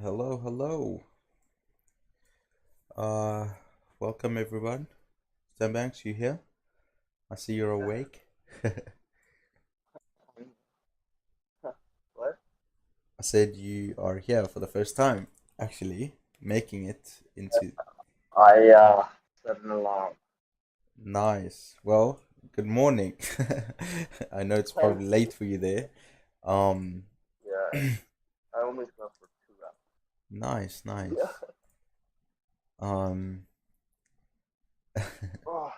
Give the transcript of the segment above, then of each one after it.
Hello, hello. Uh, Welcome everyone. Sam Banks, you here? I see you're awake. I What? said you are here for the first time, actually, making it into I set an alarm. nice. Well, good morning. I know it's Thank probably you. late for you there. Um, Yeah, I only slept for 2 hours. nice, Yeah. nice. Um, Oh,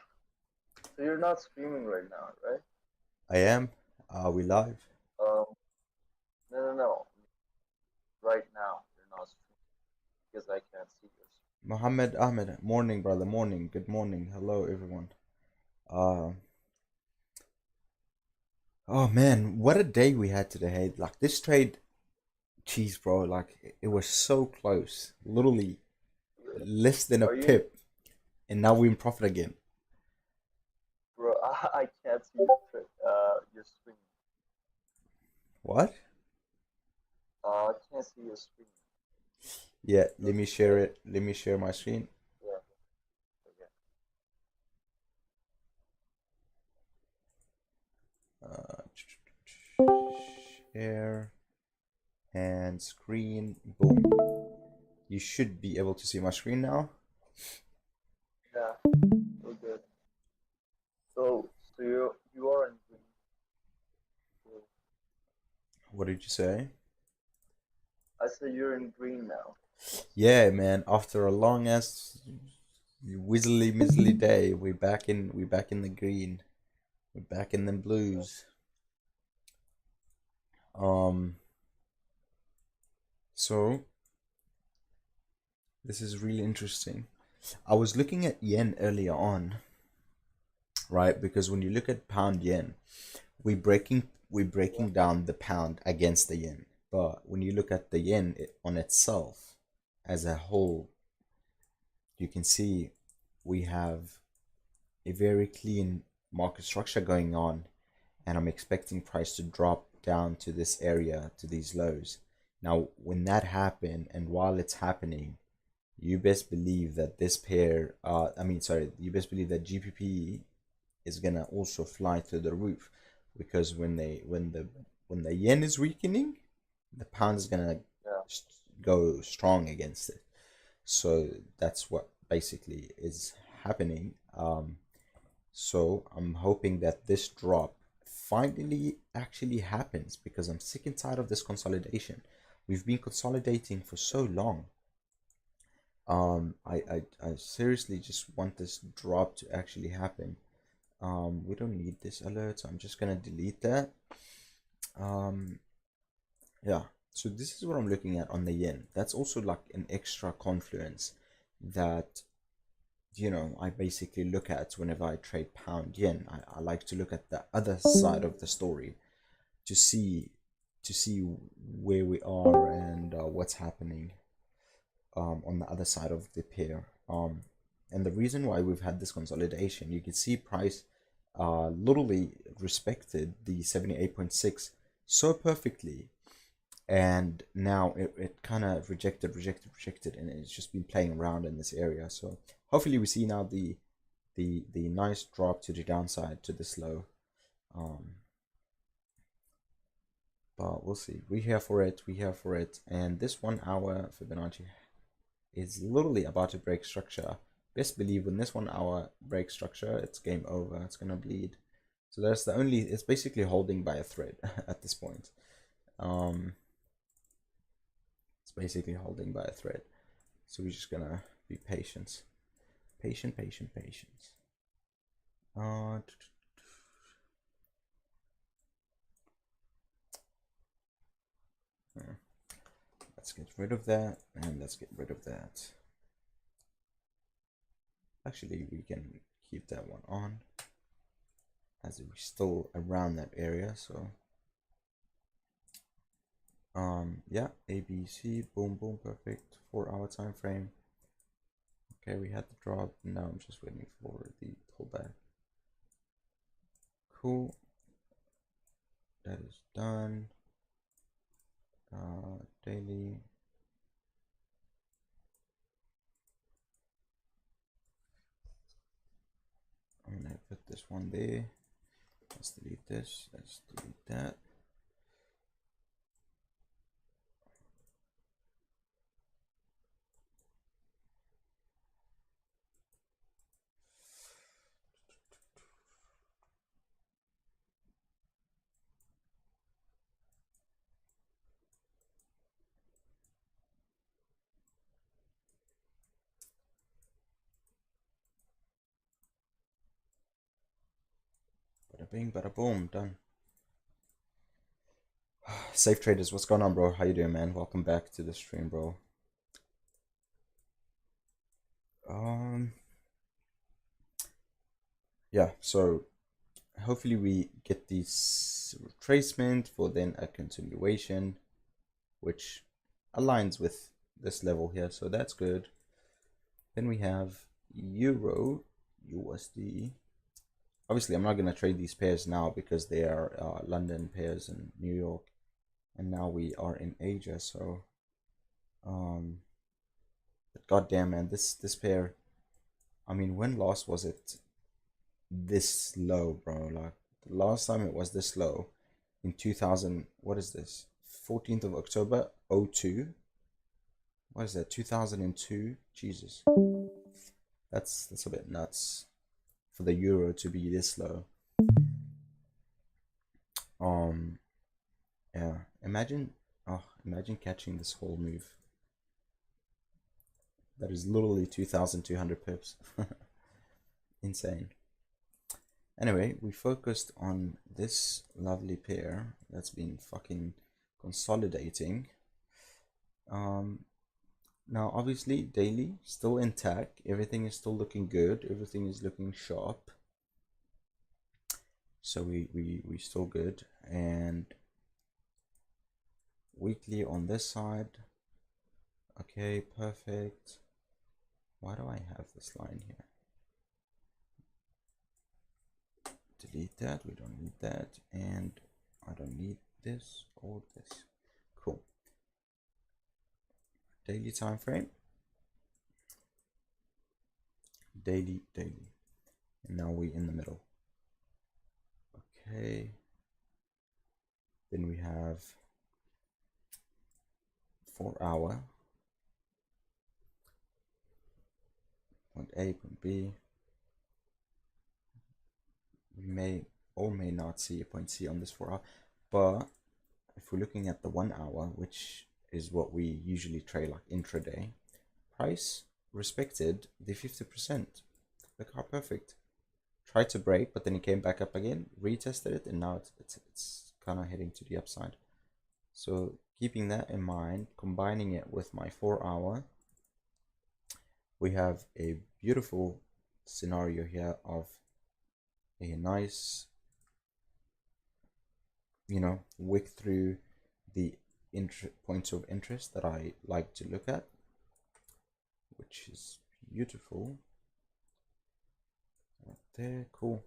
so you're not streaming right now, right? I am. Are we live? Um, no, no, no. Right now, you're not streaming because I can't see your screen. Mohammed Ahmed, morning, brother, morning. Good morning. Hello, everyone. Uh, Oh man, what a day we had today. Hey, like this trade, jeez, bro. Like it was so close, literally less than a Are you, pip, and now we're in profit again. bro? I can't see your screen. What? I can't see your screen. Yeah, let me Doesn't share say. it. Let me share my screen. Yeah. Okay. Uh, Share and screen. Boom. You should be able to see my screen now. Yeah. We're good. So you are in green. So What did you say? I said you're in green now. Yeah, man. After a long ass whizzly mizzly day, we're back in. We're back in the green. We're back in the blues. Um. So this is really interesting. I was looking at yen earlier on, right? Because when you look at pound yen, we're breaking down the pound against the yen. But when you look at the yen on itself as a whole, you can see we have a very clean market structure going on, and I'm expecting price to drop down to this area to these lows. Now, when that happen, and while it's happening, you best believe that this pair, sorry, you best believe that GPP is gonna also fly to the roof, because when the yen is weakening, the pound is gonna Yeah. go strong against it. So that's what basically is happening. So I'm hoping that this drop finally actually happens, because I'm sick and tired of this consolidation. We've been consolidating for so long. I seriously just want this drop to actually happen. We don't need this alert, so I'm just gonna delete that. Um, yeah. So this is what I'm looking at on the yen. That's also like an extra confluence that I basically look at whenever I trade pound yen. I like to look at the other side of the story to see where we are and what's happening on the other side of the pair. And the reason why we've had this consolidation, you can see price literally respected the 78.6 so perfectly, and now it kind of rejected, and it's just been playing around in this area. So hopefully we see now the nice drop to the downside to this low. Um, but we'll see. We're here for it. We're here for it. And this 1 hour Fibonacci is literally about to break structure. Best believe when this 1 hour breaks structure, it's game over. It's gonna bleed. So that's the only. It's basically holding by a thread at this point. Um, it's basically holding by a thread. So we're just gonna be patient, patient. Uh, let's get rid of that, and let's get rid of that. Actually, we can keep that one on, as we're still around that area. So yeah, ABC, boom, boom, perfect. 4 hour time frame. Okay, we had the drop. Now I'm just waiting for the pullback. Cool. That is done. Daily. this one there. Let's delete this. Let's delete that. Bada bing, bada boom, done. Safe traders, what's going on, bro? How you doing, man? Welcome back to the stream, bro. Yeah, so hopefully we get this retracement for then a continuation, which aligns with this level here, so that's good. Then we have Euro USD. Obviously, I'm not going to trade these pairs now because they are London pairs and New York, and now we are in Asia. So, but goddamn, man, this pair. I mean, when last was it this low, bro? Like the last time it was this low in 2000. What is this? 14th of October 02. What is that? 2002. Jesus, that's a bit nuts for the euro to be this low. Yeah, imagine catching this whole move. That is literally 2,200 pips. Insane. Anyway, we focused on this lovely pair that's been fucking consolidating. Now obviously daily still intact, everything is still looking good, everything is looking sharp, so we still good. And weekly on this side, okay, perfect. Why do I have this line here? Delete that, we don't need that, and I don't need this or this. Cool. Daily time frame, daily, and now we in the middle. Okay, then we have 4 hour, point A, point B. We may or may not see a point C on this 4 hour, but if we're looking at the 1 hour, which is what we usually trade like intraday, price respected the 50%. Look how perfect. Tried to break, but then it came back up again, retested it, and now it's kind of heading to the upside. So keeping that in mind, combining it with my 4 hour, we have a beautiful scenario here of a nice, wick through the points of interest that I like to look at, which is beautiful. Right there, cool.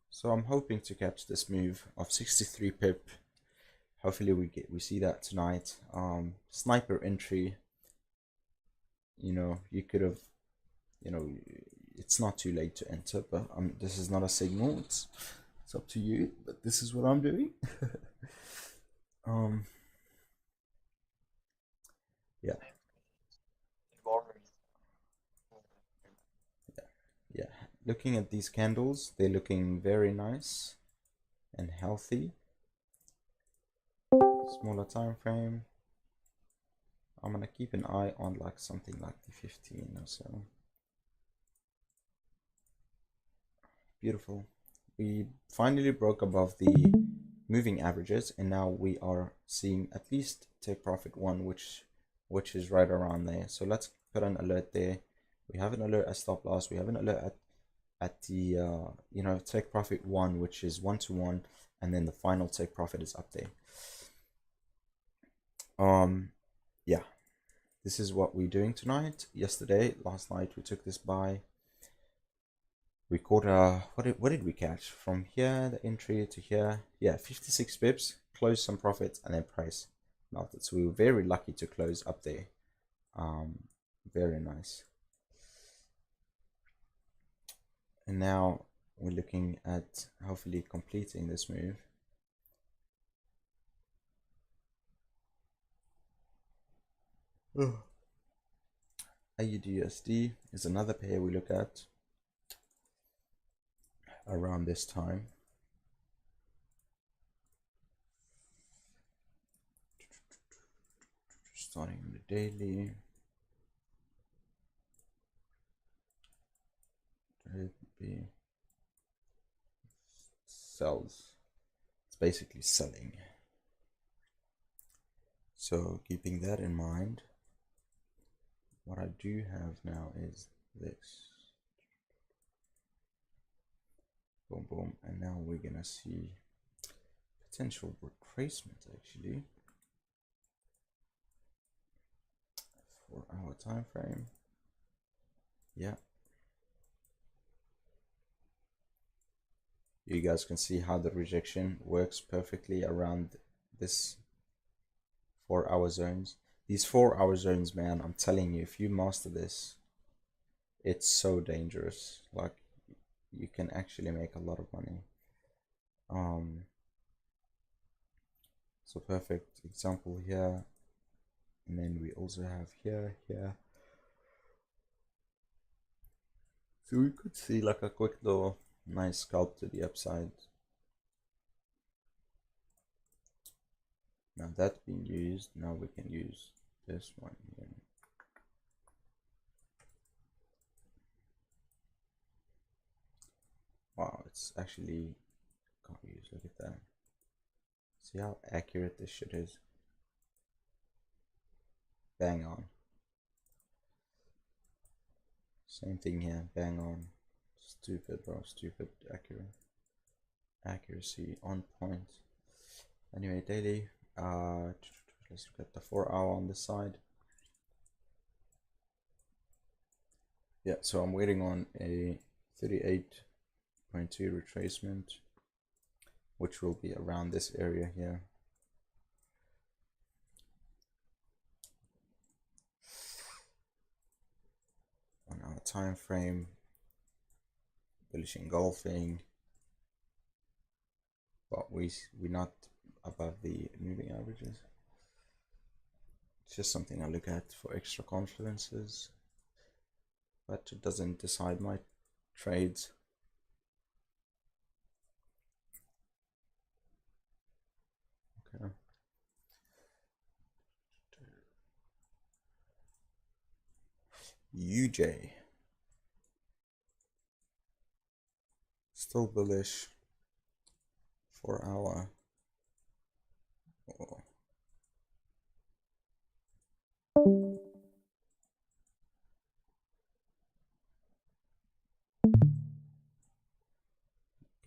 So I'm hoping to catch this move of 63 pip. Hopefully we see that tonight. Sniper entry. You could have, it's not too late to enter, but this is not a signal. It's up to you. But this is what I'm doing. Yeah. Yeah. Looking at these candles, they're looking very nice and healthy. Smaller time frame. I'm gonna keep an eye on like something like the 15 or so. Beautiful. We finally broke above the moving averages, and now we are seeing at least take profit 1, which is right around there. So let's put an alert there. We have an alert at stop loss. We have an alert at the take profit 1, which is 1-to-1, and then the final take profit is up there. Yeah, this is what we're doing tonight. Last night we took this buy. We caught what did we catch from here, the entry to here? Yeah, 56 pips, closed some profits, and then price melted. So we were very lucky to close up there. Very nice. And now we're looking at hopefully completing this move. AUDUSD is another pair we look at around this time. Starting on the daily. It be sells. It's basically selling. So keeping that in mind, what I do have now is this. Boom, boom, and now we're gonna see potential retracement actually. 4-hour time frame. Yeah. You guys can see how the rejection works perfectly around this 4-hour zones. These 4-hour zones, man, I'm telling you, if you master this, it's so dangerous. Like, you can actually make a lot of money. So perfect example here, and then we also have here. So we could see like a quick little nice scalp to the upside. Now that's being used, now we can use this one here. Wow, it's actually can't use, look at that. See how accurate this shit is? Bang on. Same thing here, bang on. Stupid, bro, stupid accurate. Accuracy on point. Anyway, daily, let's look at the 4-hour on this side. Yeah, so I'm waiting on a 38.2 retracement, which will be around this area here. On our time frame, bullish engulfing, but we're not above the moving averages. It's just something I look at for extra confidences, but it doesn't decide my trades. Okay. UJ still bullish. 4-hour. Oh.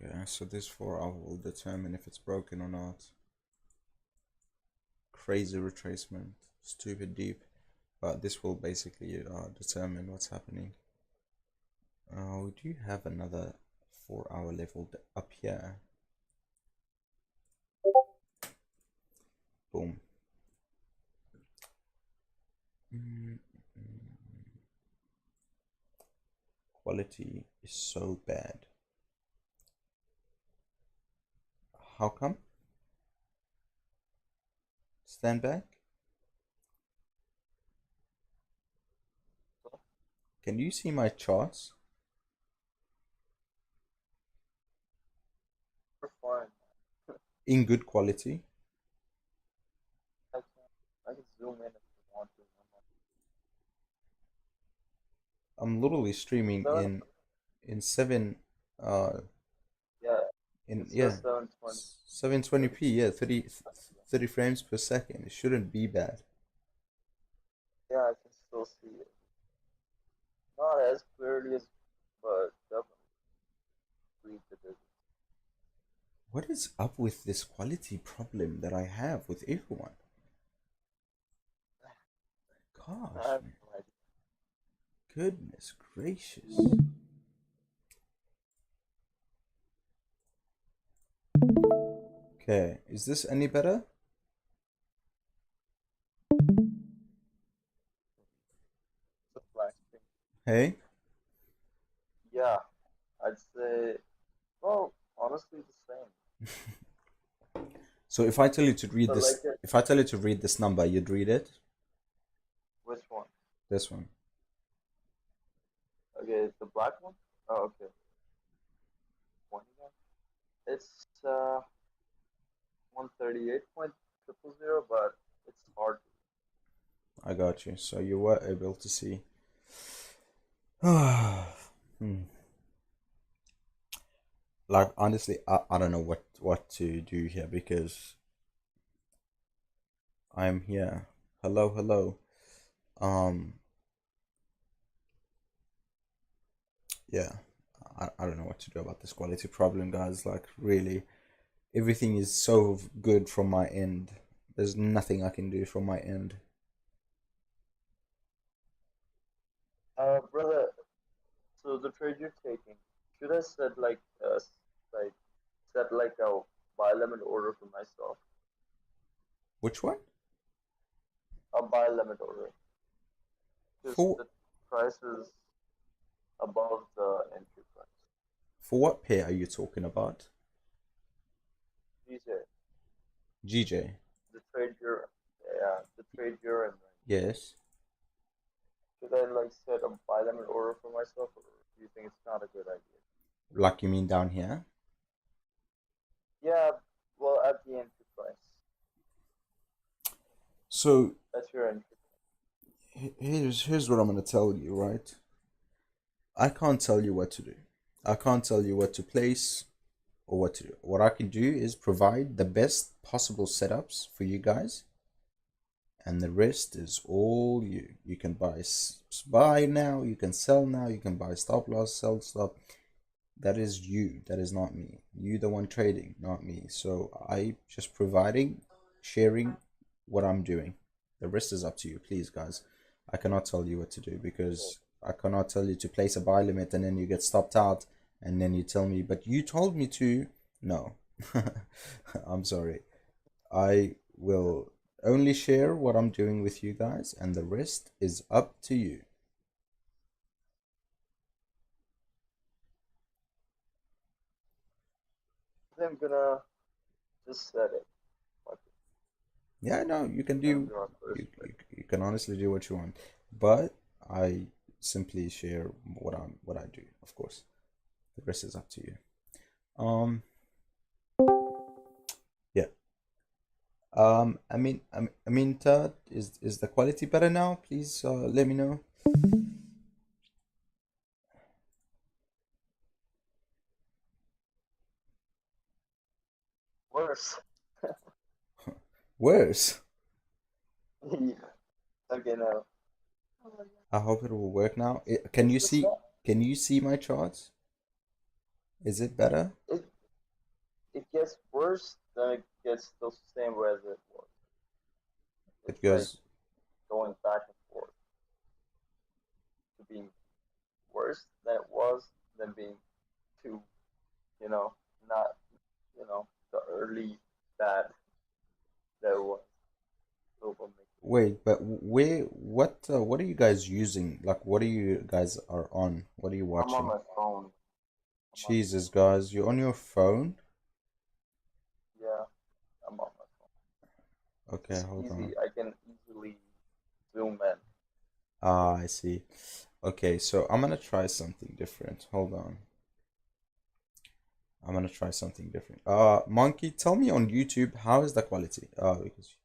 Okay, so this 4-hour will determine if it's broken or not. Crazy retracement, stupid deep, but this will basically determine what's happening. We do have another 4-hour level up here. Boom. Quality is so bad. How come? Stand back. Can you see my charts? We're fine. In good quality. I can zoom in if you want to. I'm literally streaming Seven, in 7 yeah, in it yeah says 720. 720p, yeah, 30 frames per second. It shouldn't be bad. Yeah, I can still see it. Not as clearly as, but definitely read the digits. What is up with this quality problem that I have with everyone? I Gosh, have man. no idea. Goodness gracious. Okay, is this any better? It's a black screen. Hey? Yeah, I'd say Well, honestly, the same. So if I tell you to read But like, this, if I tell you to read this number, you'd read it? which one? This one. Okay, the black one. Oh, okay. 21. It's 138.000, but it's hard. I got you. So you were able to see. Hmm. Like honestly, I don't know what to do here because I'm here. Hello, hello. Um, yeah. I don't know what to do about this quality problem, guys. Like really, everything is so good from my end. There's nothing I can do from my end. Brother. So the trade you're taking, should I like set like a buy limit order for myself? Which one? A buy limit order, because For the price is above the entry price. for what pair are you talking about? DJ, GJ. the trade you're, yeah, the trade you're in. Right? Yes. Should I like set a buy limit order for myself, or do you think it's not a good idea? Like you mean down here? Yeah, well, at the entry price, So that's your entry. here's what I'm gonna tell you, right? I can't tell you what to do. I can't tell you what to place or what to do. What I can do is provide the best possible setups for you guys, and the rest is all you. You can buy now, you can sell now, you can buy stop loss, sell stop. That is you. That is not me. You the one trading, not me. So I just providing, sharing what I'm doing. The rest is up to you, please, guys. I cannot tell you what to do because I cannot tell you to place a buy limit and then you get stopped out and then you tell me, but you told me to. No, I'm sorry. I will only share what I'm doing with you guys, and the rest is up to you. I'm gonna just set it. Like, Yeah, no, you can gonna do be our first trade. you can honestly do what you want, but I simply share what I do, of course. The rest is up to you. Um, yeah. Todd, is the quality better now? Please, let me know. Worse. Worse. Yeah. Okay, now. I hope it will work now. It's the same. Can you see my charts? Is it better? It it gets worse, then it gets still the same way as it was. It It's like goes. going back and forth to being worse than it was, than being too, you know, not, the early bad that it was. So we'll make it Wait, but what are you guys using? Like, what are you guys are on? What are you I'm on watching? my phone. I'm on, Jesus, guys, you're on your phone? yeah, I'm on my phone. Okay, It's hold on. easy. I can easily zoom in. Ah, I see. Okay, so I'm gonna try something different. Hold on. I'm gonna try something different. Monkey, tell me on YouTube, how is the quality? Because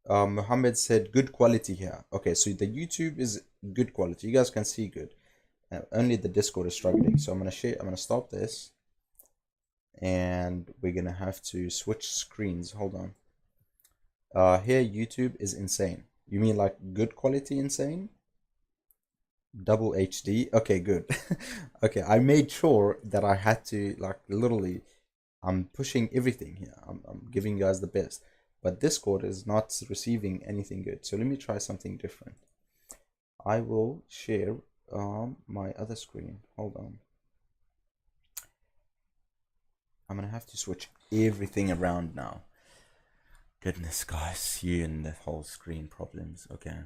Muhammad said good quality here. Okay, so the YouTube is good quality. You guys can see good. Only the Discord is struggling. So I'm gonna stop this, and we're gonna have to switch screens. Hold on. Here YouTube is insane. You mean like good quality insane? Double HD. Okay, good. Okay, I made sure that I had to like literally. I'm pushing everything here. I'm giving you guys the best, but Discord is not receiving anything good. So let me try something different. I will share my other screen. Hold on. I'm gonna have to switch everything around now. Goodness, guys, you and the whole screen problems. Okay.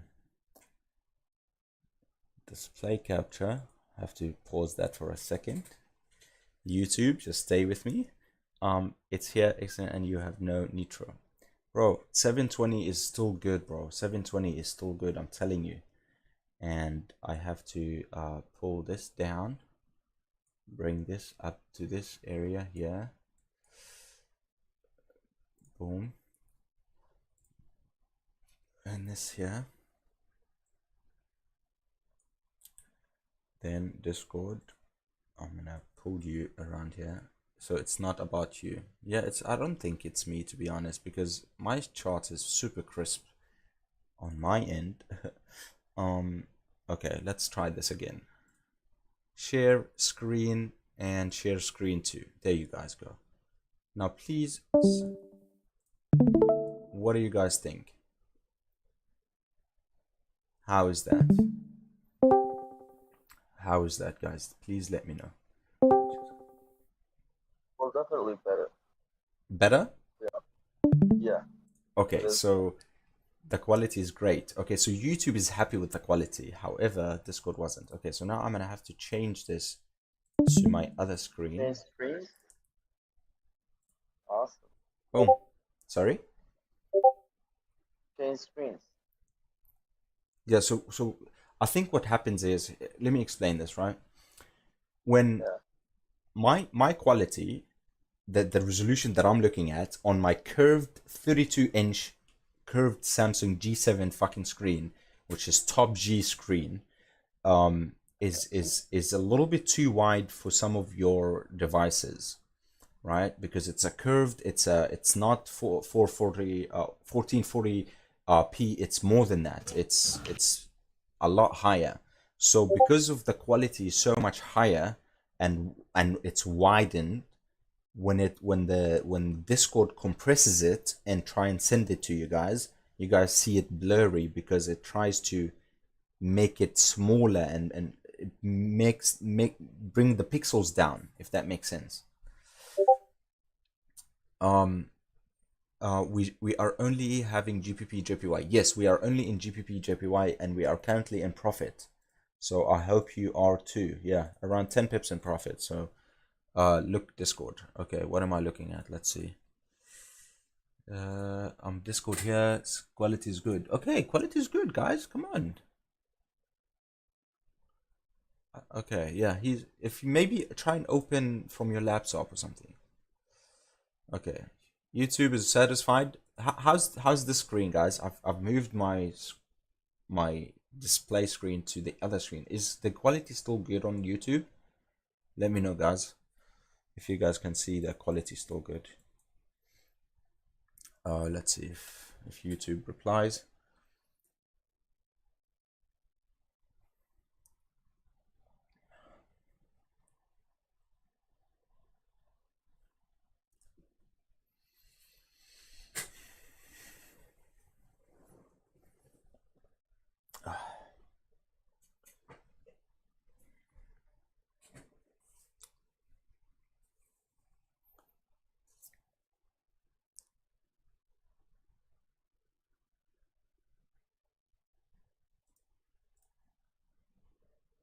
Display capture. I have to pause that for a second. YouTube, just stay with me. It's here, excellent, and you have no nitro. Bro, 720 is still good, bro. 720 is still good, I'm telling you. And I have to pull this down, bring this up to this area here. Boom. And this here. Then Discord. I'm gonna pull you around here. So it's not about you. Yeah, I don't think it's me, to be honest, because my chart is super crisp on my end. Okay, let's try this again. Share screen and share screen too. There you guys go. Now please, what do you guys think? How is that? How is that, guys? Please let me know. Well, definitely better. Better? Yeah. Yeah. Okay, so the quality is great. Okay, so YouTube is happy with the quality. However, Discord wasn't. Okay, so now I'm gonna have to change this to my other screen. Change screens. Awesome. Oh, sorry. Change screens. Yeah, so I think what happens is, let me explain this, right? When my quality, the resolution that I'm looking at on my curved 32-inch curved Samsung G7 fucking screen, which is top G screen, is a little bit too wide for some of your devices, right? Because it's a curved, it's not for 440 1440 p, it's more than that. It's a lot higher. So because of the quality is so much higher, and it's widened, when Discord compresses it and try and send it to you guys see it blurry because it tries to make it smaller, and it bring the pixels down, if that makes sense. We are only having GPP JPY. Yes, we are only in GPP JPY, and we are currently in profit. So I hope you are too. Yeah, around 10 pips in profit. So look, Discord. Okay, what am I looking at? Let's see. Discord here. Quality is good. Okay, quality is good, guys. Come on. Okay, yeah. If you maybe try and open from your laptop or something. Okay, YouTube is satisfied. How's this screen, guys? I've moved my display screen to the other screen. Is the quality still good on YouTube? Let me know, guys, if you guys can see the quality still good. Let's see if YouTube replies.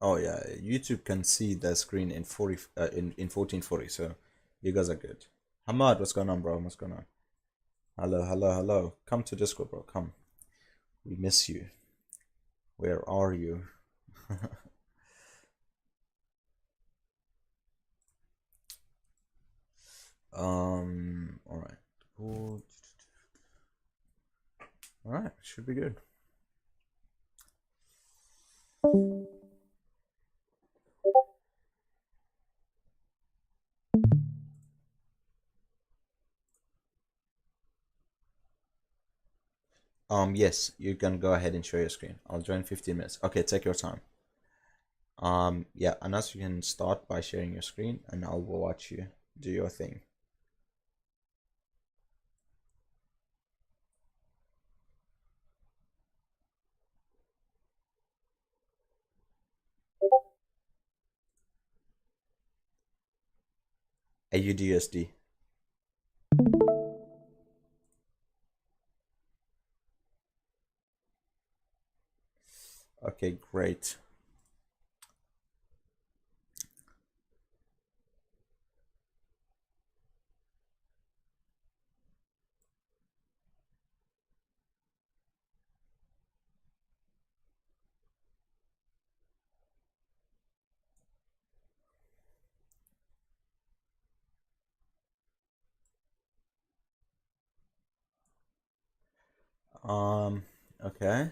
Oh yeah, YouTube can see the screen in 40 in 1440. So you guys are good. Hamad, what's going on, bro? What's going on? Hello, hello, hello. Come to Discord, bro. Come. We miss you. Where are you? All right. All right. Should be good. Yes, you can go ahead and share your screen. I'll join 15 minutes. Okay, take your time. Yeah, Anas, you can start by sharing your screen, and I'll watch you do your thing. AUDUSD. Okay, great. Okay.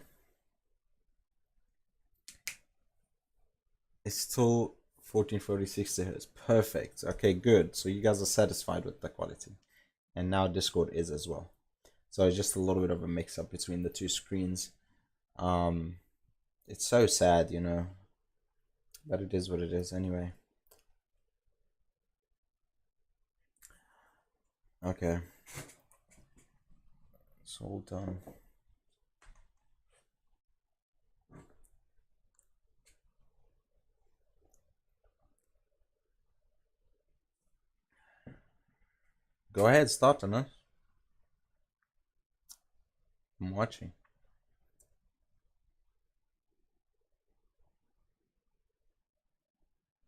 It's still 1440 60 hertz. Perfect. Okay, good. So you guys are satisfied with the quality. And now Discord is as well. So it's just a little bit of a mix up between the two screens. Um, it's so sad, you know, but it is what it is anyway. Okay. It's all done. Go ahead, start on it. I'm watching.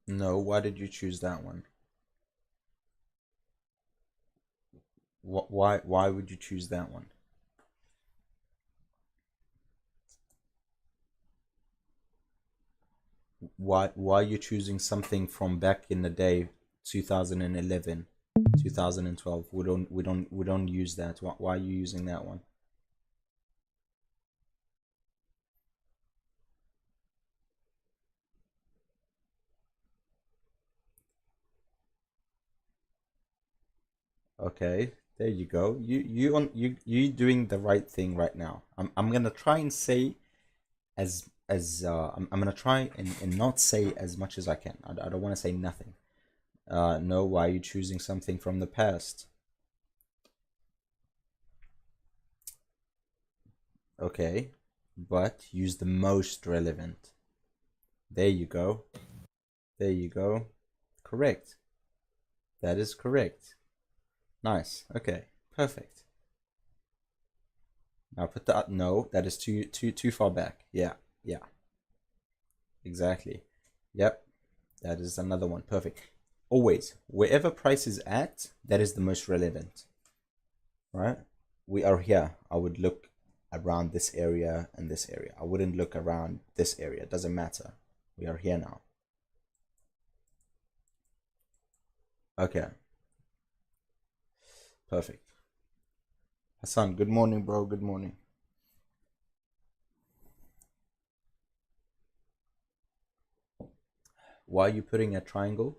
No, why did you choose that one? Why would you choose that one? Why are you choosing something from back in the day, 2011, 2012? We don't use that. Why are you using that one? Okay, there you go. You doing the right thing right now. I'm gonna try and say I'm gonna try and not say as much as I can. I don't want to say nothing. No, why are you choosing something from the past? Okay, but use the most relevant. There you go. There you go. Correct. That is correct. Nice. Okay. Perfect. Now put that. No, that is too far back. Yeah. Yeah. Exactly. Yep. That is another one. Perfect. Always, wherever price is at, that is the most relevant. Right? We are here. I would look around this area and this area. I wouldn't look around this area. It doesn't matter. We are here now. Okay. Perfect. Hassan, good morning, bro. Good morning. Why are you putting a triangle?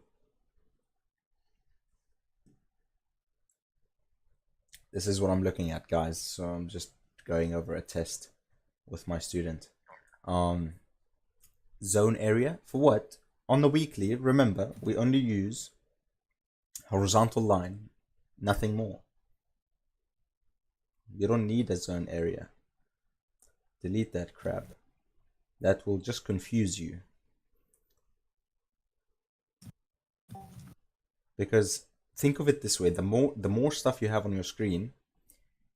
This is what I'm looking at, guys. So I'm just going over a test with my student. Um, Zone area for what? On the weekly, remember, we only use horizontal line, nothing more. You don't need a zone area. Delete that crap. That will just confuse you. Because think of it this way, the more stuff you have on your screen,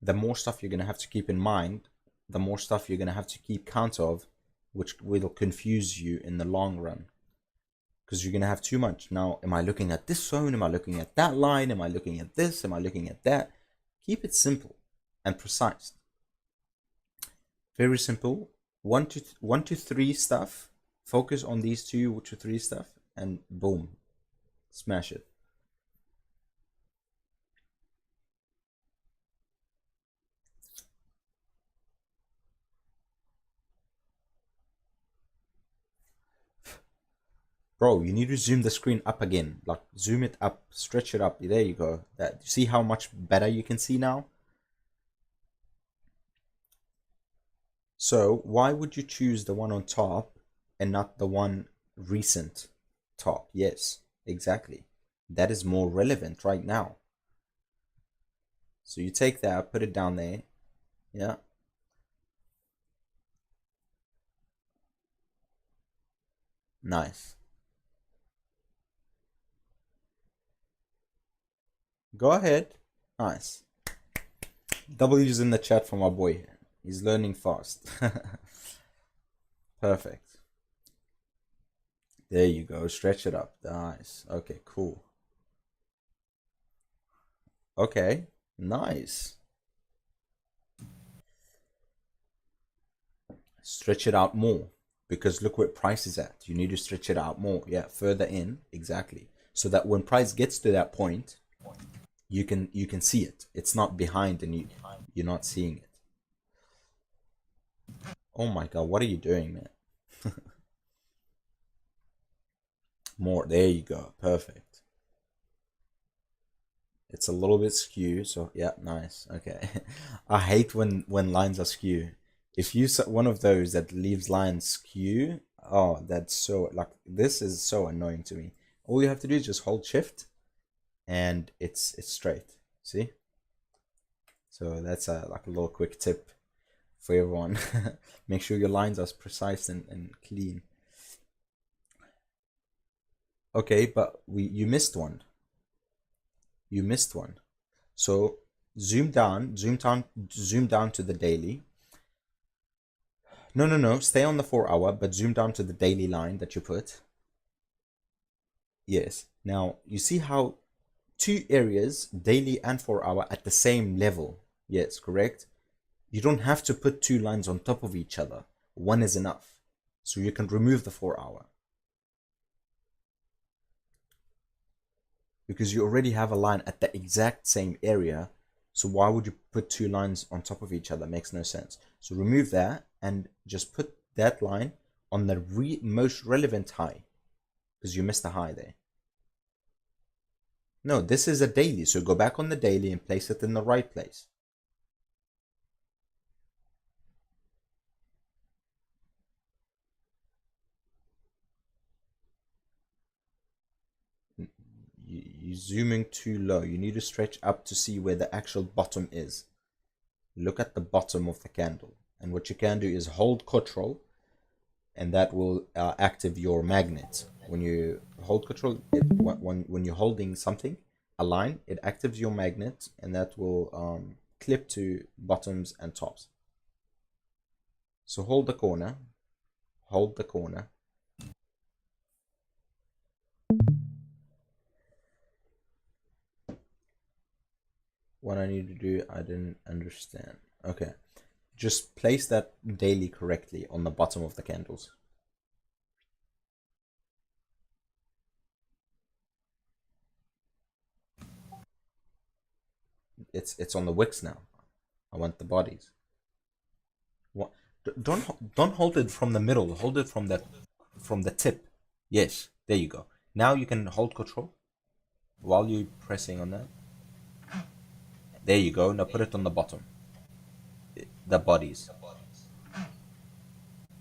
the more stuff you're gonna have to keep in mind, the more stuff you're gonna have to keep count of, which will confuse you in the long run. Because you're gonna have too much. Now, am I looking at this zone? Am I looking at that line? Am I looking at this? Am I looking at that? Keep it simple and precise. Very simple. One to three stuff. Focus on these two to three stuff, and boom, smash it. Bro, you need to zoom the screen up again. Like zoom it up, stretch it up. There you go. That see how much better you can see now? So why would you choose the one on top and not the one recent top? Yes, exactly. That is more relevant right now. So you take that, put it down there. Yeah. Nice. Go ahead. Nice. W's in the chat for my boy here. He's learning fast. Perfect. There you go. Stretch it up. Nice. Okay, cool. Okay. Nice. Stretch it out more because look where price is at. You need to stretch it out more. Yeah, further in. Exactly. So that when price gets to that point, you can see it. It's not behind and you're not seeing it. Oh my god, what are you doing, man? More. There you go. Perfect. It's a little bit skew, so yeah, nice. Okay. I hate when lines are skew. If you one of those that leaves lines skew, oh, that's so like this is so annoying to me. All you have to do is just hold shift and it's straight. See? So that's a like a little quick tip for everyone. Make sure your lines are precise and clean. Okay, but you missed one. You missed one. So zoom down to the daily. No, no, no. Stay on the 4 hour, but zoom down to the daily line that you put. Yes. Now you see how two areas, daily and 4 hour, at the same level. Yes, correct. You don't have to put two lines on top of each other. One is enough. So you can remove the 4 hour because you already have a line at the exact same area. So why would you put two lines on top of each other? Makes no sense. So remove that and just put that line on the most relevant high because you missed a high there. No, this is a daily. So go back on the daily and place it in the right place. You're zooming too low. You need to stretch up to see where the actual bottom is. Look at the bottom of the candle. And what you can do is hold control, and that will active your magnet. When you hold control, when you're holding something, a line, it actives your magnet, and that will clip to bottoms and tops. So hold the corner, hold the corner. What I need to do, I didn't understand. Okay, just place that daily correctly on the bottom of the candles. It's on the wicks now. I want the bodies. What? Don't hold it from the middle. Hold it from the tip. Yes, there you go. Now you can hold control while you're pressing on that. There you go. Now put it on the bottom. The bodies.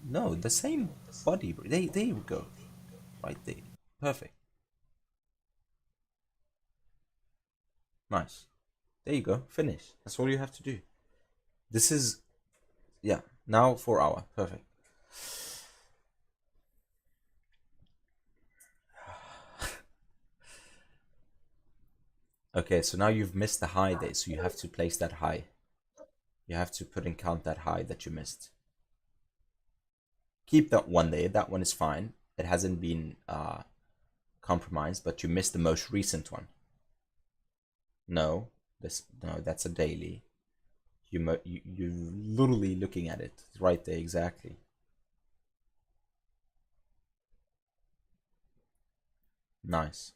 No, the same body. There you go. Right there. Perfect. Nice. There you go. Finish. That's all you have to do. This is, yeah. Now 4 hour. Perfect. Okay, so now you've missed the high there, so you have to place that high. You have to put and count that high that you missed. Keep that one there. That one is fine. It hasn't been compromised, but you missed the most recent one. No, that's a daily. You're literally looking at it right there exactly. Nice,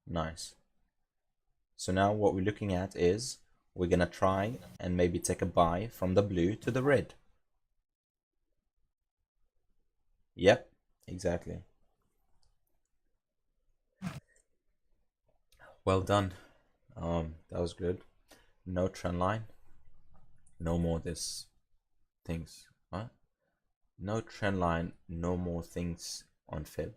nice. So now what we're looking at is we're gonna try and maybe take a buy from the blue to the red. Yep, exactly. Well done. That was good. No trend line. No more this things. What? No trend line. No more things on Fib.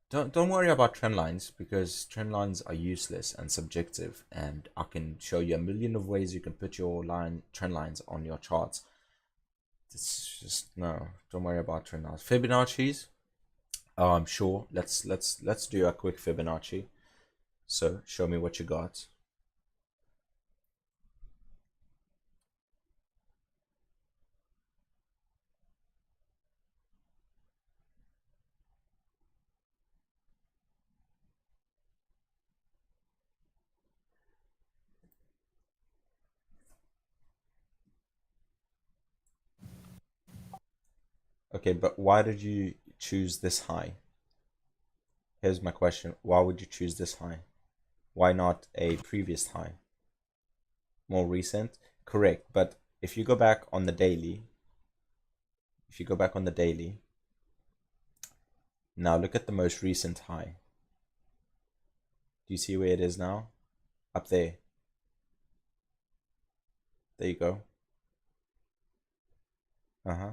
Don't worry about trend lines because trend lines are useless and subjective, and I can show you a million of ways you can put your trend lines on your charts. It's just no. Don't worry about trend lines. Fibonacci's. Oh, I'm sure. Let's do a quick Fibonacci. So show me what you got. Okay, but why did you choose this high? Here's my question. Why would you choose this high? Why not a previous high? More recent? Correct, but if you go back on the daily, now look at the most recent high. Do you see where it is now? Up there. There you go. Uh-huh.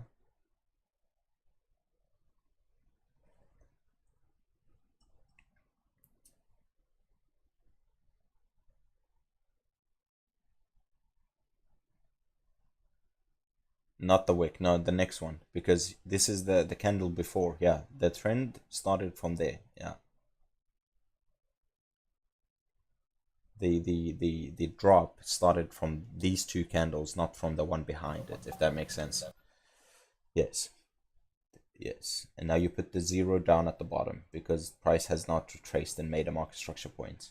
Not the wick, no, the next one, because this is the candle before. Yeah, the trend started from there. Yeah, the drop started from these two candles, not from the one behind it, if that makes sense. Yes, yes. And now you put the zero down at the bottom because price has not retraced and made a market structure point.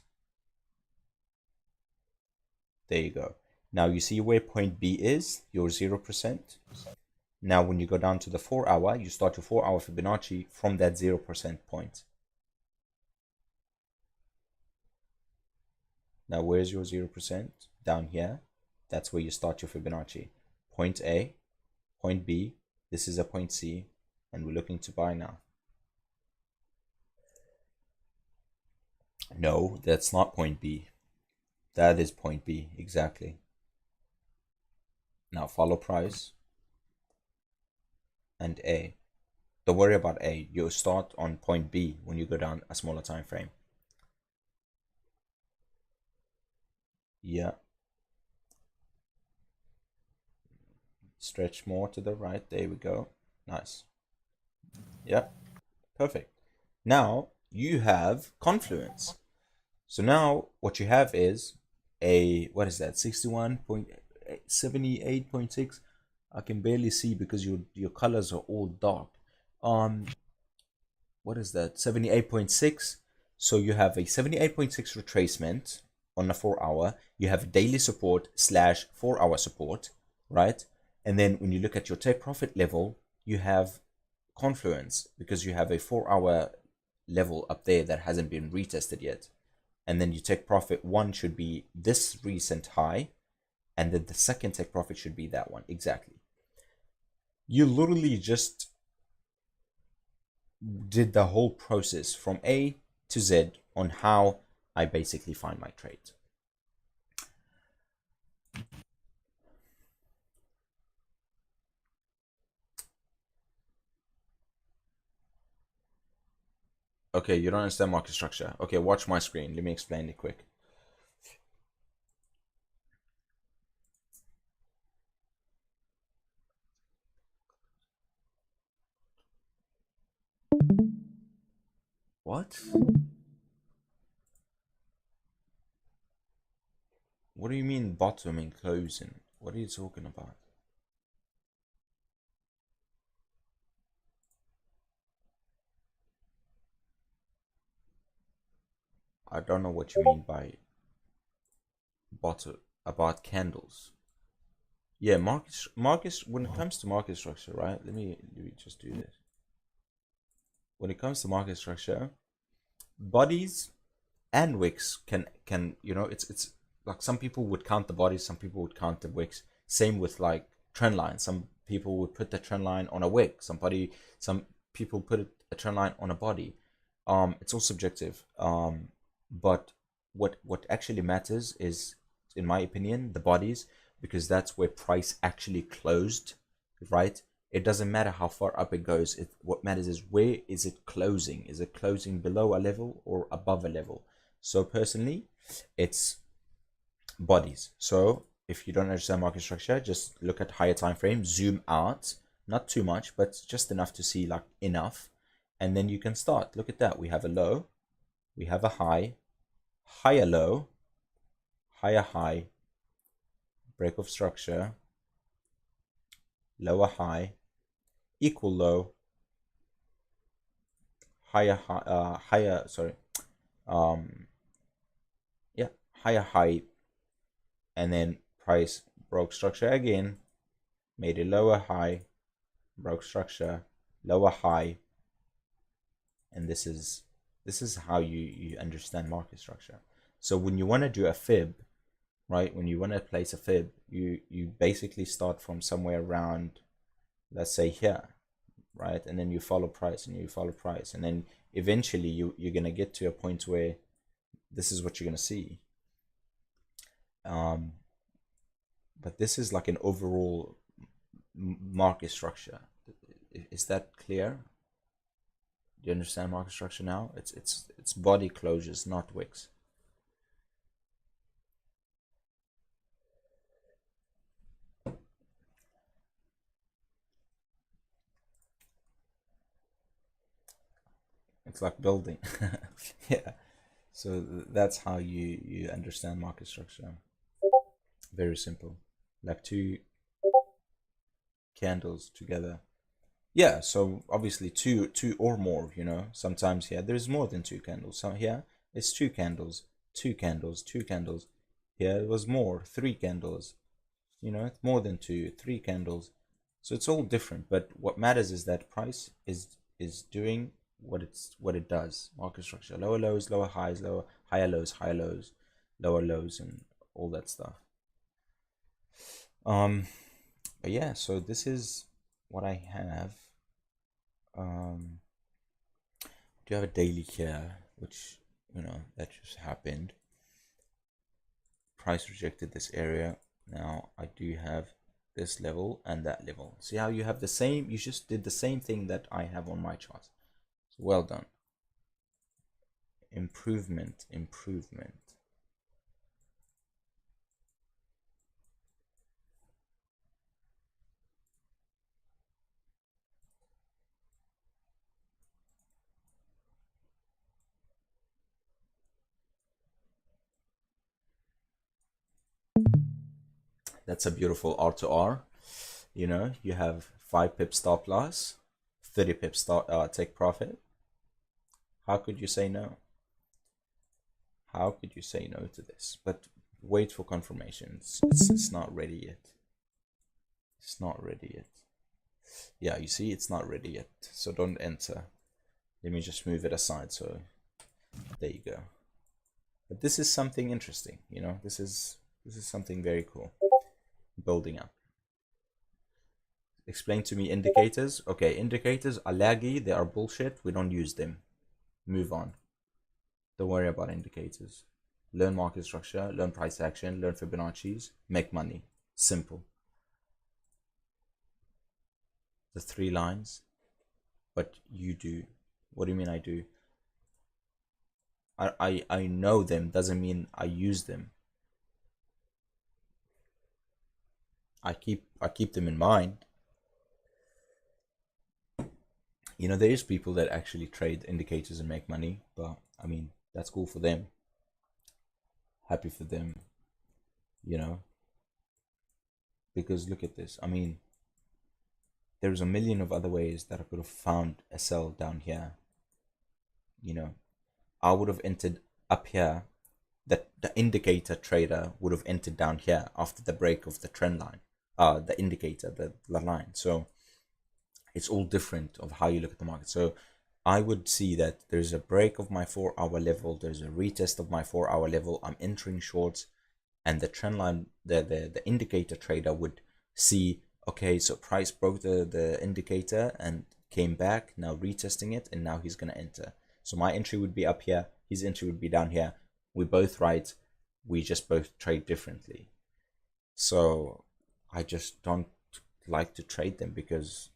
There you go. Now you see where point B is, your 0%. Now when you go down to the 4 hour, you start your 4 hour Fibonacci from that 0% point. Now where's your 0%? Down here. That's where you start your Fibonacci. Point A, point B, this is a point C, and we're looking to buy now. No, that's not point B. That is point B, exactly. Now follow price and A. Don't worry about A. You'll start on point B when you go down a smaller time frame. Yeah. Stretch more to the right. There we go. Nice. Yeah. Perfect. Now you have confluence. So now what you have is a, what is that? 61.78.6. I can barely see because your colors are all dark. What is that? 78.6. So you have a 78.6 retracement on a 4 hour. You have daily support slash 4 hour support, right? And then when you look at your take profit level, you have confluence because you have a 4 hour level up there that hasn't been retested yet. And then you take profit one should be this recent high, and then the second take profit should be that one. Exactly. You literally just did the whole process from A to Z on how I basically find my trade. Okay, you don't understand market structure. Okay, watch my screen. Let me explain it quick. What? What do you mean bottom and closing? What are you talking about? I don't know what you mean by bottom, about candles. Yeah, markets. When it comes to market structure, right? Let me just do this. When it comes to market structure, bodies and wicks can it's like some people would count the bodies, some people would count the wicks. Same with like trend line. Some people would put the trend line on a wick. Some people put a trend line on a body. It's all subjective. But what actually matters is, in my opinion, the bodies, because that's where price actually closed, right? It doesn't matter how far up it goes. What matters is where is it closing? Is it closing below a level or above a level? So personally, it's bodies. So if you don't understand market structure, just look at higher time frame, zoom out, not too much, but just enough to see like enough, and then you can start. Look at that. We have a low, we have a high, higher low, higher high, break of structure, lower high, equal low, higher high, higher, sorry, um, yeah, higher high, and then price broke structure again, made a lower high, broke structure, lower high, and this is how you understand market structure. So when you want to do a fib, right? When you want to place a fib, you basically start from somewhere around, let's say here, right? And then you follow price and you follow price, and then eventually you're gonna get to a point where this is what you're gonna see. But this is like an overall market structure. Is that clear? Do you understand market structure now? It's body closures, not wicks. It's like building. Yeah. So that's how you understand market structure. Very simple. Like two candles together. Yeah, so obviously two or more, you know. Sometimes here there's more than two candles. So here it's two candles, two candles, two candles. Here it was more, three candles. You know, it's more than two, three candles. So it's all different, but what matters is that price is doing what it does. Market structure: lower lows, lower highs, lower higher lows, lower lows, and all that stuff. But yeah, so this is what I have. Do have a daily here, which, you know, that just happened. Price rejected this area. Now I do have this level and that level. See how you have the same, you just did the same thing that I have on my chart. So well done. Improvement. That's a beautiful R to R. You know, you have 5 pip stop loss, 30 pip stop take profit. How could you say no? How could you say no to this? But wait for confirmations. It's not ready yet. It's not ready yet. Yeah, you see, it's not ready yet. So don't enter. Let me just move it aside. So there you go. But this is something interesting, you know. This is something very cool. Building up. Explain to me indicators. Okay, indicators are laggy. They are bullshit. We don't use them. Move on. Don't worry about indicators. Learn market structure, learn price action, learn Fibonacci's, make money. Simple. The 3 lines. But you do. What do you mean I do? I know them doesn't mean I use them. I keep them in mind. You know, there is people that actually trade indicators and make money, but I mean, that's cool for them. Happy for them, you know. Because look at this. I mean, there's a million of other ways that I could have found a sell down here. You know, I would have entered up here. That the indicator trader would have entered down here after the break of the trend line. The indicator, the line. So it's all different of how you look at the market. So I would see that there's a break of my 4-hour level, there's a retest of my 4-hour level, I'm entering shorts, and the trend line, the indicator trader would see, okay, so price broke the indicator and came back, now retesting it, and now he's gonna enter. So my entry would be up here, his entry would be down here. We're both right, we just both trade differently. So I just don't like to trade them because,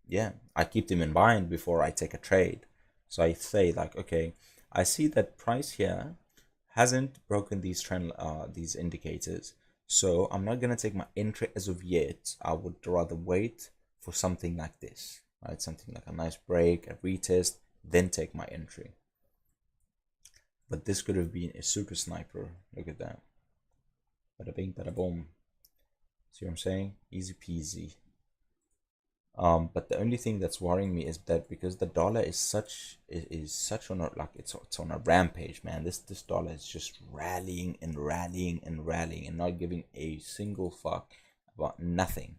yeah, I keep them in mind before I take a trade. So I say like, okay, I see that price here hasn't broken these these indicators, so I'm not gonna take my entry as of yet. I would rather wait for something like this, right? Something like a nice break, a retest, then take my entry. But this could have been a super sniper. Look at that. Bada bing, bada boom. See what I'm saying? Easy peasy. But the only thing that's worrying me is that because the dollar is such on a, like it's on a rampage, man. This dollar is just rallying and rallying and rallying and not giving a single fuck about nothing.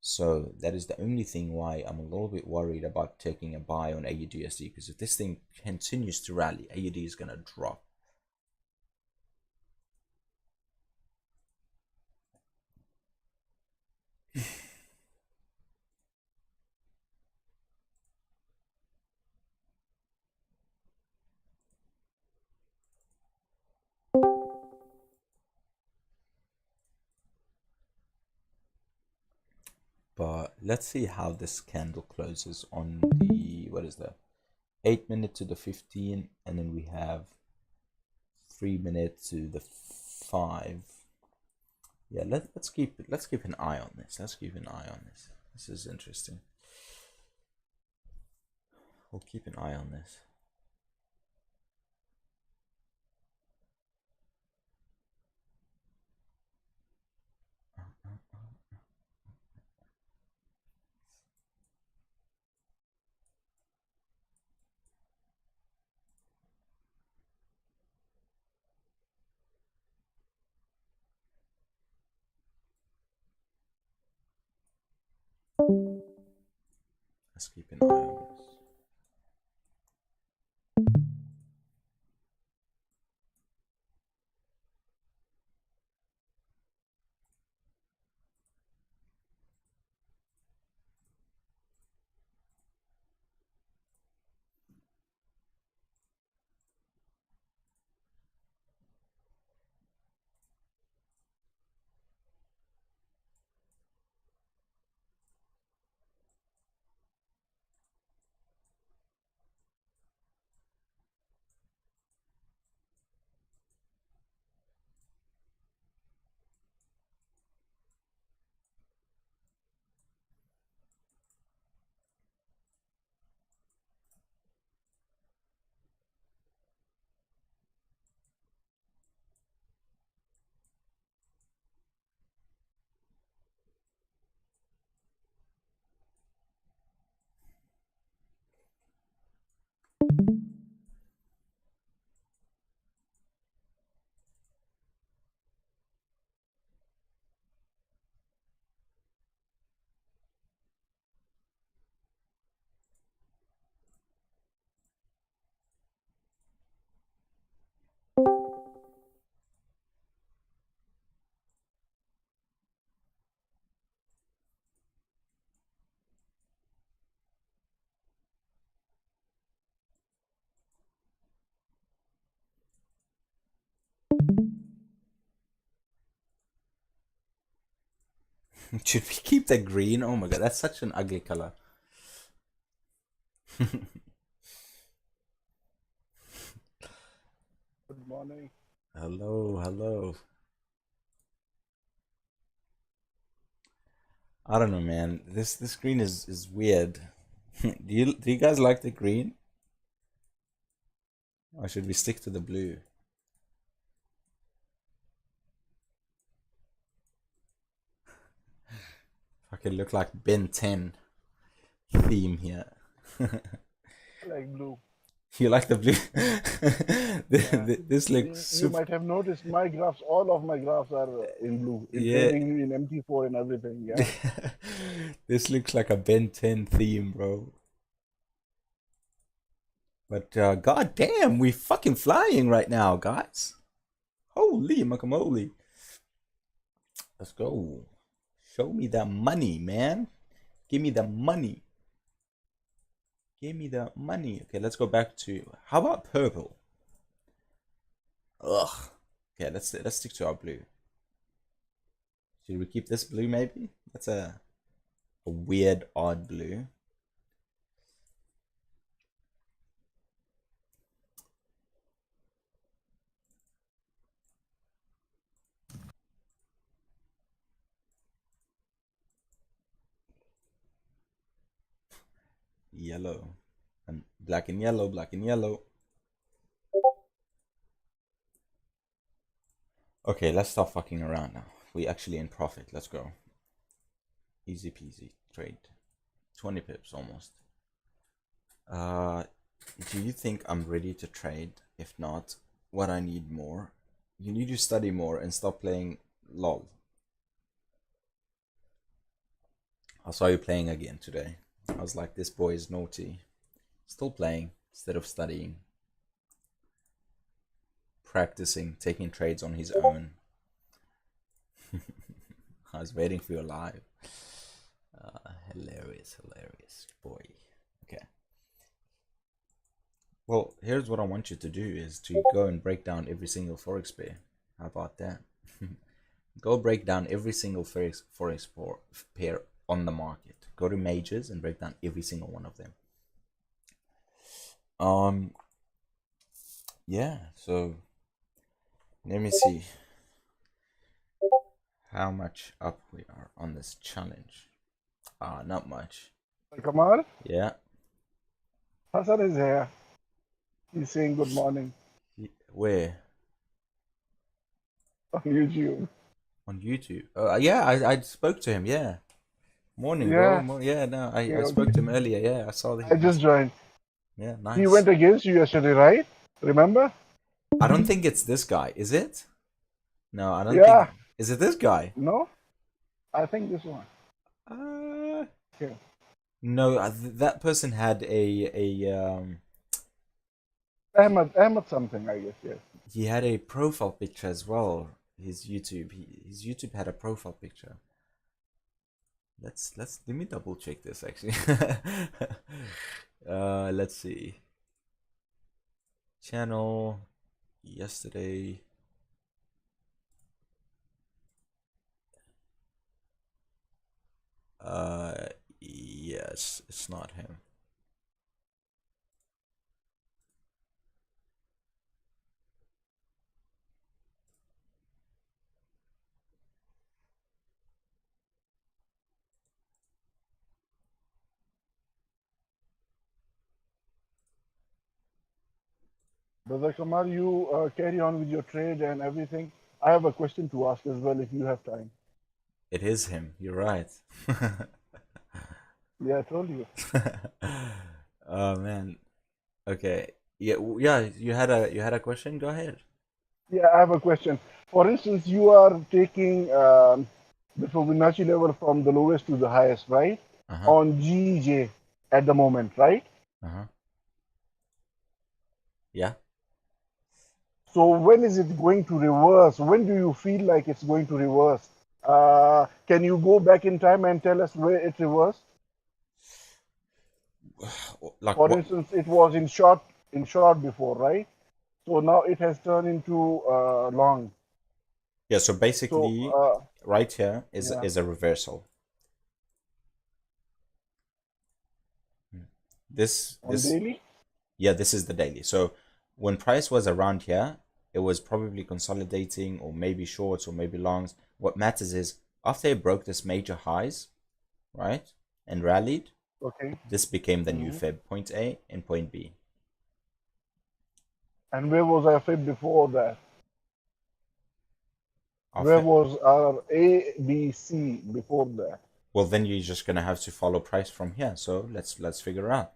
So that is the only thing why I'm a little bit worried about taking a buy on AUDUSD, because if this thing continues to rally, AUD is gonna drop. But let's see how this candle closes on the, what is that, 8 minute to the 15, and then we have 3 minute to the 5. Yeah, let's keep an eye on this. Let's keep an eye on this. This is interesting. We'll keep an eye on this. Let's keep an eye on this. Should we keep the green? Oh my god, that's such an ugly color. Good morning. Hello. I don't know, man. This green is weird. Do you guys like the green? Or should we stick to the blue? Fucking look like Ben 10 theme here. I like blue. You like the blue? Yeah. This looks You super. might have noticed my graphs, all of my graphs are in blue, in Yeah. trading, in MT4 and everything. Yeah. This looks like a Ben 10 theme, bro. But god damn, we fucking flying right now, guys. Holy makamoli. Let's go. Show me that money, man. Give me the money. Give me the money. Okay, let's go back to, how about purple? Ugh. Okay, let's stick to our blue. Should we keep this blue maybe? That's a weird odd blue. Yellow. And black and yellow, black and yellow. Okay, let's stop fucking around now. We actually in profit. Let's go. Easy peasy trade. 20 pips almost. Do you think I'm ready to trade? If not, what I need more? You need to study more and stop playing LOL. I saw you playing again today. I was like, this boy is naughty. Still playing instead of studying. Practicing, taking trades on his own. I was waiting for your live. Hilarious boy. Okay. Well, here's what I want you to do is to go and break down every single Forex pair. How about that? Go break down every single Forex pair on the market. Go to majors and break down every single one of them. Yeah, so let me see how much up we are on this challenge. Not much. Kamal, Yeah. Hassan is here. He's saying good morning Where? on YouTube. On YouTube. Yeah, I spoke to him. Yeah. Morning, bro. Yeah, Yeah, no, okay, I spoke okay. to him earlier. Yeah, I saw that I just joined. Yeah, He nice. went against you yesterday, right? Remember? I don't think it's this guy, is it? No, I don't think. Yeah. Is it this guy? No? I think this one. Uh, Okay. no, that person had Ahmed something, I guess, yes. he had a profile picture as well. His YouTube had a profile picture. Let me double check this actually. Let's see. Channel yesterday. Yes, it's not him. Brother Kamal, you carry on with your trade and everything. I have a question to ask as well if you have time. It is him. You're right. Yeah, I told you. Oh man. Okay. Yeah, yeah. You had a question. Go ahead. Yeah, I have a question. For instance, you are taking the Fibonacci level from the lowest to the highest, right? Uh huh. On GJ at the moment, right? Uh huh. Yeah. So when is it going to reverse? When do you feel like it's going to reverse? Can you go back in time and tell us where it reversed? Like For what? instance, it was in short before, right? So now it has turned into long. Yeah. So So basically, right here is yeah, is a reversal. on This daily. Yeah, this is the daily. So when price was around here, it was probably consolidating or maybe shorts or maybe longs. What matters is after it broke this major highs, right, and rallied, Okay. this became the new Hmm. fib, point A and point B. And where was our fib before that? Where After, was our A, B, C before that? well, then you're just gonna have to follow price from here. So let's figure out.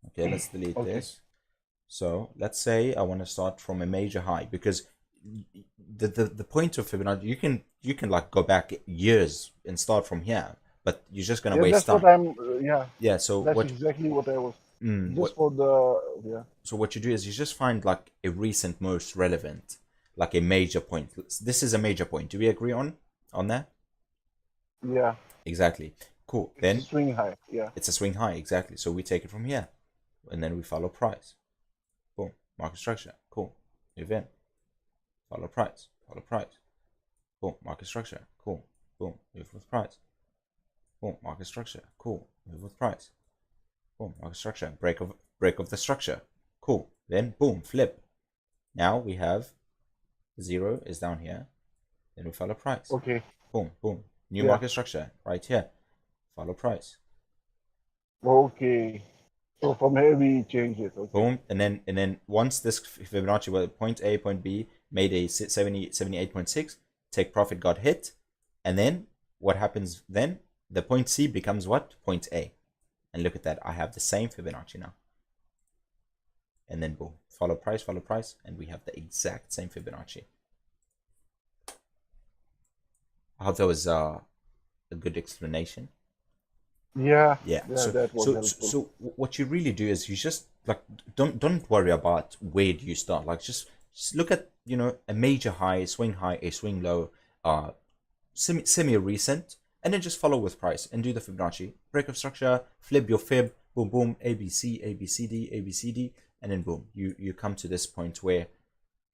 Okay, let's delete Okay. this. So let's say I want to start from a major high because the point of Fibonacci, you can like go back years and start from here, but you're just gonna Yeah, waste that's what time. I'm. Yeah, Yeah. So that's exactly what I was. Just what for the yeah. so what you do is you just find like a recent most relevant, like a major point. This is a major point. Do we agree on that? Yeah, Exactly. Cool. it's a Then swing high. Yeah. it's a swing high. Exactly. So we take it from here, and then we follow price. Boom. Market structure. Cool. Move in. Follow price. Follow price. Boom. Market structure. Cool. Boom. Move with price. Boom. Market structure. Cool. Move with price. Boom. Market structure. Break of the structure. Cool. Then boom. Flip. Now we have zero is down here. Then we follow price. Okay. Boom. Boom. New Yeah. market structure right here. Follow price. Okay. So from here we change it. Okay. Boom. And then once this Fibonacci was point A, point B made a 78.6, take profit got hit. And then what happens then? The point C becomes what? Point A. And look at that. I have the same Fibonacci now. And then boom. Follow price, and we have the exact same Fibonacci. I hope that was a good explanation. Yeah. Yeah. Yeah, So that was so so helpful. so what you really do is you just like don't worry about where do you start. Like just look at a major high, a swing low, semi recent, and then just follow with price and do the Fibonacci break of structure, flip your fib, boom boom, ABC, ABCD, ABCD, and then boom, you come to this point where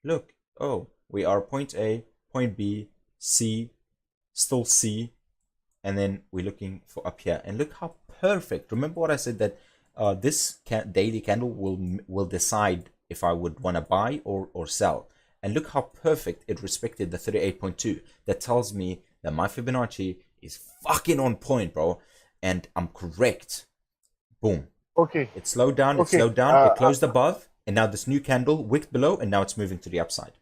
look, oh, we are point A, point B, C, still C, and then we're looking for up here, and look how perfect. Remember what I said, that this daily candle will decide if I would want to buy or sell. And look how perfect it respected the 38.2. That tells me that my Fibonacci is fucking on point, bro, and I'm correct. Boom. Okay. It slowed down, it Okay. slowed down, it closed above, and now this new candle wicked below, and now it's moving to the upside.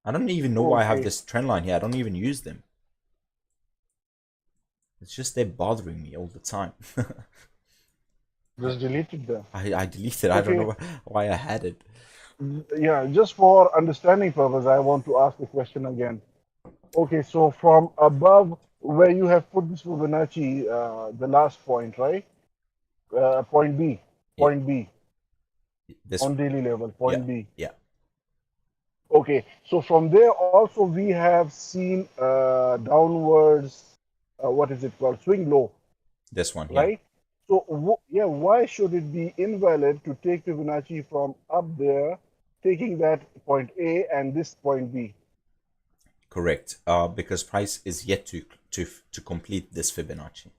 I don't even know why I have this trend line here. I don't even use them. It's just they're bothering me all the time. Just deleted them. I deleted. I don't know why I had it. Yeah, just for understanding purpose, I want to ask the question again. Okay, so from above where you have put this Fibonacci, the last point, right? Point B. Point B. This On daily level, point B. Yeah. Okay, so from there also we have seen downwards, what is it called? Swing low, This one, yeah. right? So, yeah, why should it be invalid to take Fibonacci from up there, taking that point A and this point B? Correct. Because price is yet to complete this Fibonacci.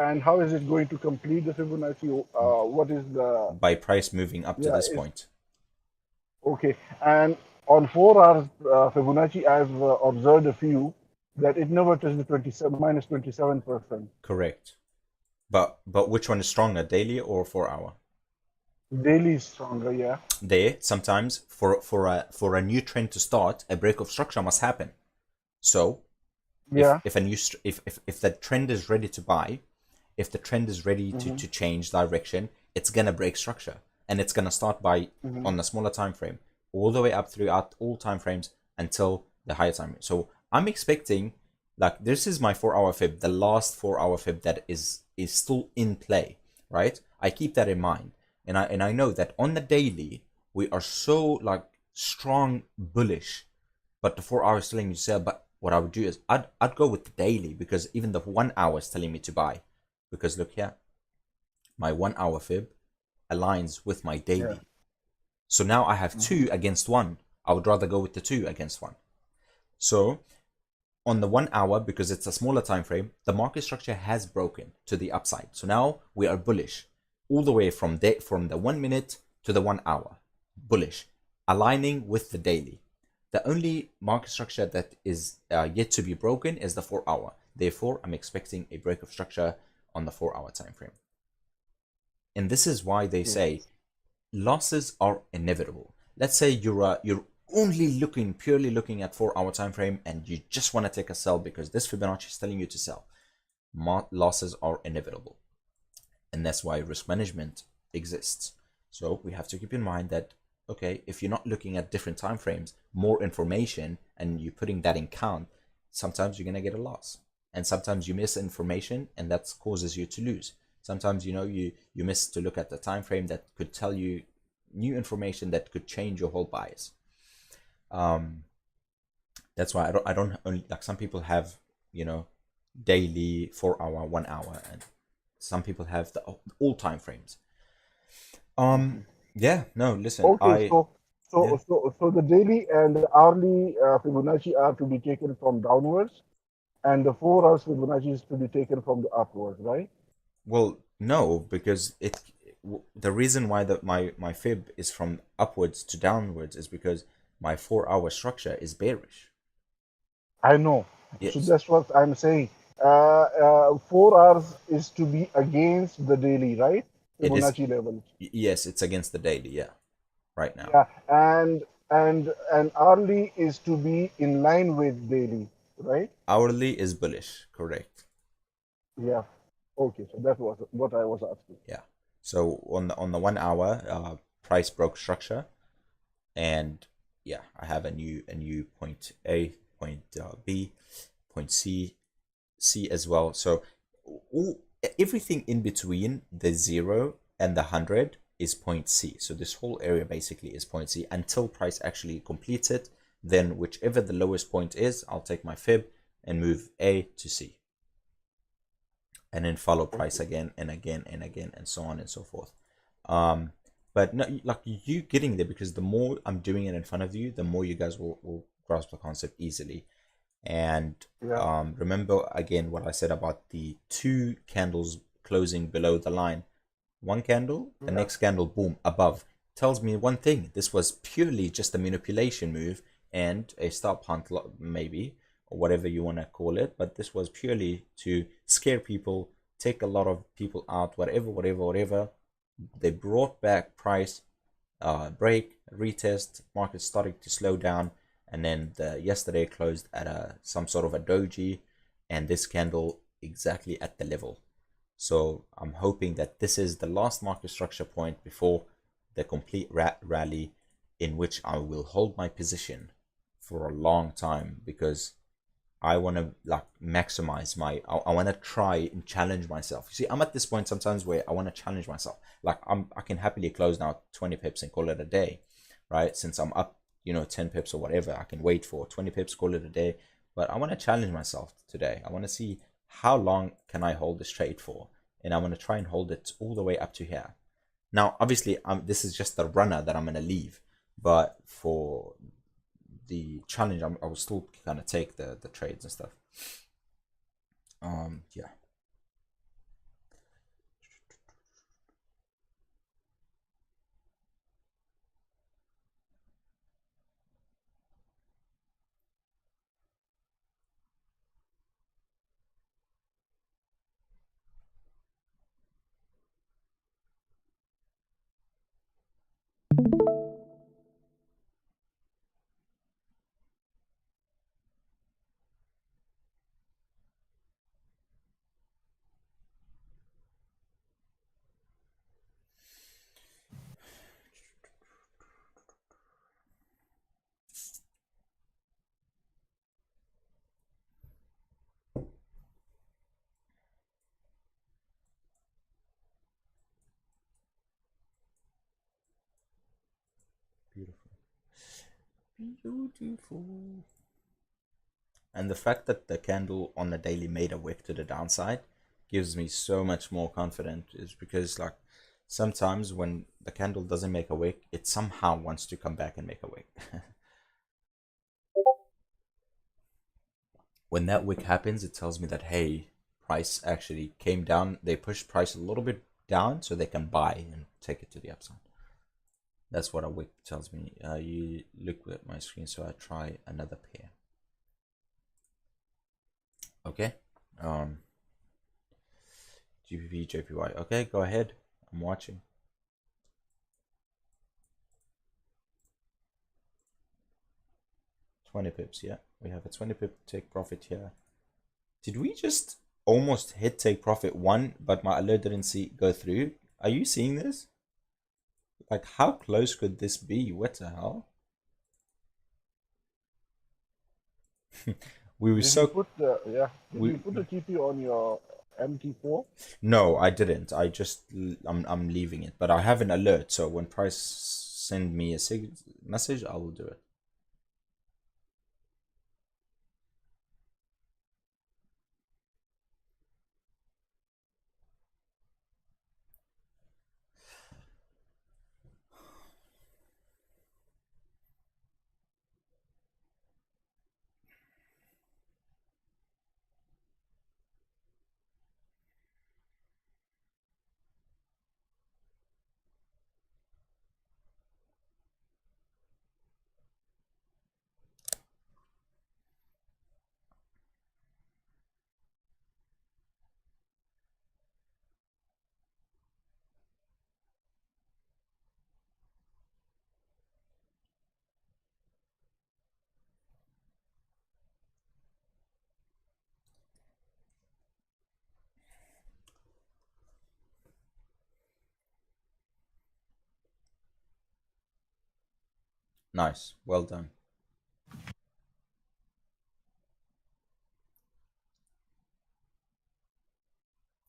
And how is it going to complete the Fibonacci? What is the... By price moving up to this point. Okay, and on 4 hours Fibonacci, I've observed a few that it never touched the 27 minus 27%. Correct. But which one is stronger, daily or 4 hour? Daily is stronger, yeah. There, sometimes for a new trend to start, a break of structure must happen. So yeah, if the trend is ready to buy, if the trend is ready to change direction, it's gonna break structure, and it's gonna start by on the smaller time frame, all the way up throughout all time frames until the higher time. So I'm expecting, like, this is my 4 hour fib, the last 4 hour fib that is still in play, right? I keep that in mind, and I know that on the daily we are so like strong bullish, but the 4 hours telling you to sell. But what I would do is I'd go with the daily, because even the 1 hour is telling me to buy, because look here, my 1 hour fib aligns with my daily. So now I have 2 against 1. I would rather go with the 2 against 1. So on the 1 hour, because it's a smaller time frame, the market structure has broken to the upside. So now we are bullish all the way from the 1 minute to the 1 hour, bullish, aligning with the daily. The only market structure that is yet to be broken is the 4 hour. Therefore, I'm expecting a break of structure on the 4 hour time frame. And this is why they say losses are inevitable. Let's say you're only purely looking at 4 hour time frame, and you just want to take a sell because this Fibonacci is telling you to sell. Losses are inevitable, and that's why risk management exists. So we have to keep in mind that, okay, if you're not looking at different time frames, more information, and you're putting that in count, sometimes you're gonna get a loss, and sometimes you miss information, and that causes you to lose. Sometimes, you know, you miss to look at the time frame that could tell you new information that could change your whole bias. That's why I don't only, like, some people have, you know, daily, 4 hour, 1 hour, and some people have all time frames. Yeah, no, listen. Okay, so the daily and the hourly Fibonacci are to be taken from downwards, and the 4 hours Fibonacci is to be taken from the upwards, right? Well, no, because the reason why my fib is from upwards to downwards is because my 4 hour structure is bearish. I know. Yes. So that's what I'm saying. 4 hours is to be against the daily, right? Fibonacci level. Yes, it's against the daily, yeah, right now. Yeah, and hourly is to be in line with daily, right? Hourly is bullish, correct. Yeah. Okay, so that was what I was asking. Yeah. So on the 1 hour, price broke structure, and yeah, I have a new point A, point B, point C as well. So everything in between the 0 and the 100 is point C. So this whole area basically is point C until price actually completes it. Then whichever the lowest point is, I'll take my fib and move A to C, and then follow price again and again and again, and so on and so forth. But no, like, you getting there, because the more I'm doing it in front of you, the more you guys will grasp the concept easily. And Yeah. remember again what I said about the two candles closing below the line. One candle, the Yeah. next candle, boom, above. Tells me one thing. This was purely just a manipulation move and a stop hunt, maybe, or whatever you want to call it. But this was purely to scare people, take a lot of people out, whatever. They brought back price, break, retest, market starting to slow down, and then yesterday closed at some sort of a doji, and this candle exactly at the level. So I'm hoping that this is the last market structure point before the complete rally, in which I will hold my position for a long time, because I want to like maximize I want to try and challenge myself. You see, I'm at this point sometimes where I want to challenge myself. Like I can happily close now 20 pips and call it a day, right? Since I'm up, 10 pips or whatever, I can wait for 20 pips, call it a day. But I want to challenge myself today. I want to see how long can I hold this trade for, and I want to try and hold it all the way up to here. Now, obviously, this is just the runner that I'm going to leave, but for the challenge, I will still kind of take the trades and stuff. Yeah. Beautiful. Beautiful. And the fact that the candle on the daily made a wick to the downside gives me so much more confidence, is because like sometimes when the candle doesn't make a wick, it somehow wants to come back and make a wick. When that wick happens, it tells me that, hey, price actually came down. They pushed price a little bit down so they can buy and take it to the upside. That's what a wick tells me. You look at my screen, so I try another pair. Okay. GPP, JPY. Okay, go ahead. I'm watching. $20 pips, yeah. We have a 20 pip take profit here. Did we just almost hit take profit one, but my alert didn't see go through? Are you seeing this? Like, how close could this be? What the hell? We were Did you so put the Did you we put the TP on your MT4? No, I didn't. I'm leaving it, but I have an alert, so when price send me a message, I will do it. Nice. Well done.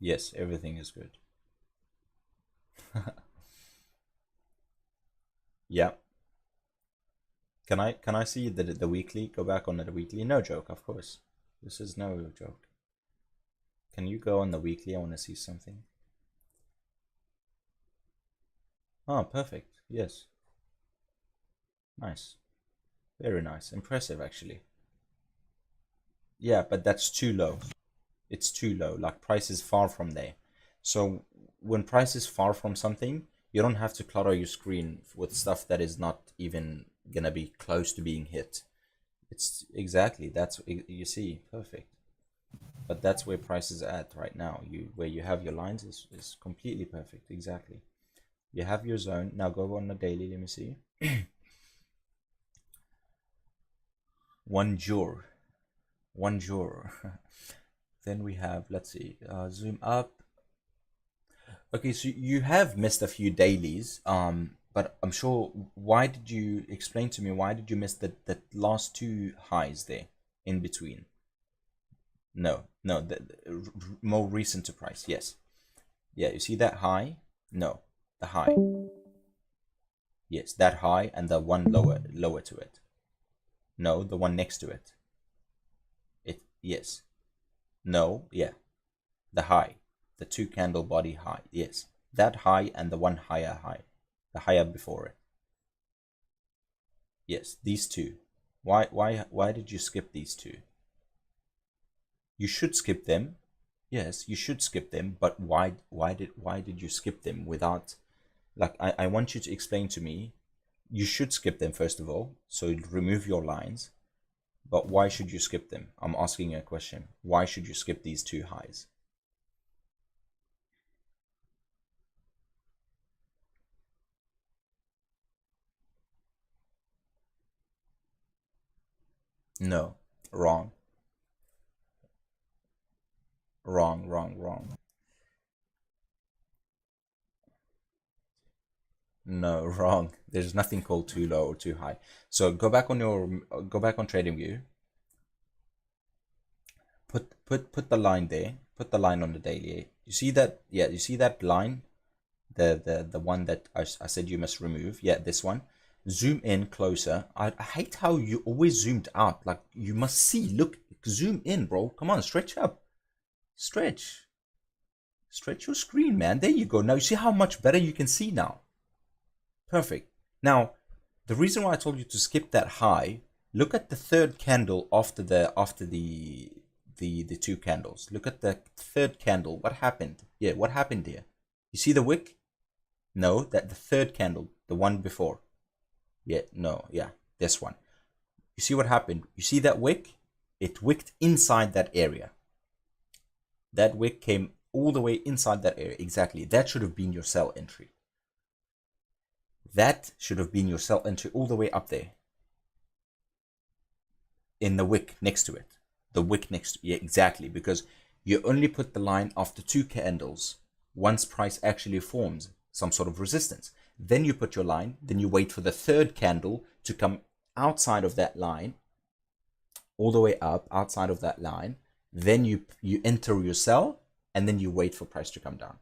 Yes, everything is good. Yeah. Can I see the weekly? Go back on the weekly. No joke, of course. This is no joke. Can you go on the weekly? I want to see something. Oh, perfect. Yes. Nice. Very nice. Impressive, actually. Yeah, but that's too low. It's too low. Like price is far from there. So when price is far from something, you don't have to clutter your screen with stuff that is not even gonna be close to being hit. It's exactly that's you see perfect. But that's where price is at right now. You where you have your lines is completely perfect. Exactly. You have your zone. Now go on the daily. Let me see. One jur. One jur. Then we have, let's see, zoom up. Okay, so you have missed a few dailies, but I'm sure, why did you explain to me, why did you miss the last two highs there in between? No, no, the more recent to price, yes. Yeah, you see that high? No, the high. Yes, that high and the one lower to it. No, the one next to it. Yes. No, yeah, the high. The two candle body high, yes. That high and the one higher high. The higher before it. Yes, these two. Why did you skip these two? You should skip them. Yes, you should skip them, but why did you skip them without, like, I want you to explain to me. You should skip them first of all, so remove your lines. But why should you skip them? I'm asking you a question. Why should you skip these two highs? No, wrong, wrong, wrong, wrong. No, wrong. There's nothing called too low or too high. So go back on trading view. Put the line there. Put the line on the daily. You see that? Yeah, you see that line? The one that I said you must remove. Yeah, this one. Zoom in closer. I hate how you always zoomed out. Like you must see. Look, zoom in, bro. Come on, stretch up. Stretch. Stretch your screen, man. There you go. Now you see how much better you can see now. Perfect. Now, the reason why I told you to skip that high, look at the third candle after the two candles. Look at the third candle. What happened? Yeah, what happened here? You see the wick? No, that the third candle, the one before. Yeah, no, yeah, this one. You see what happened? You see that wick? It wicked inside that area. That wick came all the way inside that area. Exactly. That should have been your sell entry. That should have been your sell entry all the way up there. In the wick next to it. The wick next to it. Yeah, exactly. Because you only put the line after two candles once price actually forms some sort of resistance. Then you put your line, then you wait for the third candle to come outside of that line, all the way up outside of that line. Then you enter your sell, and then you wait for price to come down.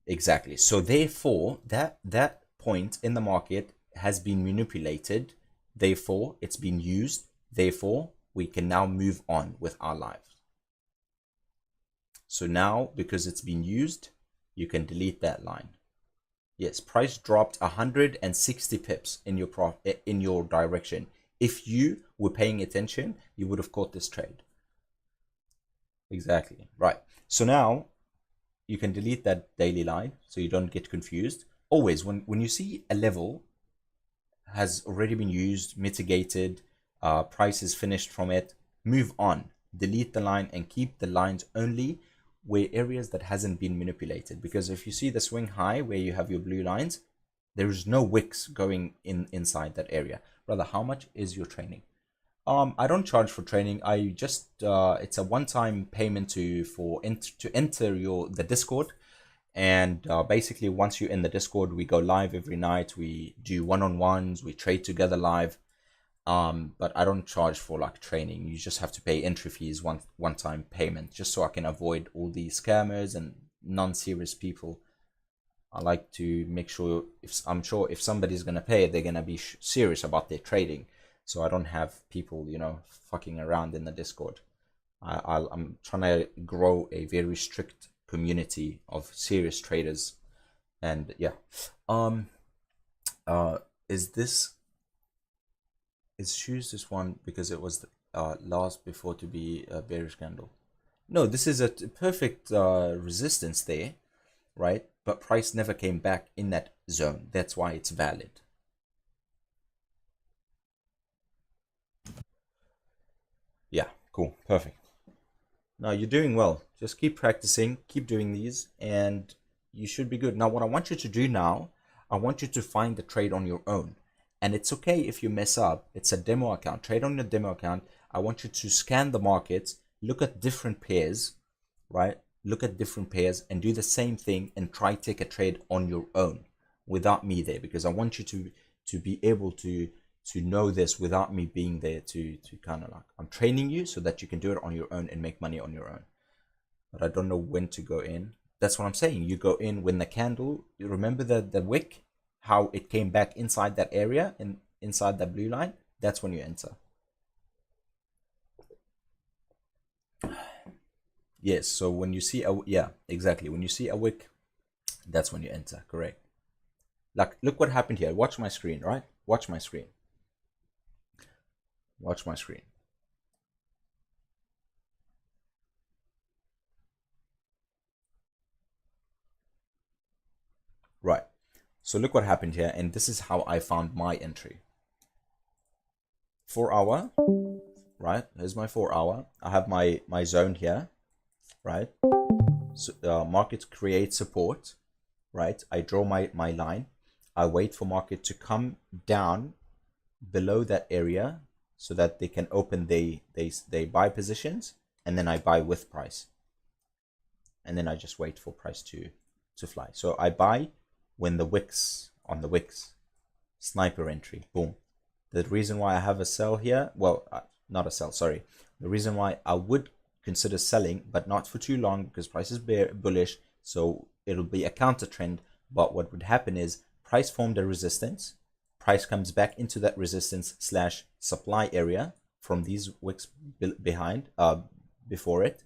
Exactly. So therefore, that point in the market has been manipulated. Therefore, it's been used. Therefore, we can now move on with our lives. So now, because it's been used, you can delete that line. Yes, price dropped 160 pips in your direction. If you were paying attention, you would have caught this trade. Exactly. Right. So now you can delete that daily line so you don't get confused. Always, when you see a level has already been used, mitigated, price is finished from it, move on. Delete the line and keep the lines only where areas that hasn't been manipulated. Because if you see the swing high where you have your blue lines, there is no wicks going inside that area. Brother, how much is your training? I don't charge for training. I just it's a one-time payment to enter the Discord, and basically once you're in the Discord, we go live every night. We do one-on-ones. We trade together live. But I don't charge for like training. You just have to pay entry fees, one-time payment, just so I can avoid all these scammers and non-serious people. I like to make sure I'm sure if somebody's gonna pay, they're gonna be serious about their trading. So I don't have people, fucking around in the Discord. I'm trying to grow a very strict community of serious traders, and yeah. Um. Is shoes this one because it was last before to be a bearish candle. No, this is a perfect resistance there, right? But price never came back in that zone. That's why it's valid. Yeah, cool, perfect. Now you're doing well. Just keep practicing, keep doing these, and you should be good. Now, what I want you to do now, I want you to find the trade on your own. And it's okay if you mess up. It's a demo account. Trade on your demo account. I want you to scan the markets, look at different pairs, right? Look at different pairs and do the same thing and try take a trade on your own without me there, because I want you to be able to know this without me being there to kind of like, I'm training you so that you can do it on your own and make money on your own. But I don't know when to go in. That's what I'm saying. You go in when the candle, you remember the wick, how it came back inside that area and inside that blue line, that's when you enter. Yes, so when you see a, yeah, exactly. When you see a wick, that's when you enter, correct. Like, look what happened here. Watch my screen, right? Watch my screen. Watch my screen. Right. So look what happened here, and this is how I found my entry. 4 hour, right? Here's my 4 hour. I have my zone here, right? So market creates support, right? I draw my line. I wait for market to come down below that area so that they can open they buy positions, and then I buy with price, and then I just wait for price to fly. So I buy when the wicks on the wicks, sniper entry, boom. The reason why I have a sell here, well, not a sell, sorry. The reason why I would consider selling, but not for too long, because price is bullish, so it'll be a counter trend. But what would happen is price formed a resistance, price comes back into that resistance slash supply area from these wicks behind, before it,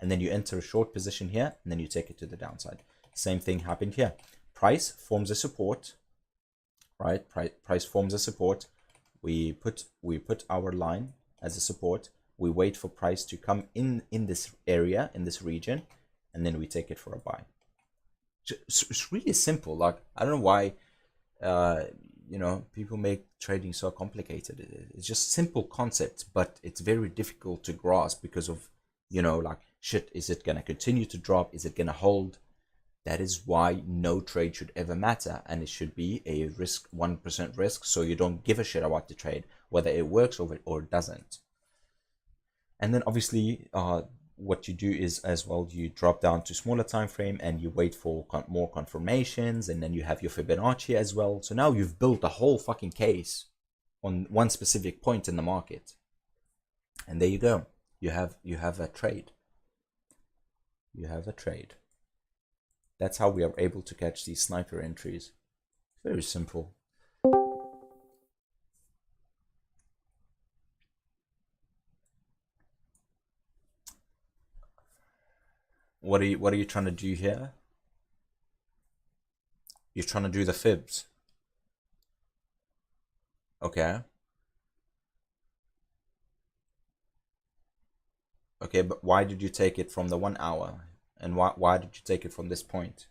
and then you enter a short position here, and then you take it to the downside. Same thing happened here. Price forms a support, right? Price forms a support. We put our line as a support. We wait for price to come in this area, in this region, and then we take it for a buy. It's really simple. Like, I don't know why you know, people make trading so complicated. It's just simple concepts, but it's very difficult to grasp because of, you know, like, shit, is it gonna continue to drop? Is it gonna hold? That is why no trade should ever matter, and it should be a risk, 1% risk, so you don't give a shit about the trade, whether it works or it doesn't. And then obviously what you do is as well, you drop down to smaller time frame and you wait for more confirmations, and then you have your Fibonacci as well. So now you've built a whole fucking case on one specific point in the market, and there you go. You have a trade. You have a trade. That's how we are able to catch these sniper entries. Very simple. What are you trying to do here? You're trying to do the fibs. Okay. Okay, but why did you take it from the 1 hour? And why did you take it from this point?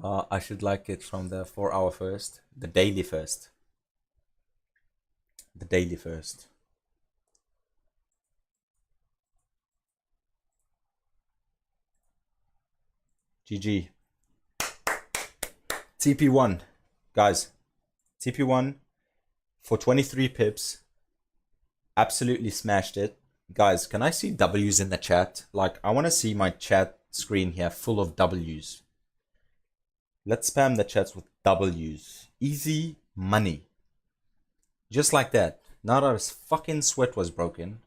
I should like it from the 4 hour first. The daily first. The daily first. GG. TP1. Guys, TP1 for 23 pips. Absolutely smashed it. Guys, can I see W's in the chat? Like, I want to see my chat screen here full of W's. Let's spam the chats with W's. Easy money. Just like that. Not our fucking sweat was broken.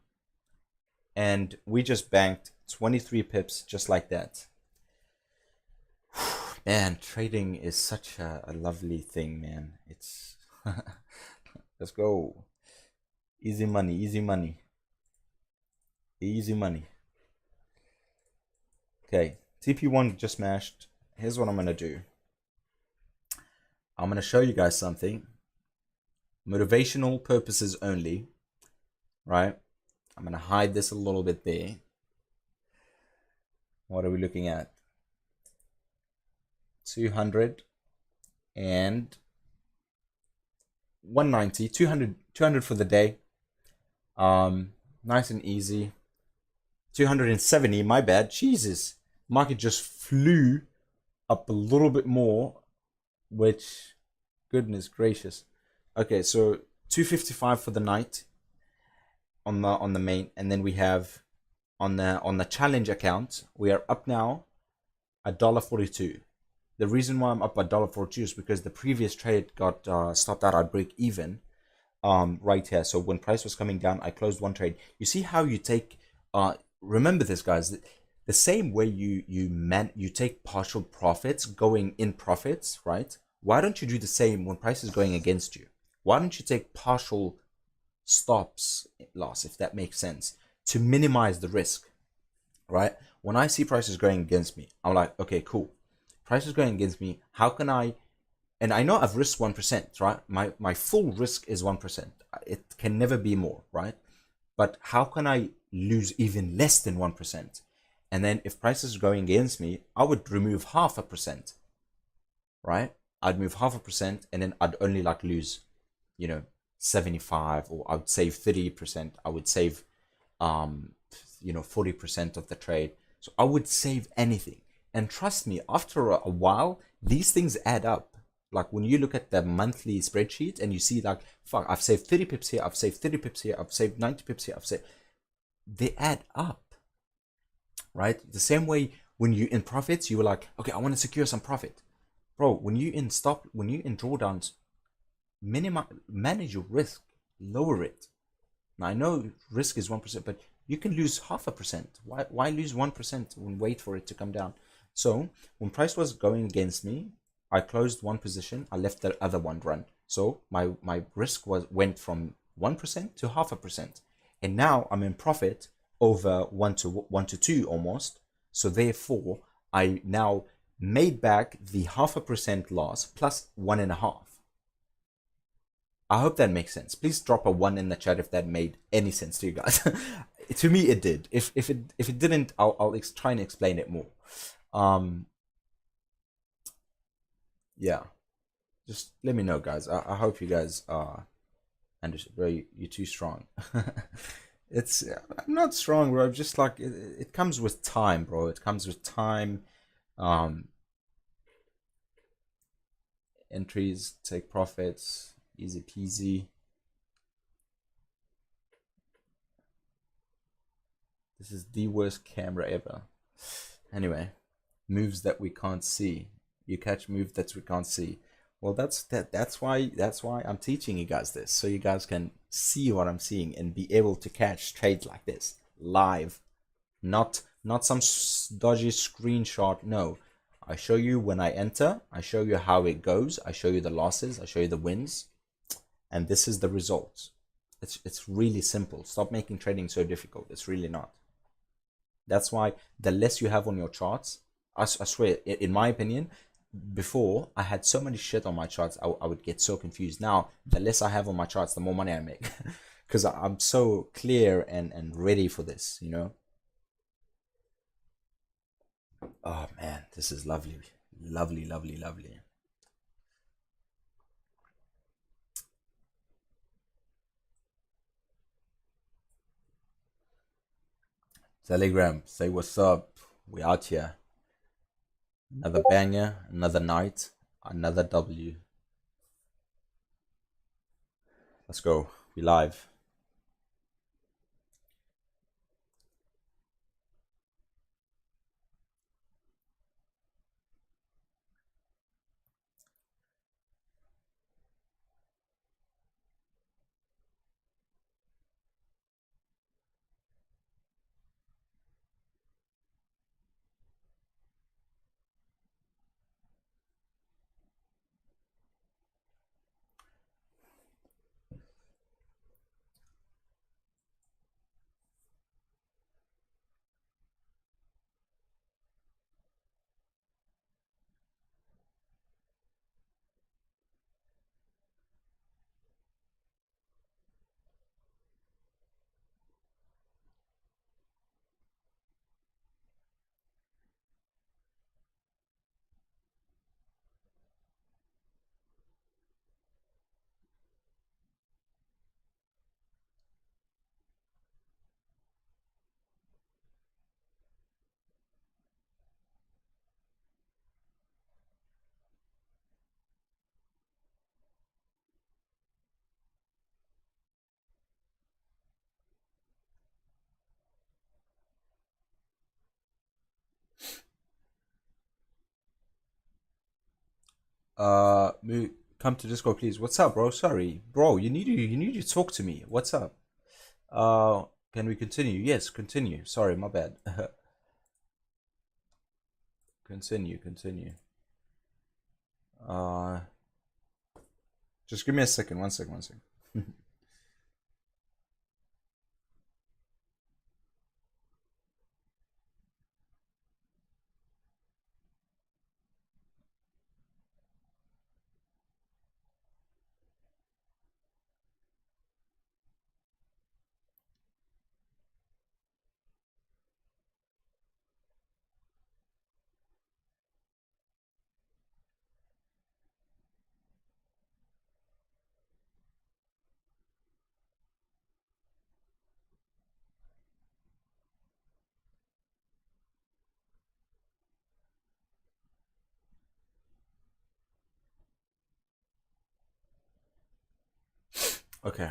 And we just banked 23 pips just like that. Man, trading is such a lovely thing, man. It's let's go. Easy money, easy money, easy money. Okay, TP1 just smashed. Here's what I'm gonna do. I'm gonna show you guys something. Motivational purposes only, right? I'm gonna hide this a little bit there. What are we looking at? 200 and 190, 200 for the day. Nice and easy. 270, my bad. Jesus. Market just flew up a little bit more, which, goodness gracious. Okay, so 255 for the night on the main, and then we have on the challenge account, we are up now $1.42. The reason why I'm up $1.42 is because the previous trade got stopped out at break even right here. So when price was coming down, I closed one trade. You see how you take remember this, guys, the same way you take partial profits going in profits, right? Why don't you do the same when price is going against you? Why don't you take partial stops loss, if that makes sense, to minimize the risk, right? When I see prices going against me, I'm like, okay, cool. Price is going against me. How can I? And I know I've risked 1%, right? My full risk is 1%. It can never be more, right? But how can I lose even less than 1%? And then if prices are going against me, I would remove 0.5%, right? I'd move 0.5%, and then I'd only like lose, 75, or I would save 30%. I would save 40% of the trade. So I would save anything. And trust me, after a while, these things add up. Like when you look at the monthly spreadsheet and you see like, fuck, I've saved 30 pips here, I've saved 30 pips here, I've saved 90 pips here, they add up, right? The same way when you in profits, you were like, okay, I want to secure some profit. Bro, when you in drawdowns, manage your risk, lower it. Now I know risk is 1%, but you can lose 0.5%. Why lose 1% and wait for it to come down? So when price was going against me, I closed one position, I left the other one run. So my risk went from 1% to 0.5%. And now I'm in profit over 1 to 2 almost. So therefore, I now made back the 0.5% loss plus 1.5. I hope that makes sense. Please drop a 1 in the chat if that made any sense to you guys. To me, it did. If it didn't, I'll try and explain it more. Yeah, just let me know, guys. I hope you guys understand. Bro, you're too strong. I'm not strong, bro. Just like it comes with time, bro. It comes with time. Entries, take profits, easy peasy. This is the worst camera ever. Anyway, moves that we can't see. You catch moves that we can't see. Well, that's why I'm teaching you guys this, so you guys can see what I'm seeing and be able to catch trades like this live, not some dodgy screenshot. No, I show you when I enter, I show you how it goes, I show you the losses, I show you the wins, and this is the result. It's really simple. Stop making trading so difficult. It's really not. That's why the less you have on your charts, I swear, in my opinion, before I had so many shit on my charts, I would get so confused. Now, the less I have on my charts, the more money I make. Because I'm so clear and ready for this, Oh man, this is lovely. Lovely, lovely, lovely. Telegram, say what's up. We out here. Another banger, another night, another W. Let's go. We live. Come to Discord, please. What's up, bro? Sorry, bro. You need to talk to me. What's up? Uh, can we continue? Yes, continue. Sorry, my bad. Continue. Uh, just give me a second. One second. Okay.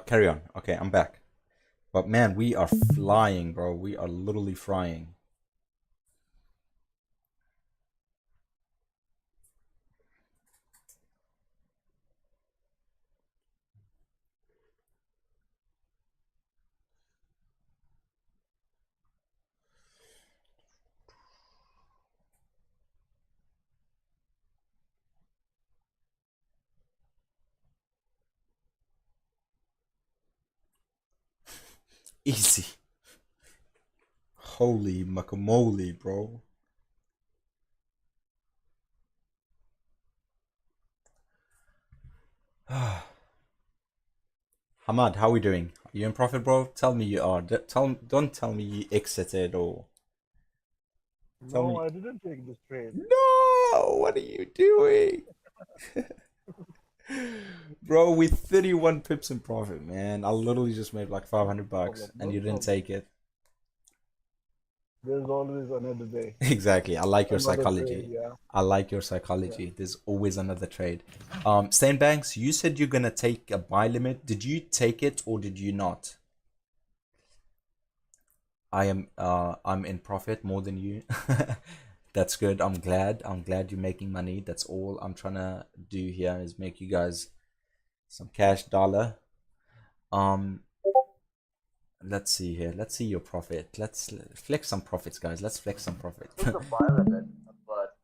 Carry on. Okay, I'm back. But man, we are flying, bro. We are literally flying. Easy. Holy macamole, bro. Hamad, how are we doing? Are you in profit, bro? Tell me you are. Don't tell me you exited or tell No, me. I didn't take this trade. No, what are you doing? Bro, with 31 pips in profit, man. I literally just made like 500 No problem. bucks and No you didn't problem. take it. There's always another day, Exactly. I like your another trade. psychology. Yeah, I like your yeah. psychology. There's always another trade. Stain Banks, you said you're gonna take a buy limit. Did you take it or did you not? I'm in profit more than you. That's good. I'm glad. I'm glad you're making money. That's all I'm trying to do here is make you guys some cash dollar. Um, let's see here. Let's see your profit. Let's flex some profits, guys. Let's flex some profit. It was a buy limit, but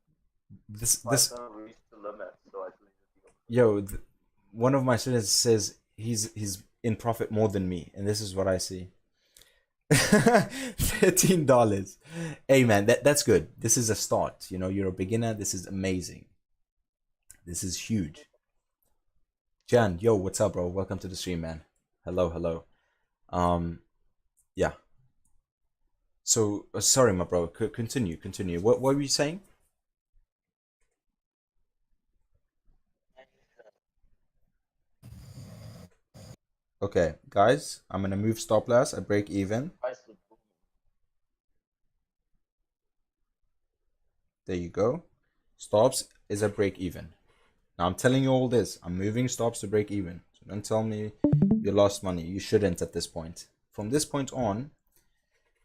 my This son reached the limit, so I deleted the order. yo, one of my students says he's in profit more than me, and this is what I see. $13. Hey man, that's good. This is a start. You know, you're a beginner. This is amazing. This is huge. Jan, yo, what's up, bro? Welcome to the stream, man. Hello. Um, yeah. So sorry, my bro. Continue. What were you saying? Okay, guys, I'm gonna move stop loss. I break even. Price was booming. There you go. Stops is a break even. Now I'm telling you all this. I'm moving stops to break even. So don't tell me you lost money. You shouldn't at this point. From this point on,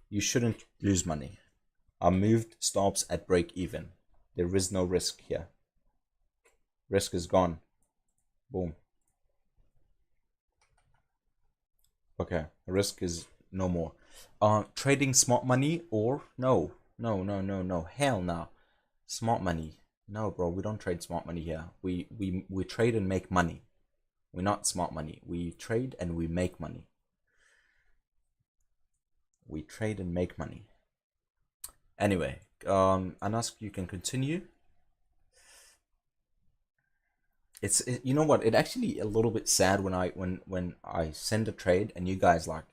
you shouldn't lose money. I moved stops at break even. There is no risk here. Risk is gone. Boom. Okay, risk is no more. Trading smart money or no. Hell no. Smart money. No, bro, we don't trade smart money here. We trade and make money. We're not smart money. We trade and we make money. We trade and make money. Anyway, Anas, you can continue. You know what? It actually a little bit sad when I send a trade and you guys like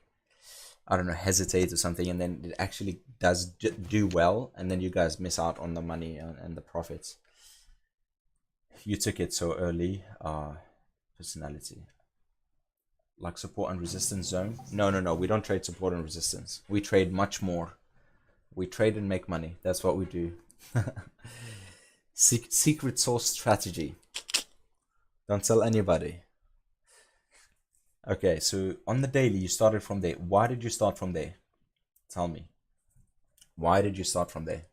I don't know hesitate or something and then it actually does do well and then you guys miss out on the money and the profits. You took it so early. Personality. Like support and resistance zone. No. We don't trade support and resistance. We trade much more. We trade and make money. That's what we do. Secret source strategy. Don't tell anybody. Okay, so on the daily, you started from there. Why did you start from there? Tell me. Why did you start from there?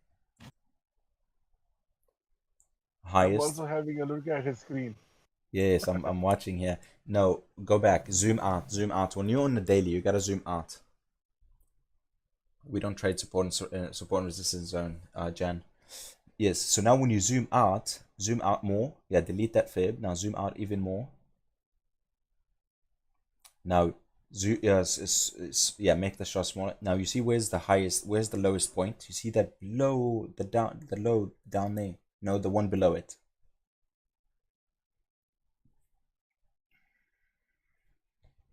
I'm highest. also having a look at his screen. Yes, I'm watching here. No, go back, zoom out, zoom out. When you're on the daily, you gotta zoom out. We don't trade support and resistance zone, Jan. Yes, so now when you zoom out more. Yeah, delete that fib. Now zoom out even more. Now, yeah, make the shot smaller. Now you see where's the highest, where's the lowest point? You see that low, the low down there. No, the one below it.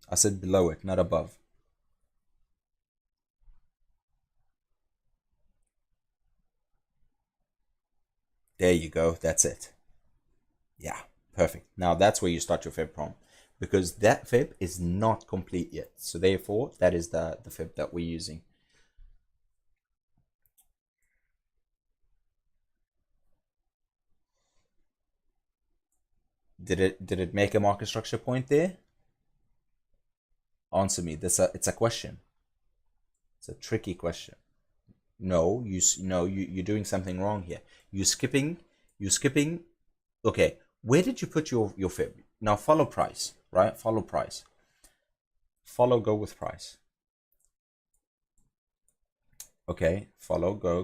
I said below it, not above. There you go. That's it. Yeah, perfect. Now that's where you start your fib from, because that fib is not complete yet. So therefore, that is the fib that we're using. Did it make a market structure point there? Answer me. It's a question. It's a tricky question. No, you're doing something wrong here. You're skipping. Okay, where did you put your fib? Now follow price, right? Follow price. Go with price. Okay, follow, go,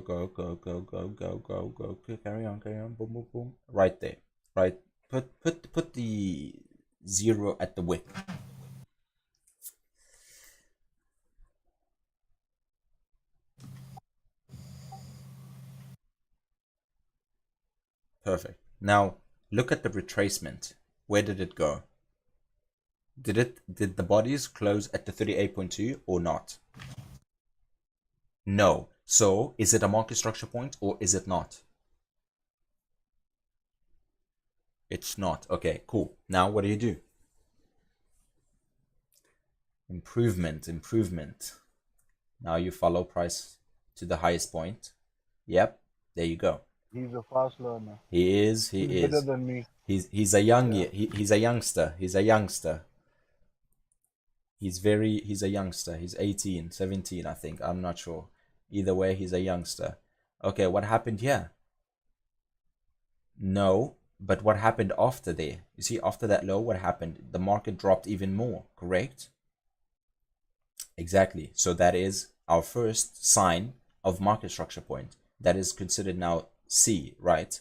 carry on, boom, boom, boom. Right there, right. Put the 0 at the wick. Perfect. Now look at the retracement. Where did it go? Did the bodies close at the 38.2 or not? No. So is it a market structure point or is it not? It's not. Okay, cool. Now what do? Improvement. Now you follow price to the highest point. Yep, there you go. He's a fast learner. He is. He's better than me. He's a he's a youngster. He's a youngster. He's a youngster. He's 18, 17, I think. I'm not sure. Either way, he's a youngster. Okay, what happened here? No, but what happened after there? You see, after that low, what happened? The market dropped even more, correct? Exactly. So that is our first sign of market structure point. That is considered now C, right?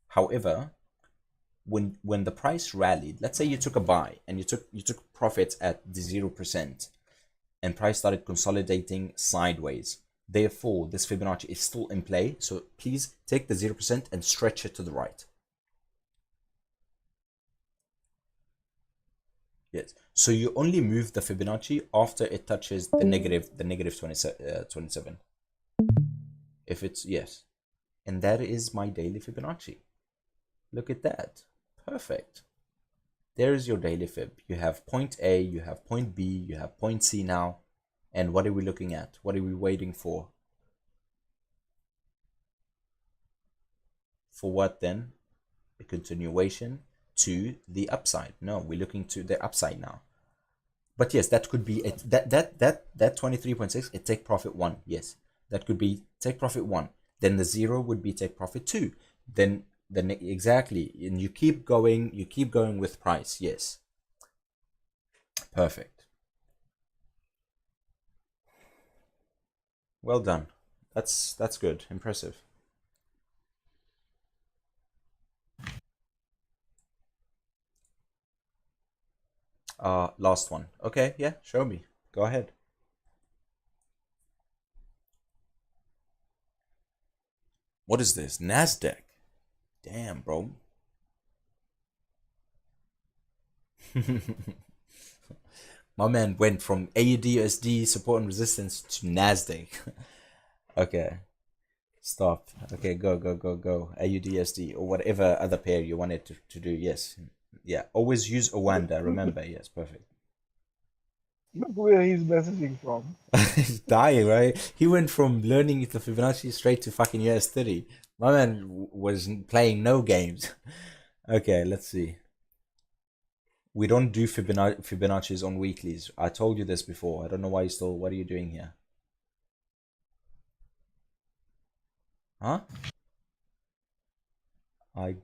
However, when the price rallied, let's say you took a buy and you took profits at the 0% and price started consolidating sideways. Therefore, this Fibonacci is still in play. So please take the 0% and stretch it to the right. Yes. So you only move the Fibonacci after it touches the negative 27. If it's, yes. And that is my daily Fibonacci. Look at that. Perfect. There is your daily fib. You have point A, you have point B, you have point C now. And what are we looking at? What are we waiting for? For what then? A continuation to the upside. No, we're looking to the upside now. But yes, that could be it. That 23.6, it take profit 1. Yes. That could be take profit 1. Then the 0 would be take profit 2. Then exactly, and you keep going with price. Yes, perfect. Well done. That's good. Impressive. Last one. Okay, yeah, show me. Go ahead. What is this? Nasdaq. Damn, bro. My man went from AUD/USD support and resistance to Nasdaq. Okay. Stop. Okay, go. AUD/USD or whatever other pair you wanted to do. Yes. Yeah. Always use Owanda. Remember. Yes. Perfect. Look where he's messaging from. He's dying, right? He went from learning the Fibonacci straight to fucking US 30. My man was playing no games. Okay, let's see. We don't do Fibonacci's on weeklies. I told you this before. I don't know why you still. What are you doing here? Huh? I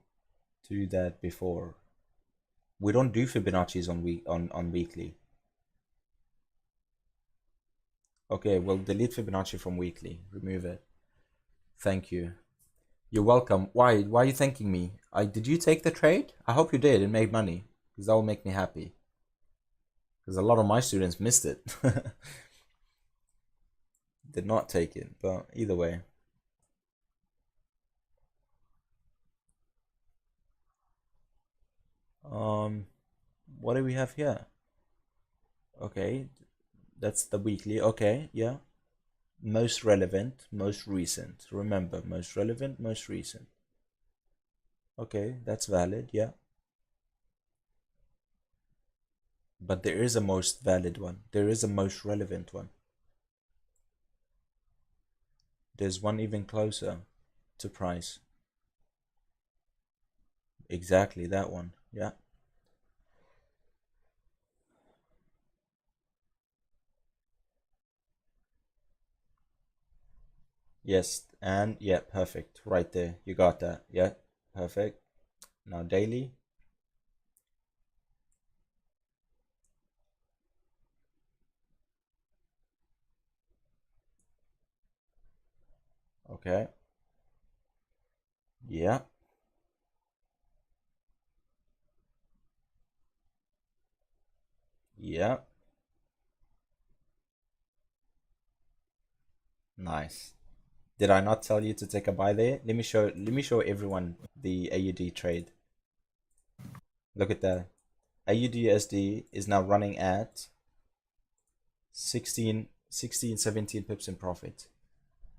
do that before. We don't do Fibonacci's on weekly. Okay, well, delete Fibonacci from weekly. Remove it. Thank you. You're welcome. Why are you thanking me? Did you take the trade? I hope you did and made money, because that will make me happy. Because a lot of my students missed it. Did not take it, but either way. What do we have here? Okay, that's the weekly. Okay, yeah. Most relevant, most recent. Remember, most relevant, most recent. Okay, that's valid, yeah. But there is a most valid one. There is a most relevant one. There's one even closer to price. Exactly, that one, yeah. Yes, and yeah, perfect. Right there. You got that. Yeah, perfect. Now daily. Okay. Yeah. Yeah. Nice. Did I not tell you to take a buy there? Let me show everyone the AUD trade. Look at that. AUD is now running at 16, 17 pips in profit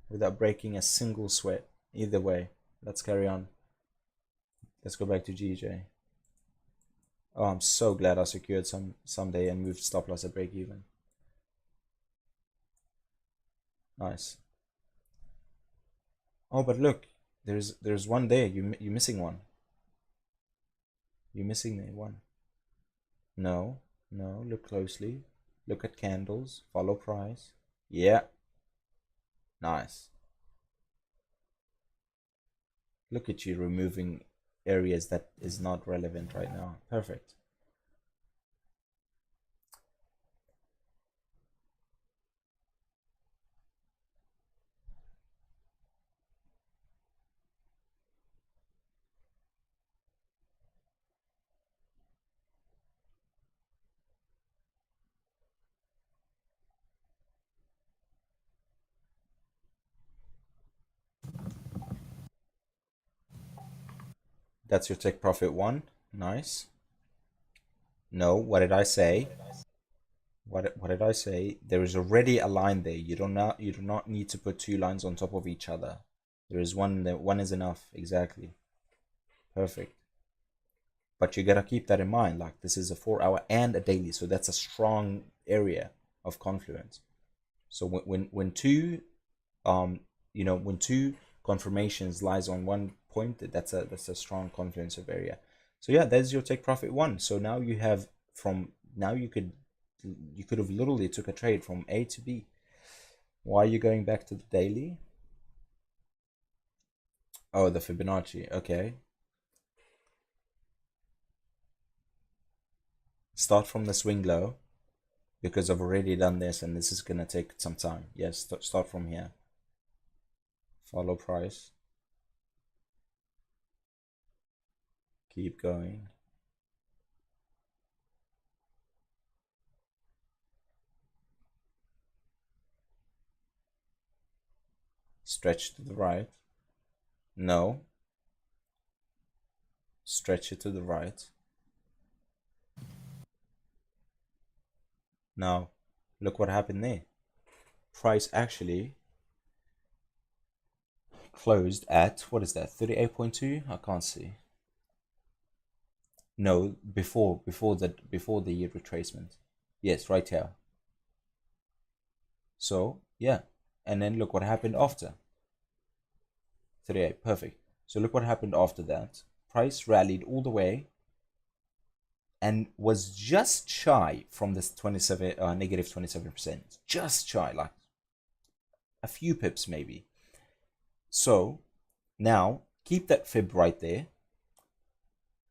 without breaking a single sweat. Either way, let's carry on. Let's go back to GJ. Oh, I'm so glad I secured someday and moved stop loss at break even. Nice. Oh, but look, there's one there. You're missing one. You're missing there one. No, no. Look closely. Look at candles. Follow price. Yeah. Nice. Look at you removing areas that is not relevant right now. Perfect. That's your take profit one. Nice. No, what did I say? What did I say? There is already a line there. You do not need to put two lines on top of each other. There is one that one is enough. Exactly. Perfect. But you gotta keep that in mind. Like this is a 4 hour and a daily, so that's a strong area of confluence. So when two when two confirmations lies on one point, that's a strong confluence of area. So yeah, that's your take profit one. So now you have from now you could have literally took a trade from A to B. Why are you going back to the daily? Oh, the Fibonacci. Okay. Start from the swing low because I've already done this and this is gonna take some time. Yes, start from here. Follow price. Keep going. Stretch to the right. No. Stretch it to the right. Now, look what happened there. Price actually closed at, what is that, 38.2? I can't see. No, before the retracement. Yes, right here. So, yeah. And then look what happened after. 38, perfect. So look what happened after that. Price rallied all the way and was just shy from this negative 27%. Just shy, like a few pips maybe. So now keep that fib right there.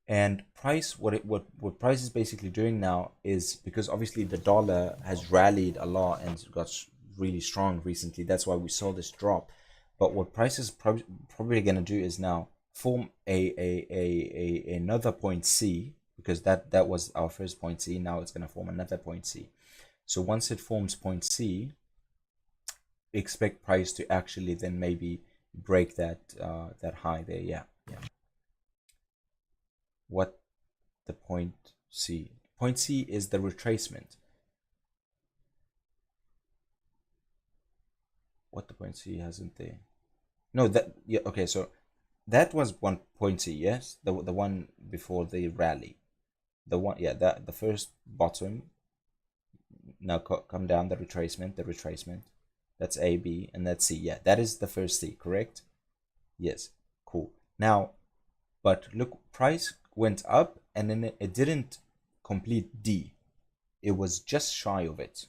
And price, what price is basically doing now is, because obviously the dollar has rallied a lot and got really strong recently, that's why we saw this drop. But what price is probably going to do is now form another point C, because that was our first point C. Now it's going to form another point C. So once it forms point C, expect price to actually then maybe break that that high there. Yeah. What the point C? Point C is the retracement. What the point C hasn't there? No, that, yeah, okay, so that was one point C, yes? The one before the rally. The one, yeah, that the first bottom. Now come down, the retracement. That's A, B, and that's C. Yeah, that is the first C, correct? Yes, cool. Now, but look, price went up and then it didn't complete D. It was just shy of it,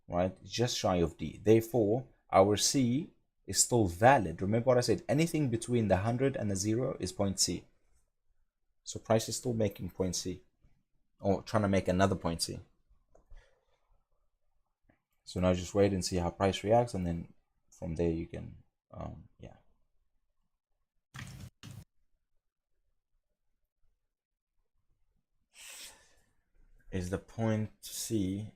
right? Just shy of D. Therefore, our C is still valid. Remember what I said, anything between the 100 and the 0 is point C. So price is still making point C, or trying to make another point C. So now just wait and see how price reacts, and then from there you can, yeah. Is the point C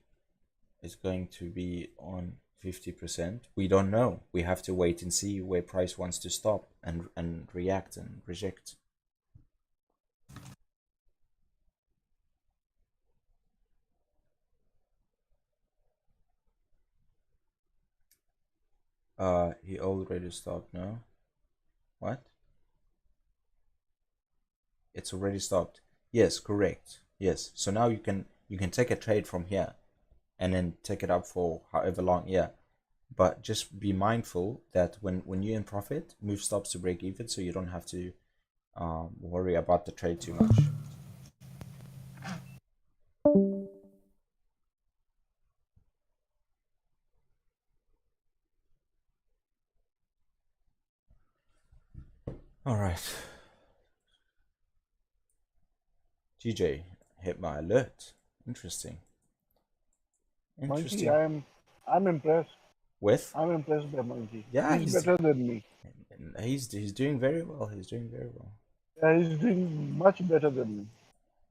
is going to be on 50%? We don't know. We have to wait and see where price wants to stop and react and reject. He already stopped. No, what? It's already stopped. Yes, correct. Yes. So now you can take a trade from here and then take it up for however long. Yeah. But just be mindful that when you're in profit, move stops to break even, so you don't have to worry about the trade too much. All right. GJ hit my alert. Interesting. Monkey, Interesting. I'm impressed. With? I'm impressed by Monkey. Yeah, He's better than me. he's doing very well. He's doing very well. He's doing much better than me.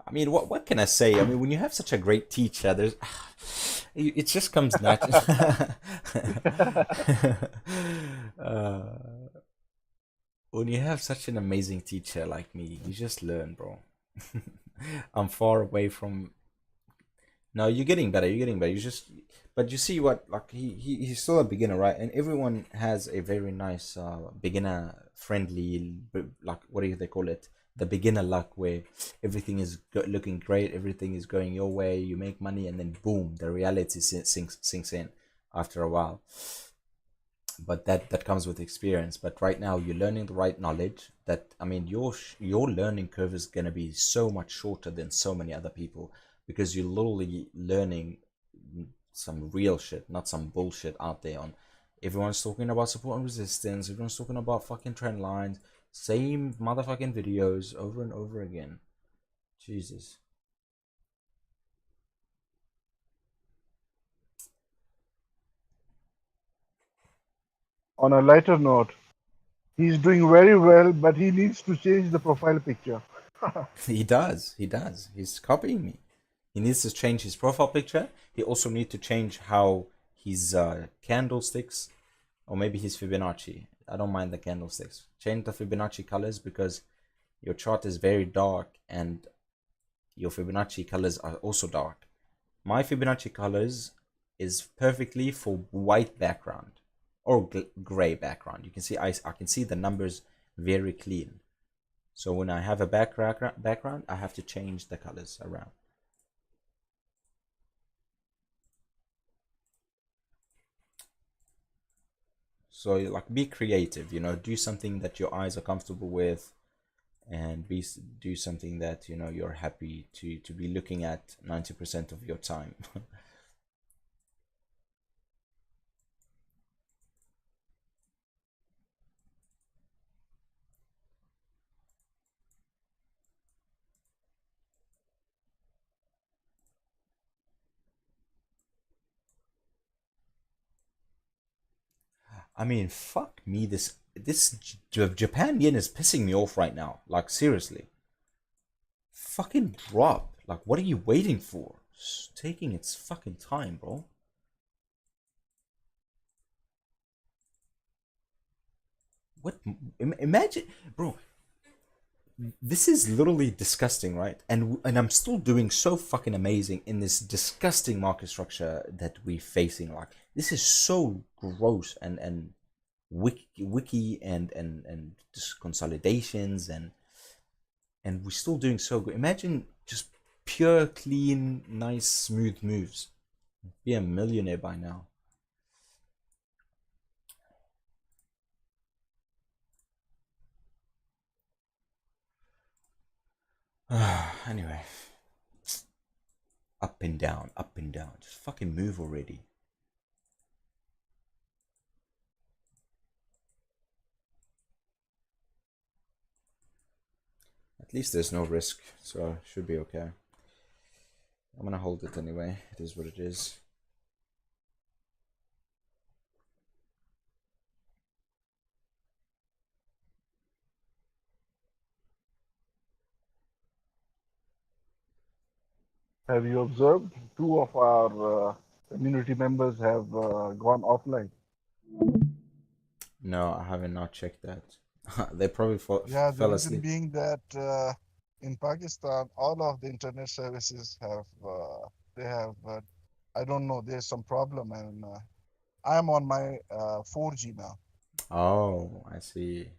I mean, what can I say? I mean, when you have such a great teacher, there's it just comes natural. uh, when you have such an amazing teacher like me, you just learn, bro. I'm far away from. No, you're getting better. You're getting better. You just, but you see what, like he's still a beginner, right? And everyone has a very nice beginner friendly, like what do they call it? The beginner luck, where everything is looking great, everything is going your way, you make money, and then boom, the reality sinks in after a while. But that comes with experience. But right now, you're learning the right knowledge. That, I mean, your learning curve is gonna be so much shorter than so many other people, because you're literally learning some real shit, not some bullshit out there on. Everyone's talking about support and resistance. Everyone's talking about fucking trend lines. Same motherfucking videos over and over again. Jesus. On a lighter note, he's doing very well, but he needs to change the profile picture. He does. He does. He's copying me. He needs to change his profile picture. He also needs to change how his candlesticks, or maybe his Fibonacci. I don't mind the candlesticks. Change the Fibonacci colors, because your chart is very dark and your Fibonacci colors are also dark. My Fibonacci colors is perfectly for white background or gray background. You can see I can see the numbers very clean. So when I have a background, I have to change the colors around. So like, be creative, do something that your eyes are comfortable with, and do something that you're happy to be looking at 90% of your time. I mean, fuck me. Japan yen is pissing me off right now. Like seriously, fucking drop. Like, what are you waiting for? It's taking its fucking time, bro. What? Imagine, bro. This is literally disgusting, right? And I'm still doing so fucking amazing in this disgusting market structure that we're facing. Like, this is so gross and wiki and just consolidations and we're still doing so good. Imagine just pure, clean, nice, smooth moves. Be a millionaire by now. Anyway, up and down, up and down. Just fucking move already. At least there's no risk, so should be okay. I'm gonna hold it anyway. It is what it is. Have you observed two of our community members have gone offline? No, I haven't not checked that. They probably Yeah, the fell reason asleep. being that in Pakistan, all of the internet services have they have I don't know, there's some problem, and I'm on my 4G now. Oh, I see.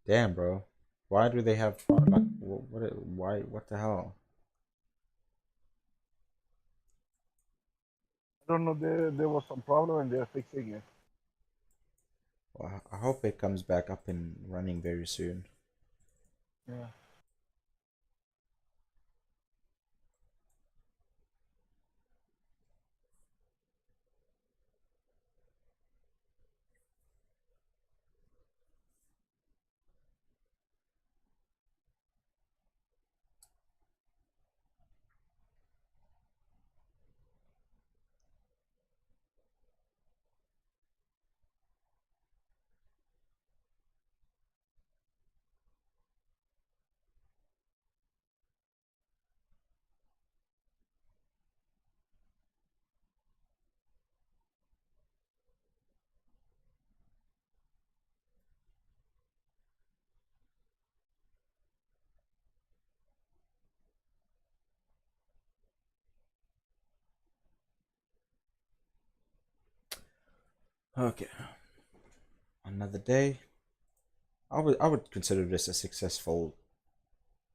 Damn, bro. Why do they have like why what the hell? I don't know, there was some problem and they're fixing it. Well, I hope it comes back up and running very soon. Yeah. Okay, another day. I would consider this a successful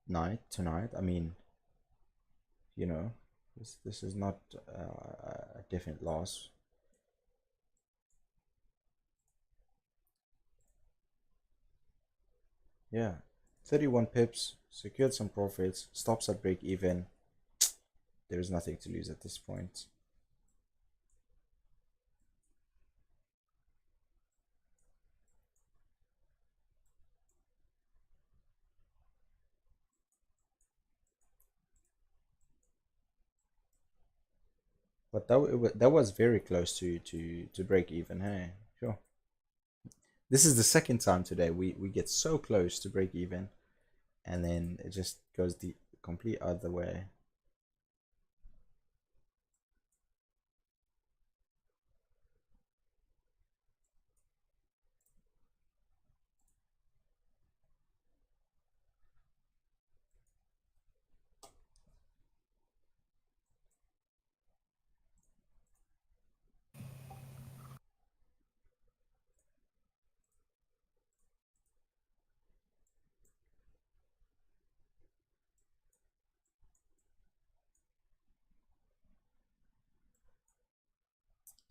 night tonight. I mean, you know, this is not a definite loss. Yeah, 31 pips, secured some profits, stops at break even. There is nothing to lose at this point. But that was very close to break even. Hey, sure. This is the second time today we get so close to break even, and then it just goes the complete other way.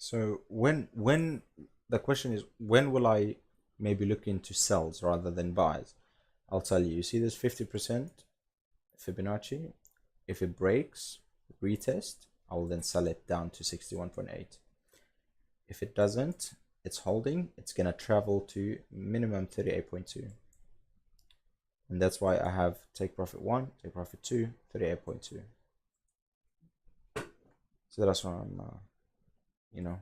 So when the question is when will I maybe look into sells rather than buys? I'll tell you. You see this 50% Fibonacci? If it breaks, retest, I will then sell it down to 61.8. If it doesn't, it's holding, it's gonna travel to minimum 38.2. And that's why I have take profit 1, take profit 2, 38.2. So that's what I'm, you know,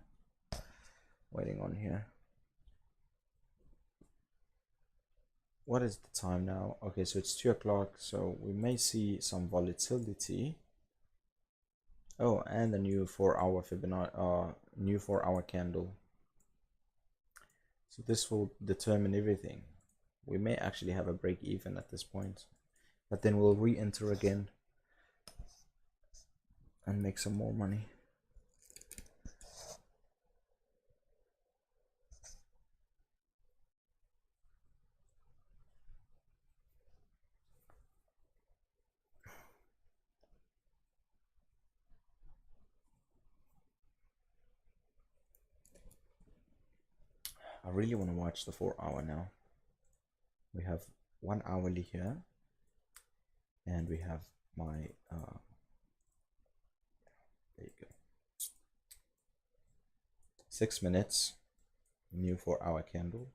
waiting on here. what is the time now? Okay, so it's 2 o'clock, so we may see some volatility. Oh, and the new 4-hour Fibonacci, new 4-hour candle. So this will determine everything. We may actually have a break even at this point, but then we'll re-enter again and make some more money. I really want to watch the 4-hour now. We have 1 hourly here, and we have my there you go, 6 minutes new 4-hour candle.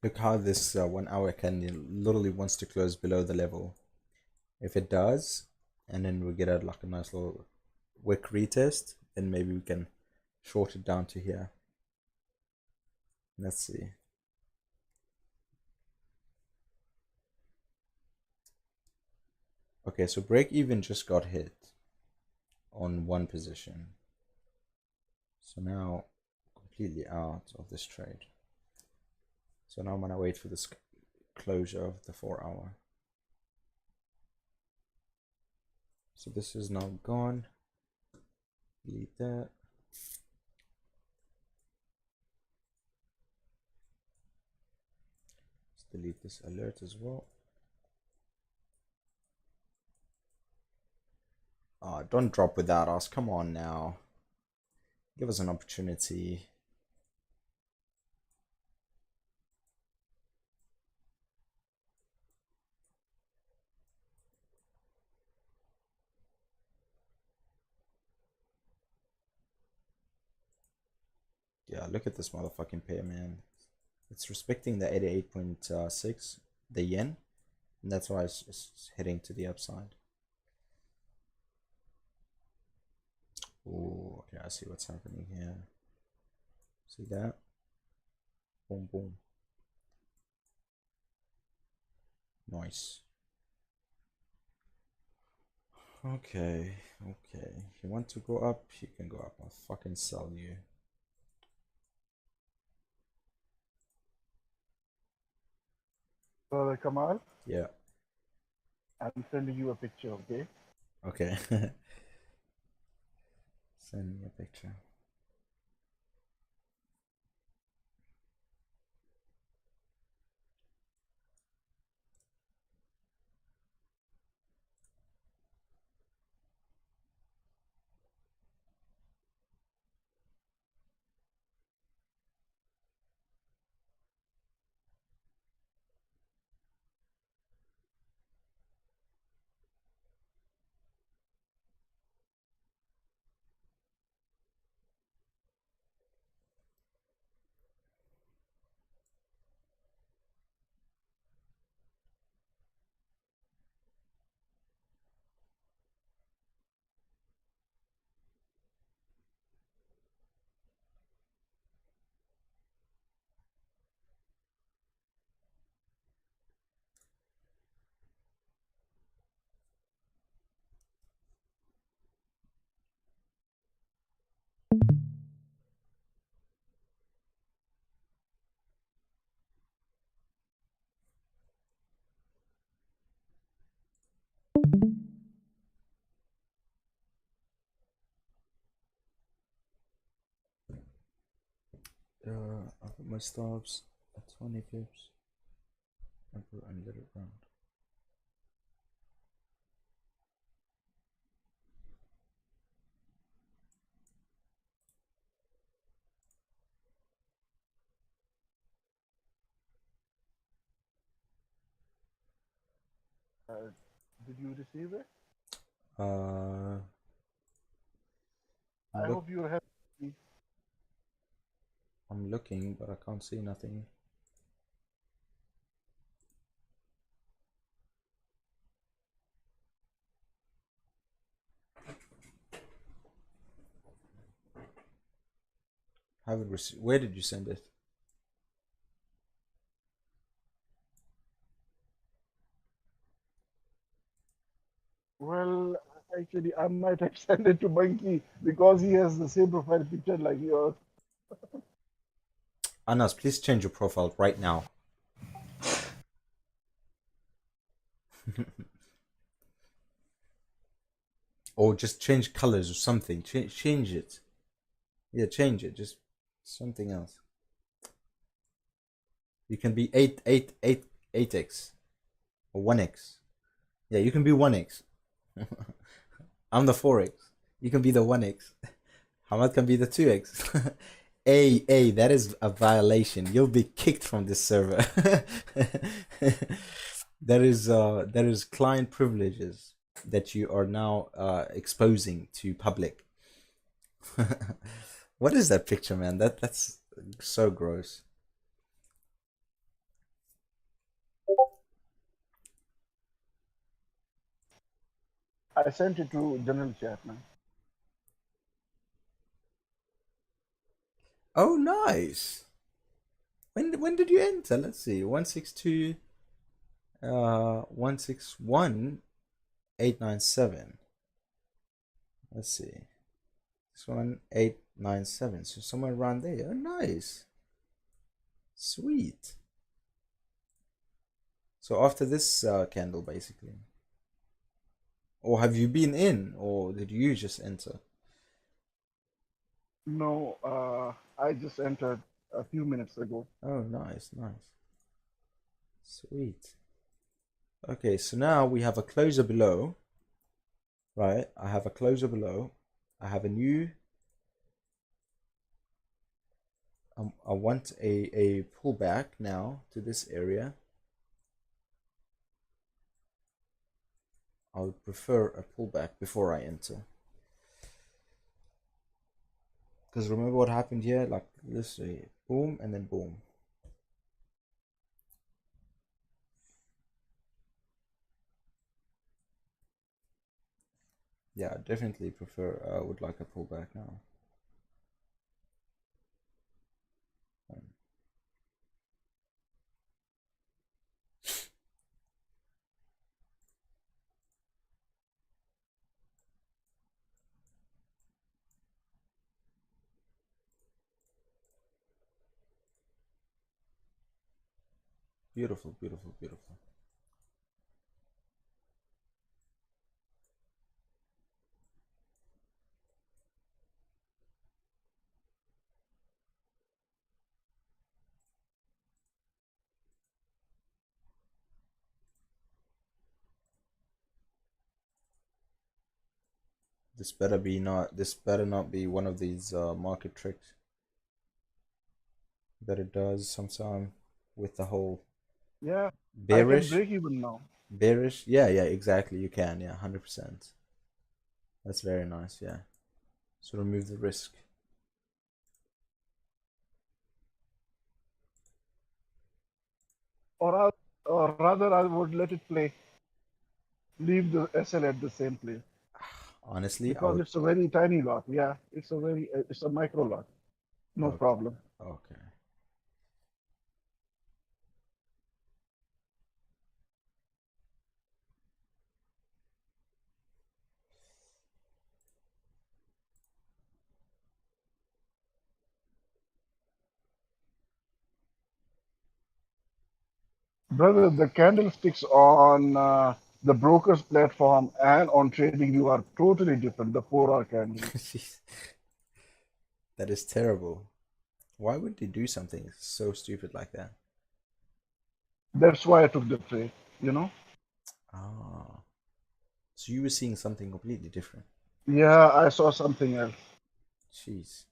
Look how this 1-hour candle literally wants to close below the level. If it does, and then we get a like a nice little wick retest, then maybe we can short it down to here. Let's see. Okay, so break even just got hit on one position. So now completely out of this trade. So now I'm gonna wait for this closure of the 4-hour. So this is now gone. Delete that. Let's delete this alert as well. Don't drop without us. Come on now. Give us an opportunity. Yeah, look at this motherfucking pair, man. It's respecting the 88.6, the yen, and that's why it's heading to the upside. Oh, okay, I see what's happening here. See that? Boom, boom. Nice. Okay, okay. If you want to go up, you can go up. I'll fucking sell you. Brother Kamal, Yeah. I'm sending you a picture, okay? Okay. Send me a picture. I put my stops at 20 pips. I put and let it round. Did you receive it? Uh, I look, hope you're happy. I'm looking, but I can't see nothing. Haven't received. Where did you send it? Well, actually, I might have sent it to Monkey because he has the same profile picture like yours. Anas, please change your profile right now. Or just change colors or something. Change it. Yeah, change it. Just something else. You can be 8x or 1x. Yeah, you can be 1x. I'm the 4x. You can be the 1x. Hamad can be the 2x. That is a violation. You'll be kicked from this server. That is client privileges that you are now exposing to public. What is that picture, man? That's so gross. I sent it to general chat, man. Oh, nice. When did you enter? Let's see. 162 161 897. Let's see. This one 897. So somewhere around there. Oh, nice. Sweet. So after this candle, basically. Or have you been in, or did you just enter? No, I just entered a few minutes ago. Oh, nice, nice. Sweet. Okay, so now we have a closer below. Right, I have a closer below. I have a new. I want a pullback now to this area. I would prefer a pullback before I enter. Because remember what happened here? Like this way, boom, and then boom. Yeah, I definitely prefer, would like a pullback now. Beautiful, beautiful, beautiful. This better not be one of these market tricks that it does sometime with the whole Yeah, I can bearish, break even now. bearish. Yeah, yeah, exactly. You can, yeah, 100%. That's very nice, yeah. So remove the risk. Or rather, I would let it play. Leave the SL at the same place Honestly, I because would. it's a very tiny lot. Yeah, it's a micro lot. No Okay, problem. okay. Brother, the candlesticks on the broker's platform and on TradingView are totally different, the 4-hour candles. That is terrible. Why would they do something so stupid like that? That's why I took the trade, you know? Ah, so you were seeing something completely different. Yeah, I saw something else. Jeez.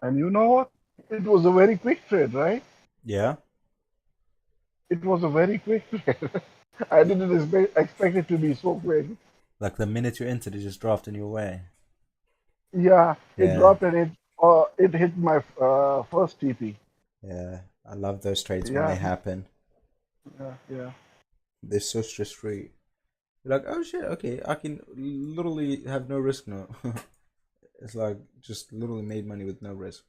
And you know what? It was a very quick trade, right? Yeah. It was a very quick trade. I didn't expect it to be so quick. Like the minute you entered, it just dropped in your way. Yeah, it Yeah. dropped and it hit my first TP. Yeah. I love those trades when they Yeah, happen. yeah, yeah. They're so stress free. You're like, oh shit, okay, I can literally have no risk now. It's like just literally made money with no risk.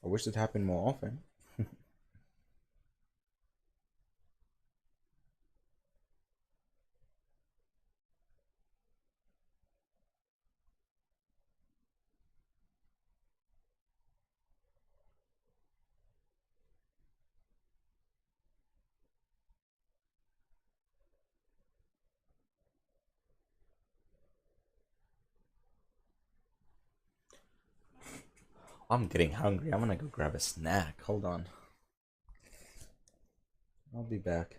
I wish it happened more often. I'm getting hungry. I'm gonna go grab a snack. Hold on. I'll be back.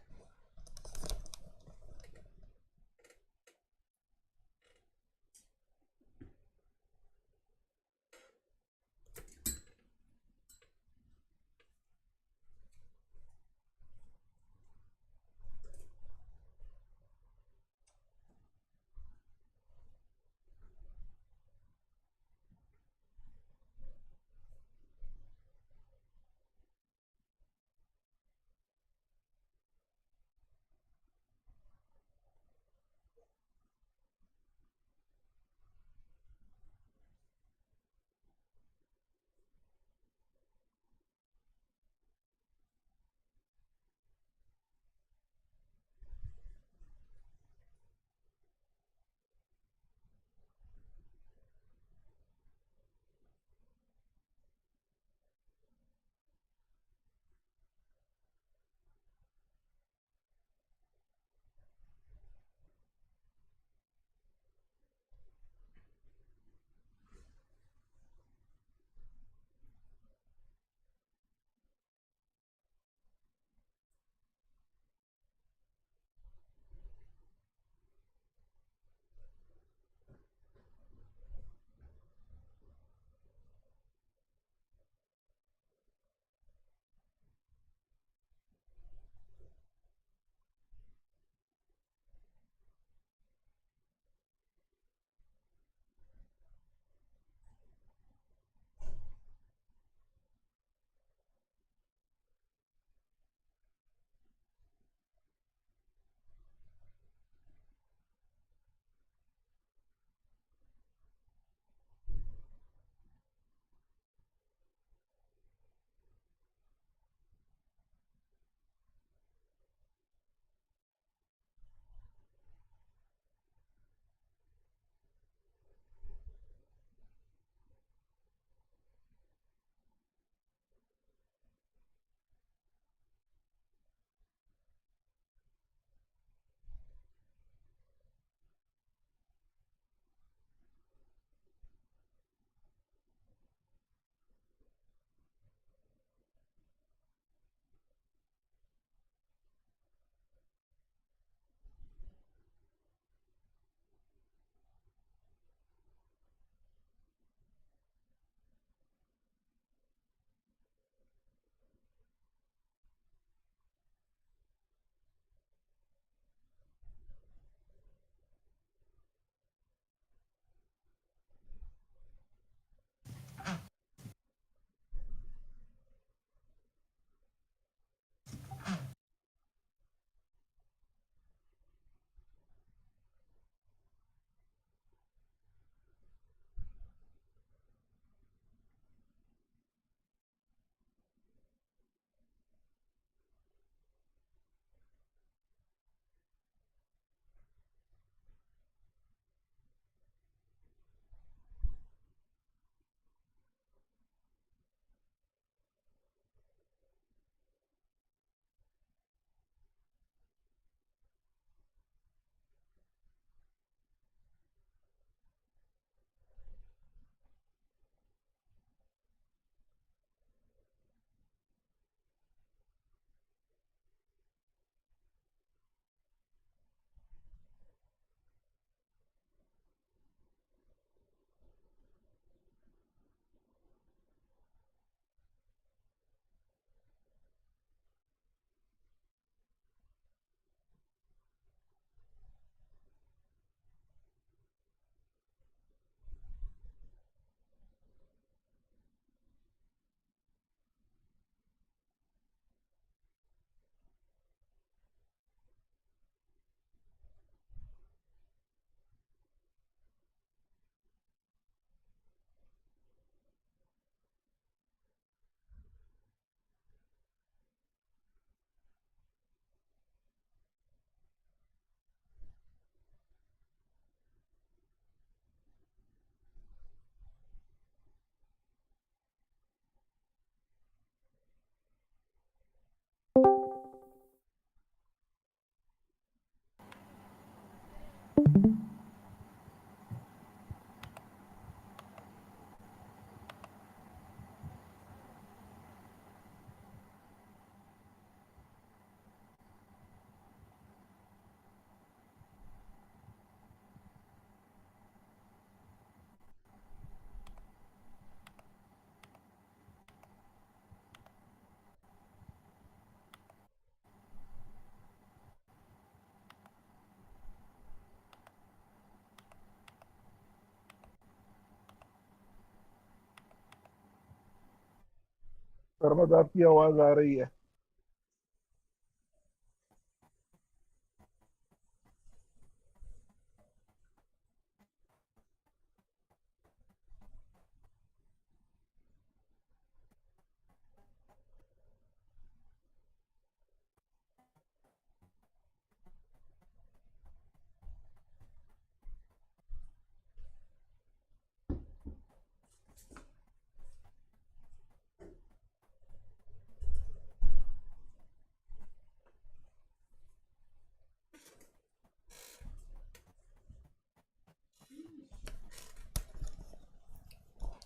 Sarmad आपकी आवाज आ रही है.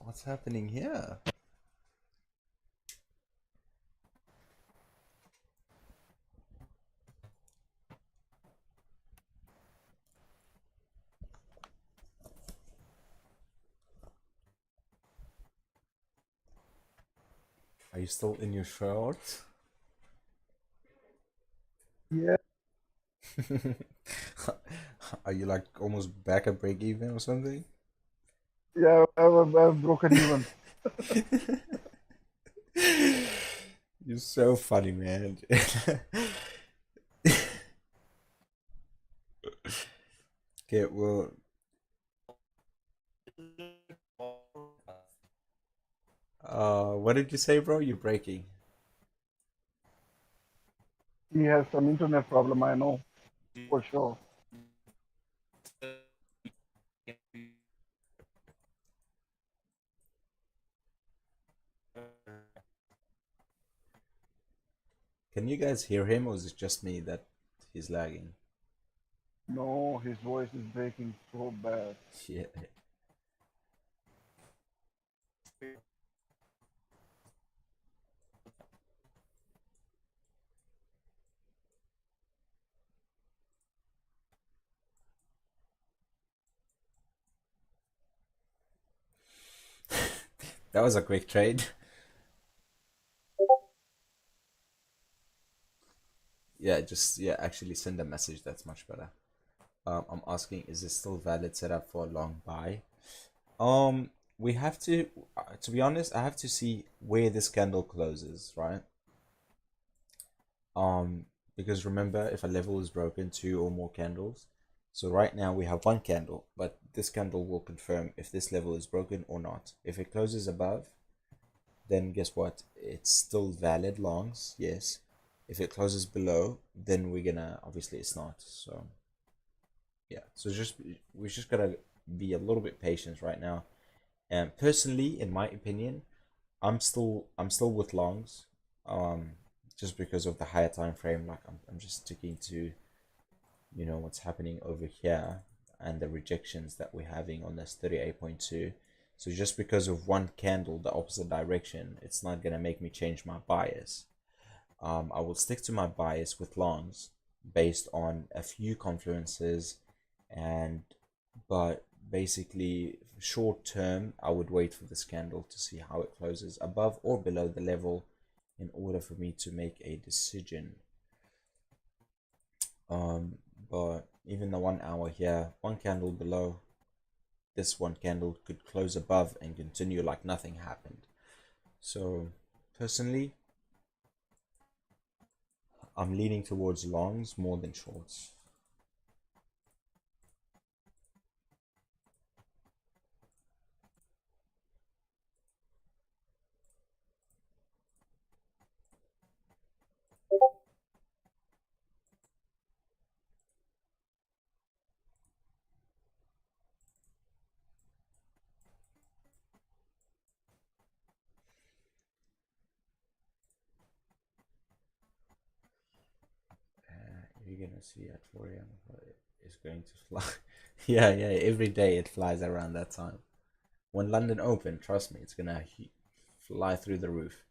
What's happening here? Are you still in your shorts? Yeah, Are you like almost back at break even or something? yeah, I've broken even. You're so funny, man. Okay, well, what did you say, bro? You're breaking. He has some internet problem, I know, for sure. Can you guys hear him, or is it just me that he's lagging? No, his voice is breaking so bad. Yeah. That was a quick trade. Yeah, just yeah, actually send a message. That's much better. I'm asking, is this still valid setup for a long buy? We have to be honest, I have to see where this candle closes, right? Um, because remember, if a level is broken, two or more candles. So right now we have one candle, but this candle will confirm if this level is broken or not. If it closes above, then guess what? It's still valid longs, yes. If it closes below, then we're gonna obviously it's not. So yeah, so just we just gotta be a little bit patient right now. And personally, in my opinion, I'm still with longs, um, just because of the higher time frame. Like I'm just sticking to what's happening over here and the rejections that we're having on this 38.2. So just because of one candle the opposite direction, it's not gonna make me change my bias. I will stick to my bias with longs based on a few confluences, and but basically short term I would wait for this candle to see how it closes above or below the level in order for me to make a decision. um but even the 1 hour here, one candle below, this one candle could close above and continue like nothing happened. So personally, I'm leaning towards longs more than shorts. If you you're gonna see at 4 a.m. It's going to fly. Yeah, every day it flies around that time. When London open, trust me, it's gonna fly through the roof.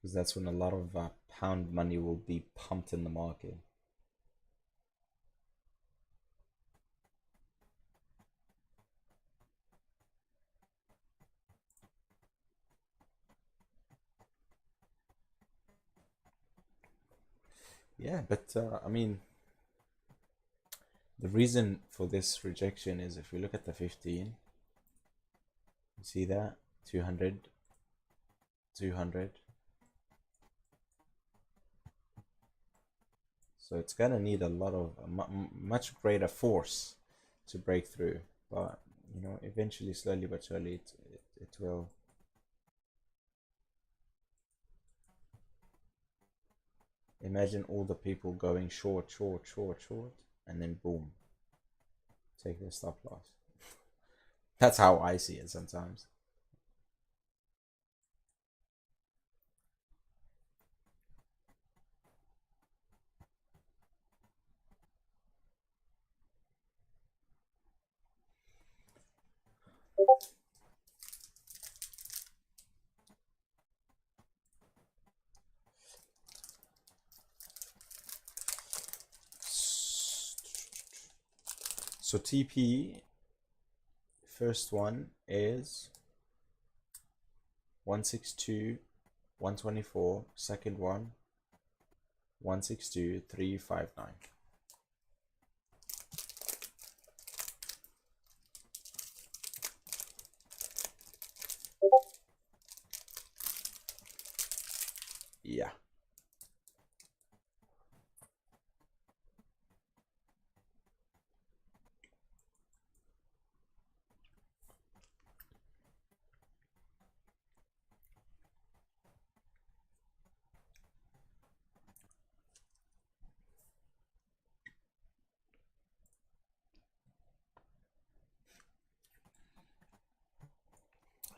Because that's when a lot of pound money will be pumped in the market. Yeah, but I mean, the reason for this rejection is if we look at the 15, you see that 200, 200. So it's gonna need a lot of much greater force to break through, but you know, eventually, slowly but surely, it will. Imagine all the people going short, short, short, short, and then boom, take their stop loss. That's how I see it sometimes. So TP, first one is 162, 124. Second one, 162, 359. Yeah.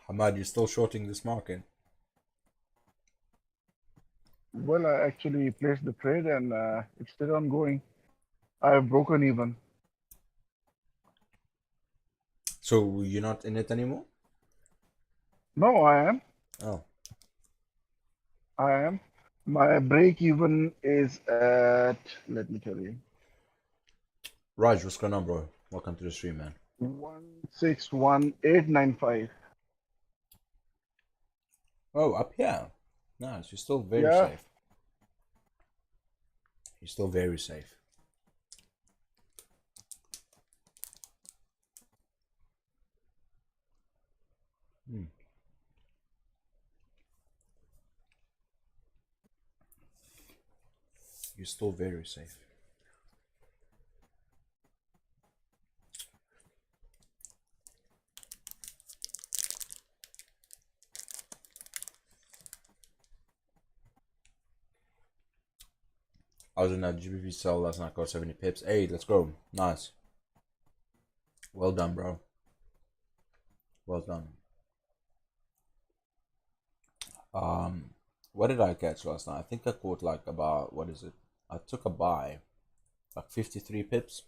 Hamad, you still shorting this market? Well, I actually placed the trade and it's still ongoing. I have broken even. So you're not in it anymore? No, I am. Oh, I am. My break even is at, let me tell you, Raj, what's going on, bro? Welcome to the stream, man. 161895. Oh, up here. Nice. You're still very Yeah. safe. You're still very safe. Hmm. You're still very safe. I was in that GBP sell last night, got 70 pips. Hey, let's go. Nice. Well done, bro. Well done. What did I catch last night? I think I caught like about, what is it? I took a buy, like 53 pips.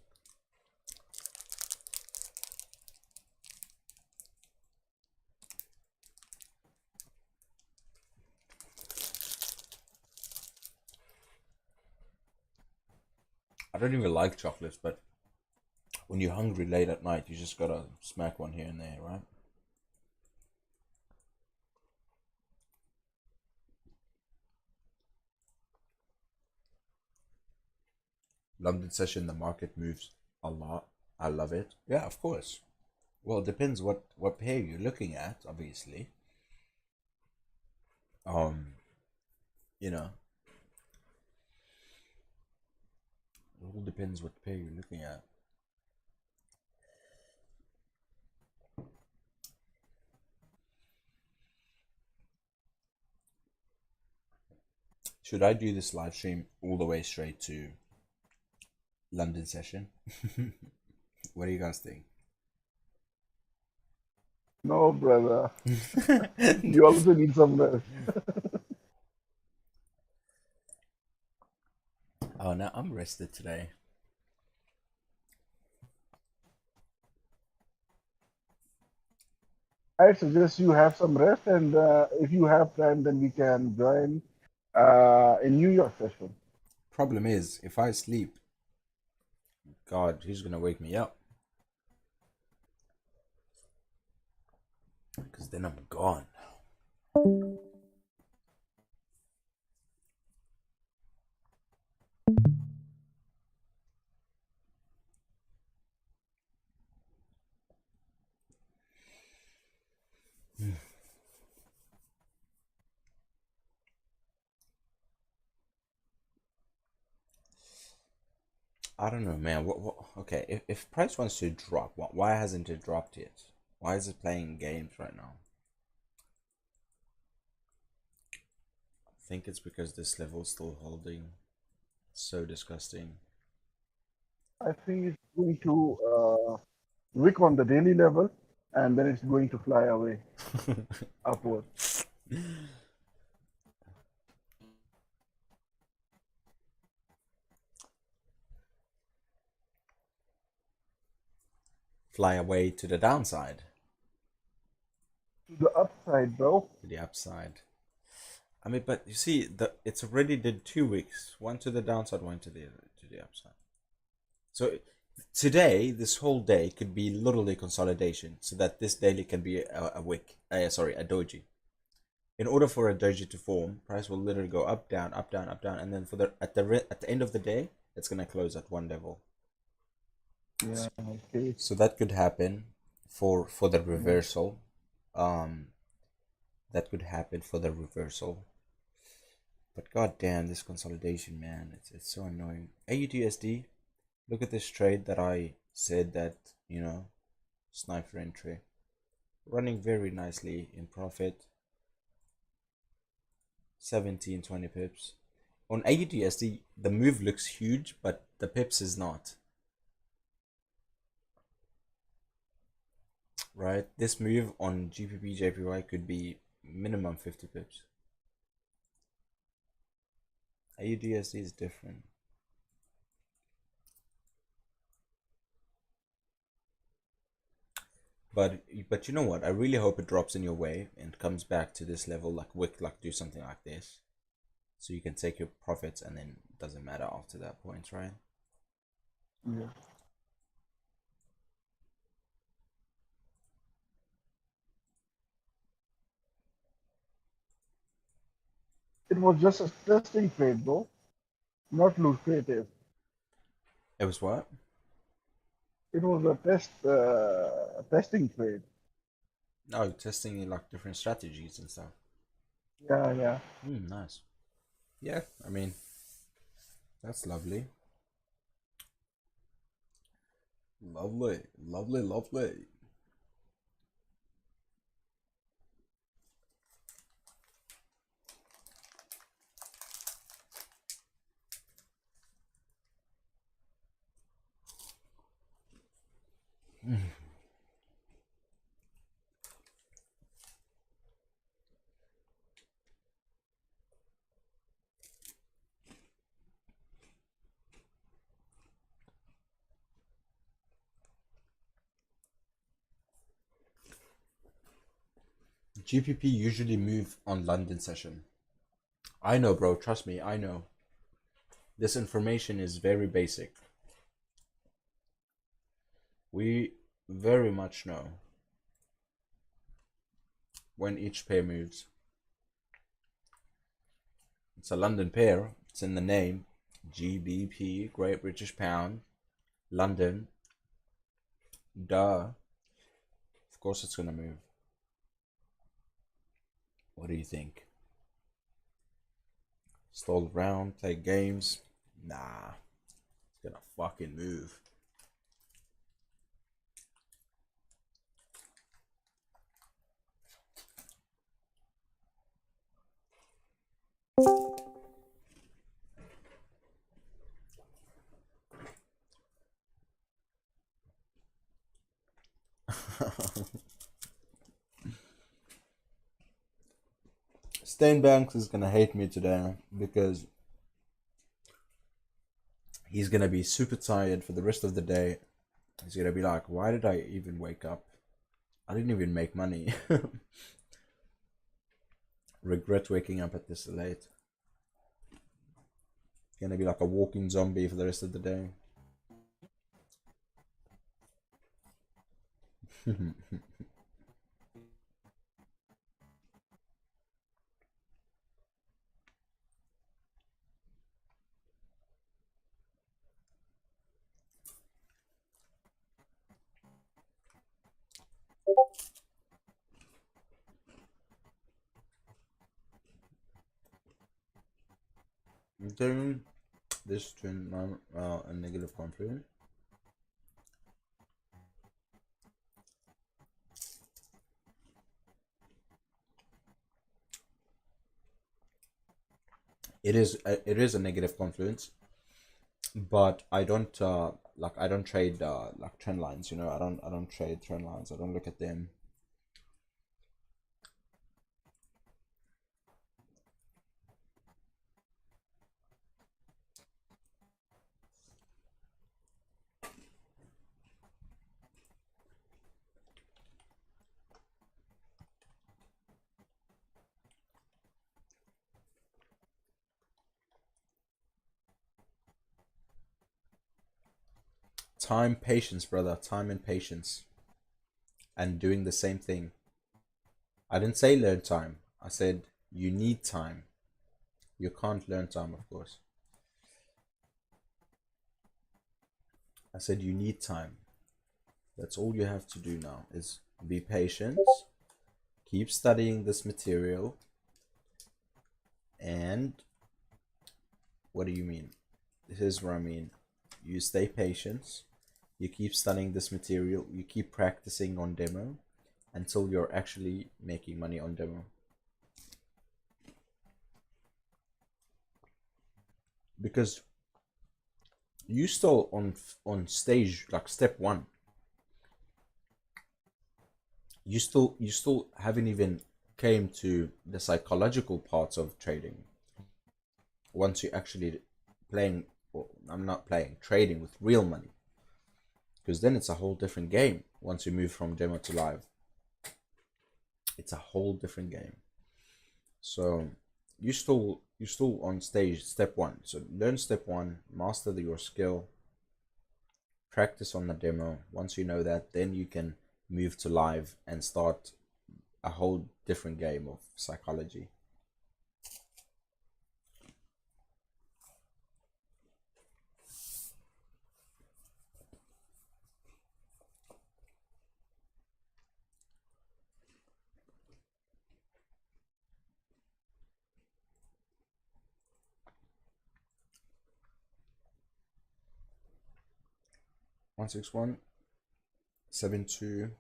I don't even like chocolates, but when you're hungry late at night, you just gotta smack one here and there, right? London session, the market moves a lot. I love it. Yeah, of course. Well, it depends what pair you're looking at, obviously. Um, you know, it all depends what pair you're looking at. Should I do this live stream all the way straight to London session? What do you guys think? No, brother. You also need some rest. Oh, no, I'm rested today. I suggest you have some rest, and if you have time, then we can join in New York session. Problem is, if I sleep, God, who's gonna wake me up? Because then I'm gone. I don't know, man. Okay, if price wants to drop, why hasn't it dropped yet? Why is it playing games right now? I think it's because this level's still holding. It's so disgusting. I think it's going to wick on the daily level, and then it's going to fly away upward. Fly away to the downside. To the upside, bro. To the upside. I mean, but you see, it's already did 2 weeks. One to the downside, one to the upside. So today, this whole day could be literally consolidation, so that this daily can be a wick. Sorry, a doji. In order for a doji to form, price will literally go up, down, up, down, up, down, and then at the end of the day, it's gonna close at one level. Yeah, okay. So that could happen for the reversal. Um, that could happen for the reversal. But god damn, this consolidation, man, it's so annoying. AUDSD, look at this trade that I said that, sniper entry. Running very nicely in profit. 17, 20 pips. On AUDSD, the move looks huge, but the pips is not. Right? This move on GPP JPY could be minimum 50 pips. AUDSD is different. But you know what? I really hope it drops in your way and comes back to this level, like wick, like do something like this, so you can take your profits, and then it doesn't matter after that point, right? Yeah. It was just a testing trade, bro, not lucrative. It was what? It was a testing trade. Oh, testing like different strategies and stuff. Yeah, yeah. Nice. Yeah, I mean, that's lovely. Lovely, lovely, lovely. GPP usually move on London session. I know, bro. Trust me, I know. This information is very basic. We very much know when each pair moves. It's a London pair. It's in the name. GBP, Great British Pound, London. Duh. Of course it's gonna move. What do you think? Stall around, play games? Nah. It's gonna fucking move. Steinbanks is gonna hate me today because he's gonna be super tired for the rest of the day. He's gonna be like, why did I even wake up? I didn't even make money. Regret waking up at this late. Gonna be like a walking zombie for the rest of the day. Okay, this turn a negative confluence. It is a negative confluence, but I don't like I don't trade like trend lines. You know, I don't trade trend lines. I don't look at them. Time, patience, brother. Time and patience, and doing the same thing. I didn't say learn time. I said you need time. You can't learn time, of course. I said you need time. That's all you have to do now is be patient, keep studying this material, and what do you mean? Here's what I mean. You stay patient, you keep studying this material, you keep practicing on demo until you're actually making money on demo. Because you still on stage like step one. You still haven't even came to the psychological parts of trading. Once you actually playing, well, I'm not playing, trading with real money, because then it's a whole different game. Once you move from demo to live, it's a whole different game. So you still on stage step one. So learn step one, master your skill, practice on the demo. Once you know that, then you can move to live and start a whole different game of psychology. One 6 1 7 2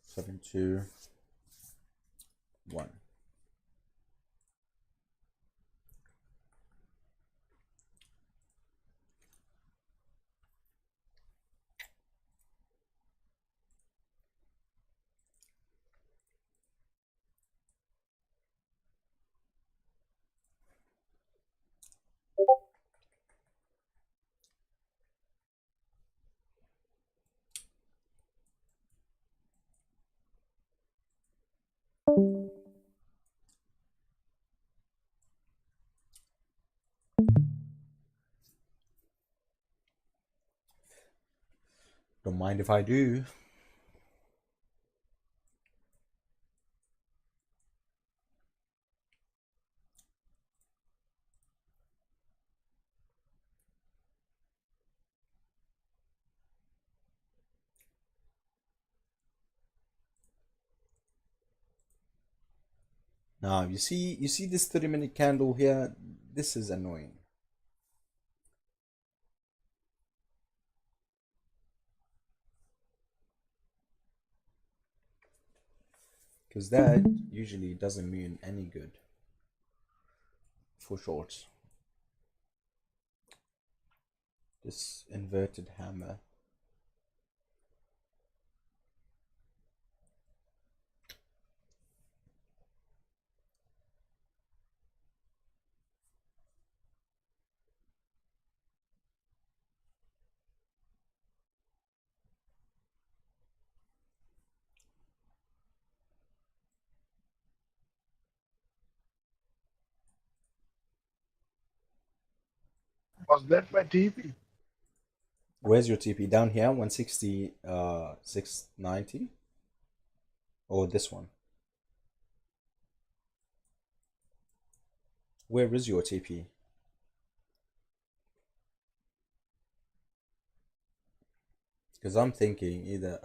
7 2 1. Don't mind if I do. Now you see this 30-minute candle here. This is annoying. Because that usually doesn't mean any good for shorts. This inverted hammer. Was that my TP? Where's your TP? Down here, 160, 690? Or this one? Where is your TP? Because I'm thinking either,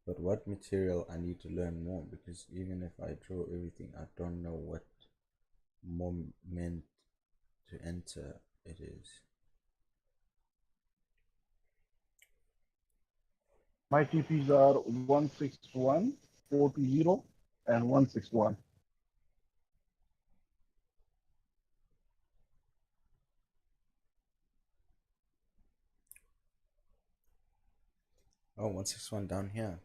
but what material I need to learn more, because even if I draw everything, I don't know what moment to enter it is. My TPs are 161, 420, and 161. Oh, 161 down here.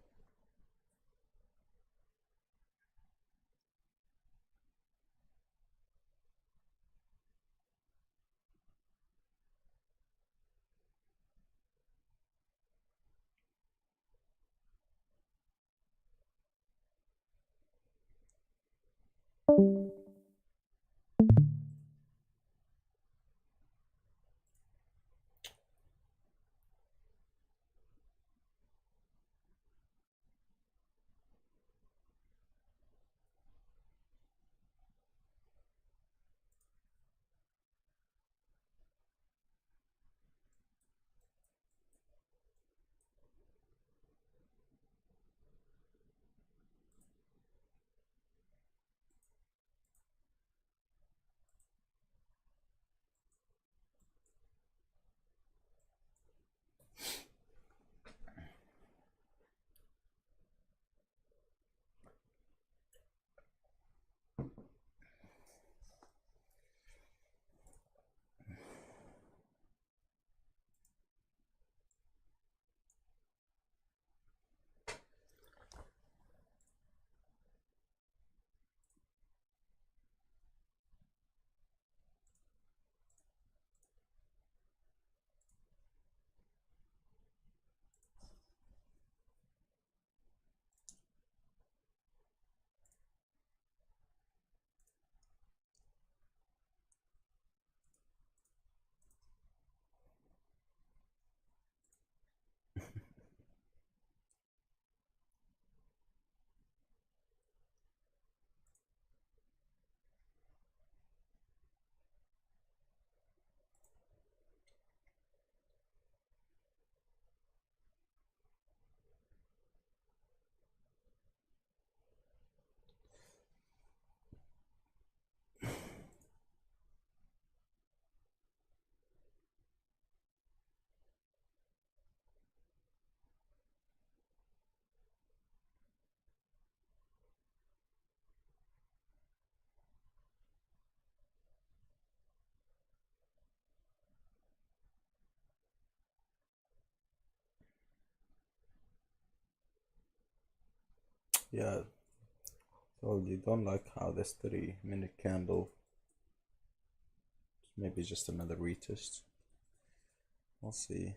Yeah, so you don't like how this 3-minute candle, maybe just another retest. We'll see.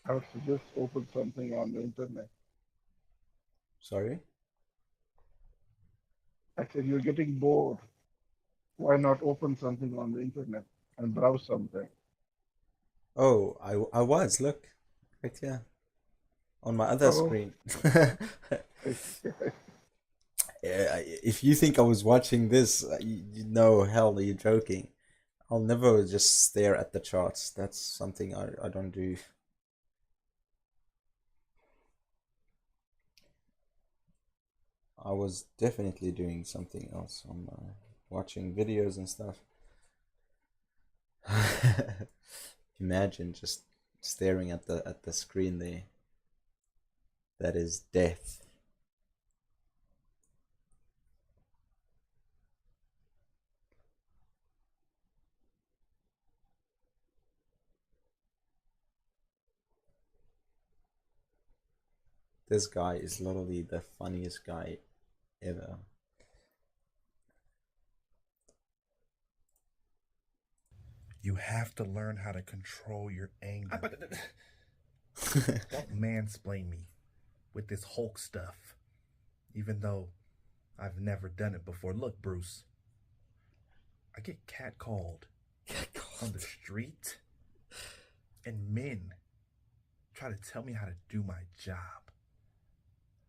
I would suggest open something on the internet. Sorry? I said you're getting bored. Why not open something on the internet and browse something? Oh, I was, look. Right here. On my other Oh, screen. I see. Yeah, if you think I was watching this, you know, hell, are you joking? I'll never just stare at the charts. That's something I don't do. I was definitely doing something else on watching videos and stuff. Imagine just staring at the screen there. That is death. This guy is literally the funniest guy ever. You have to learn how to control your anger. Don't mansplain me with this Hulk stuff, even though I've never done it before. Look, Bruce, I get catcalled on the street, and men try to tell me how to do my job.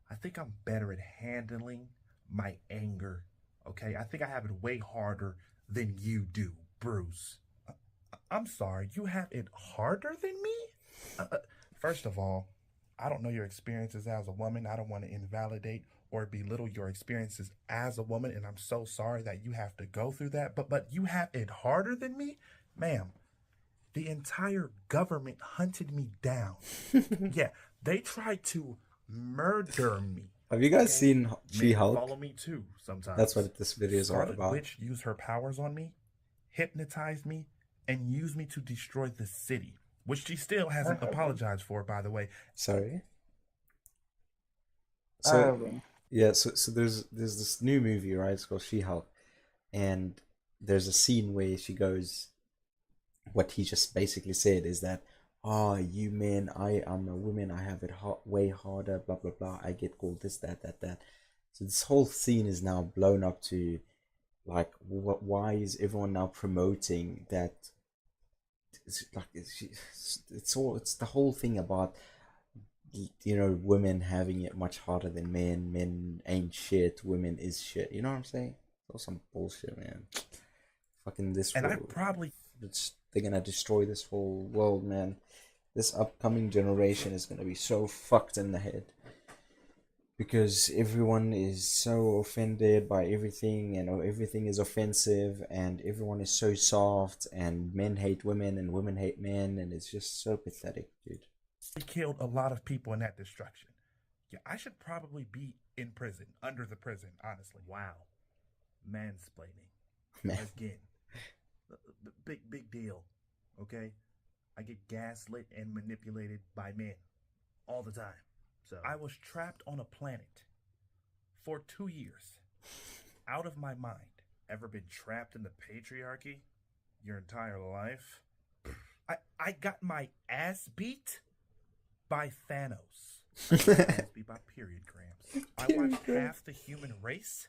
I think I'm better at handling my anger, okay? I think I have it way harder than you do, Bruce. I'm sorry, you have it harder than me? First of all, I don't know your experiences as a woman. I don't want to invalidate or belittle your experiences as a woman, and I'm so sorry that you have to go through that. But you have it harder than me? Ma'am, the entire government hunted me down. Yeah, they tried to murder me. Have you guys seen Men She-Hulk? follow me too sometimes. That's what this video is all Scarlet about. Witch used her powers on me, hypnotized me, and used me to destroy the city, which she still hasn't apologized for, by the way. Sorry. I So haven't. yeah, so there's this new movie, right? It's called She-Hulk, and there's a scene where she goes, what he just basically said is that, oh, you men, I am a woman, I have it way harder, blah blah blah. I get called this, that. So this whole scene is now blown up to, like, why is everyone now promoting that? It's like it's the whole thing about, you know, women having it much harder than men. Men ain't shit. Women is shit. You know what I'm saying? It's all some bullshit, man. Fucking this And I world. probably They're gonna destroy this whole world, man. This upcoming generation is gonna be so fucked in the head because everyone is so offended by everything, and everything is offensive, and everyone is so soft, and men hate women and women hate men, and it's just so pathetic, dude. killed a lot of people in that destruction. Yeah, I should probably be in prison, under the prison, honestly. Wow. Mansplaining. Man. Again. Big deal. Okay? I get gaslit and manipulated by men all the time. So I was trapped on a planet for 2 years, out of my mind. Ever been trapped in the patriarchy your entire life? I got my ass beat by Thanos. I got my ass beat by period cramps. I watched half the human race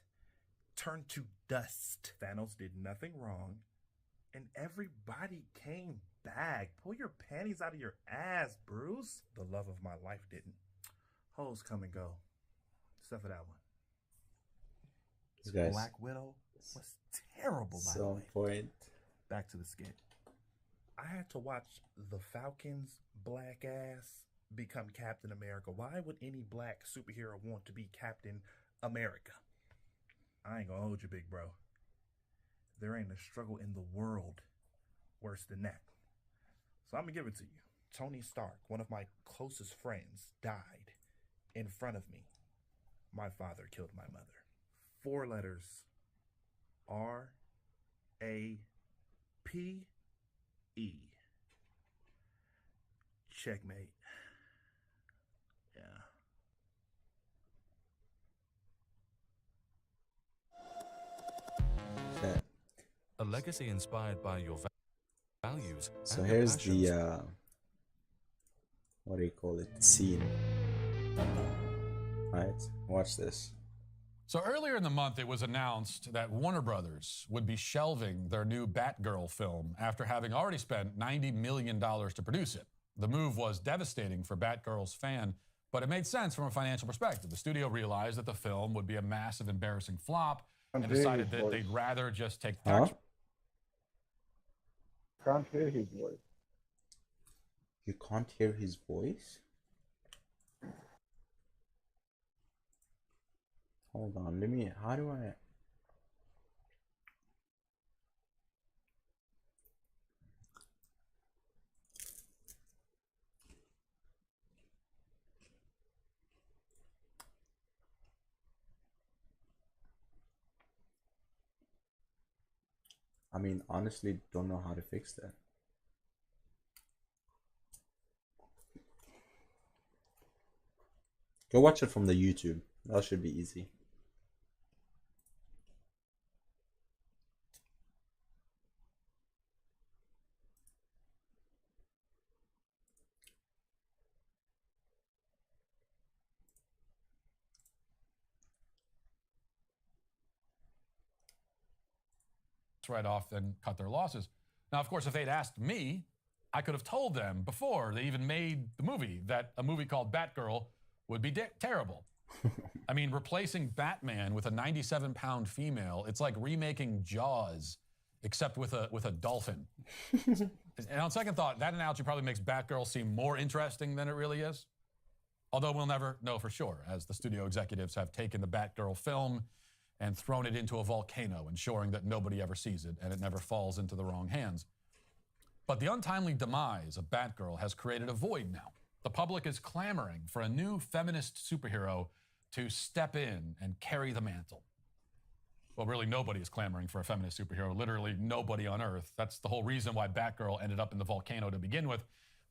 turn to dust. Thanos did nothing wrong, and everybody came back. Pull your panties out of your ass, Bruce. The love of my life didn't. Hoes come and go. Except for that one. This guy's Black Widow was terrible, by the so way. point. Back to the skit. I had to watch the Falcon's black ass become Captain America. Why would any black superhero want to be Captain America? I ain't gonna hold you, big bro. There ain't a struggle in the world worse than that. So I'm gonna give it to you. Tony Stark, one of my closest friends, died in front of me. My father killed my mother. 4 letters. RAPE. Checkmate. Yeah. Yeah. A legacy inspired by your values So and your here's passions. what do you call it, scene. Right, watch this. So earlier in the month, it was announced that Warner Brothers would be shelving their new Batgirl film after having already spent $90 million to produce it. The move was devastating for Batgirl's fan, but it made sense from a financial perspective. The studio realized that the film would be a massive, embarrassing flop and decided that they'd rather just take the tax. Can't hear his voice. You can't hear his voice? Hold on, let me, how do I? I mean, honestly, don't know how to fix that. Go watch it from the YouTube. That should be easy. Right off and cut their losses. Now, of course, if they'd asked me, I could have told them before they even made the movie that a movie called Batgirl would be terrible. I mean, replacing Batman with a 97-pound female, it's like remaking Jaws, except with a dolphin. And on second thought, that analogy probably makes Batgirl seem more interesting than it really is. Although we'll never know for sure, as the studio executives have taken the Batgirl film and thrown it into a volcano, ensuring that nobody ever sees it and it never falls into the wrong hands. But the untimely demise of Batgirl has created a void now. The public is clamoring for a new feminist superhero to step in and carry the mantle. Well, really, nobody is clamoring for a feminist superhero. Literally nobody on Earth. That's the whole reason why Batgirl ended up in the volcano to begin with.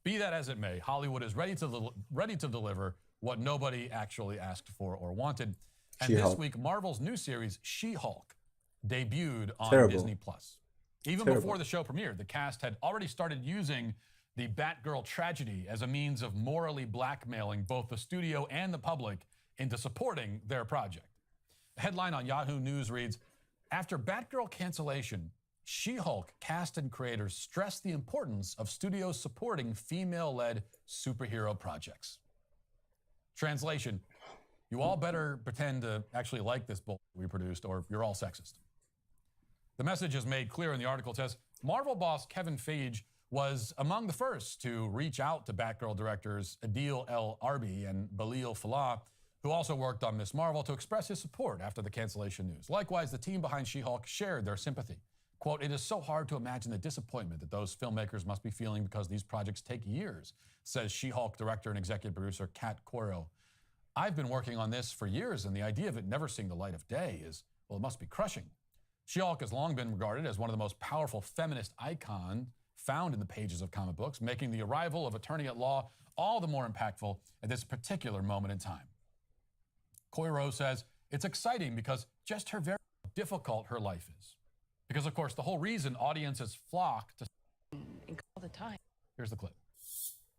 Be that as it may, Hollywood is ready to deliver what nobody actually asked for or wanted. And this week, Marvel's new series, She-Hulk, debuted on Disney+. Even before the show premiered, the cast had already started using the Batgirl tragedy as a means of morally blackmailing both the studio and the public into supporting their project. The headline on Yahoo News reads, after Batgirl cancellation, She-Hulk cast and creators stress the importance of studios supporting female-led superhero projects. Translation, you all better pretend to actually like this bull we produced, or you're all sexist. The message is made clear in the article. It says, Marvel boss Kevin Feige was among the first to reach out to Batgirl directors Adil El Arbi and Balil Falah, who also worked on Ms. Marvel, to express his support after the cancellation news. Likewise, the team behind She-Hulk shared their sympathy. Quote, it is so hard to imagine the disappointment that those filmmakers must be feeling because these projects take years, says She-Hulk director and executive producer Kat Coiro. I've been working on this for years, and the idea of it never seeing the light of day is, well, it must be crushing. She-Hulk has long been regarded as one of the most powerful feminist icons found in the pages of comic books, making the arrival of Attorney at Law all the more impactful at this particular moment in time. Coiro says, it's exciting because just how very difficult her life is. Because, of course, the whole reason audiences flock to... all the time. Here's the clip.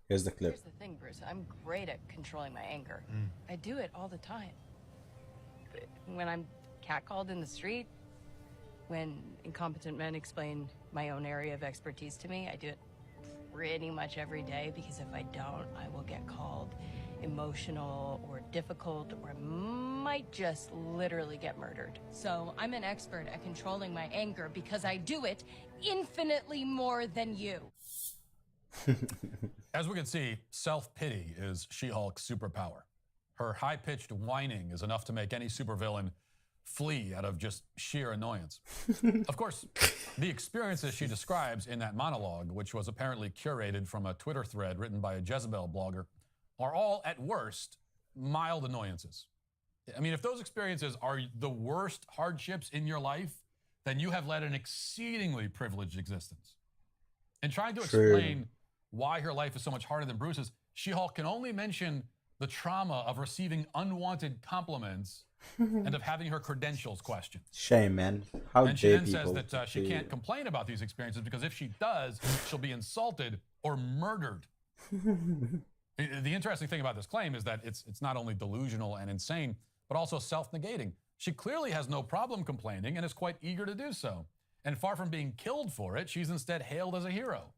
Here's the clip. Here's the thing, Bruce. I'm great at controlling my anger. I do it all the time. When I'm catcalled in the street, when incompetent men explain my own area of expertise to me, I do it pretty much every day, because if I don't, I will get called emotional or difficult, or might just literally get murdered. So I'm an expert at controlling my anger because I do it infinitely more than you. As we can see, self-pity is She-Hulk's superpower. Her high-pitched whining is enough to make any supervillain flee out of just sheer annoyance. Of course, the experiences she describes in that monologue, which was apparently curated from a Twitter thread written by a Jezebel blogger, are all, at worst, mild annoyances. I mean, if those experiences are the worst hardships in your life, then you have led an exceedingly privileged existence. In trying to explain why her life is so much harder than Bruce's, She-Hulk can only mention the trauma of receiving unwanted compliments and of having her credentials questioned. Shame, man. How and she dare then people says that she can't complain about these experiences because if she does, she'll be insulted or murdered. The interesting thing about this claim is that it's not only delusional and insane, but also self-negating. She clearly has no problem complaining and is quite eager to do so. And far from being killed for it, she's instead hailed as a hero.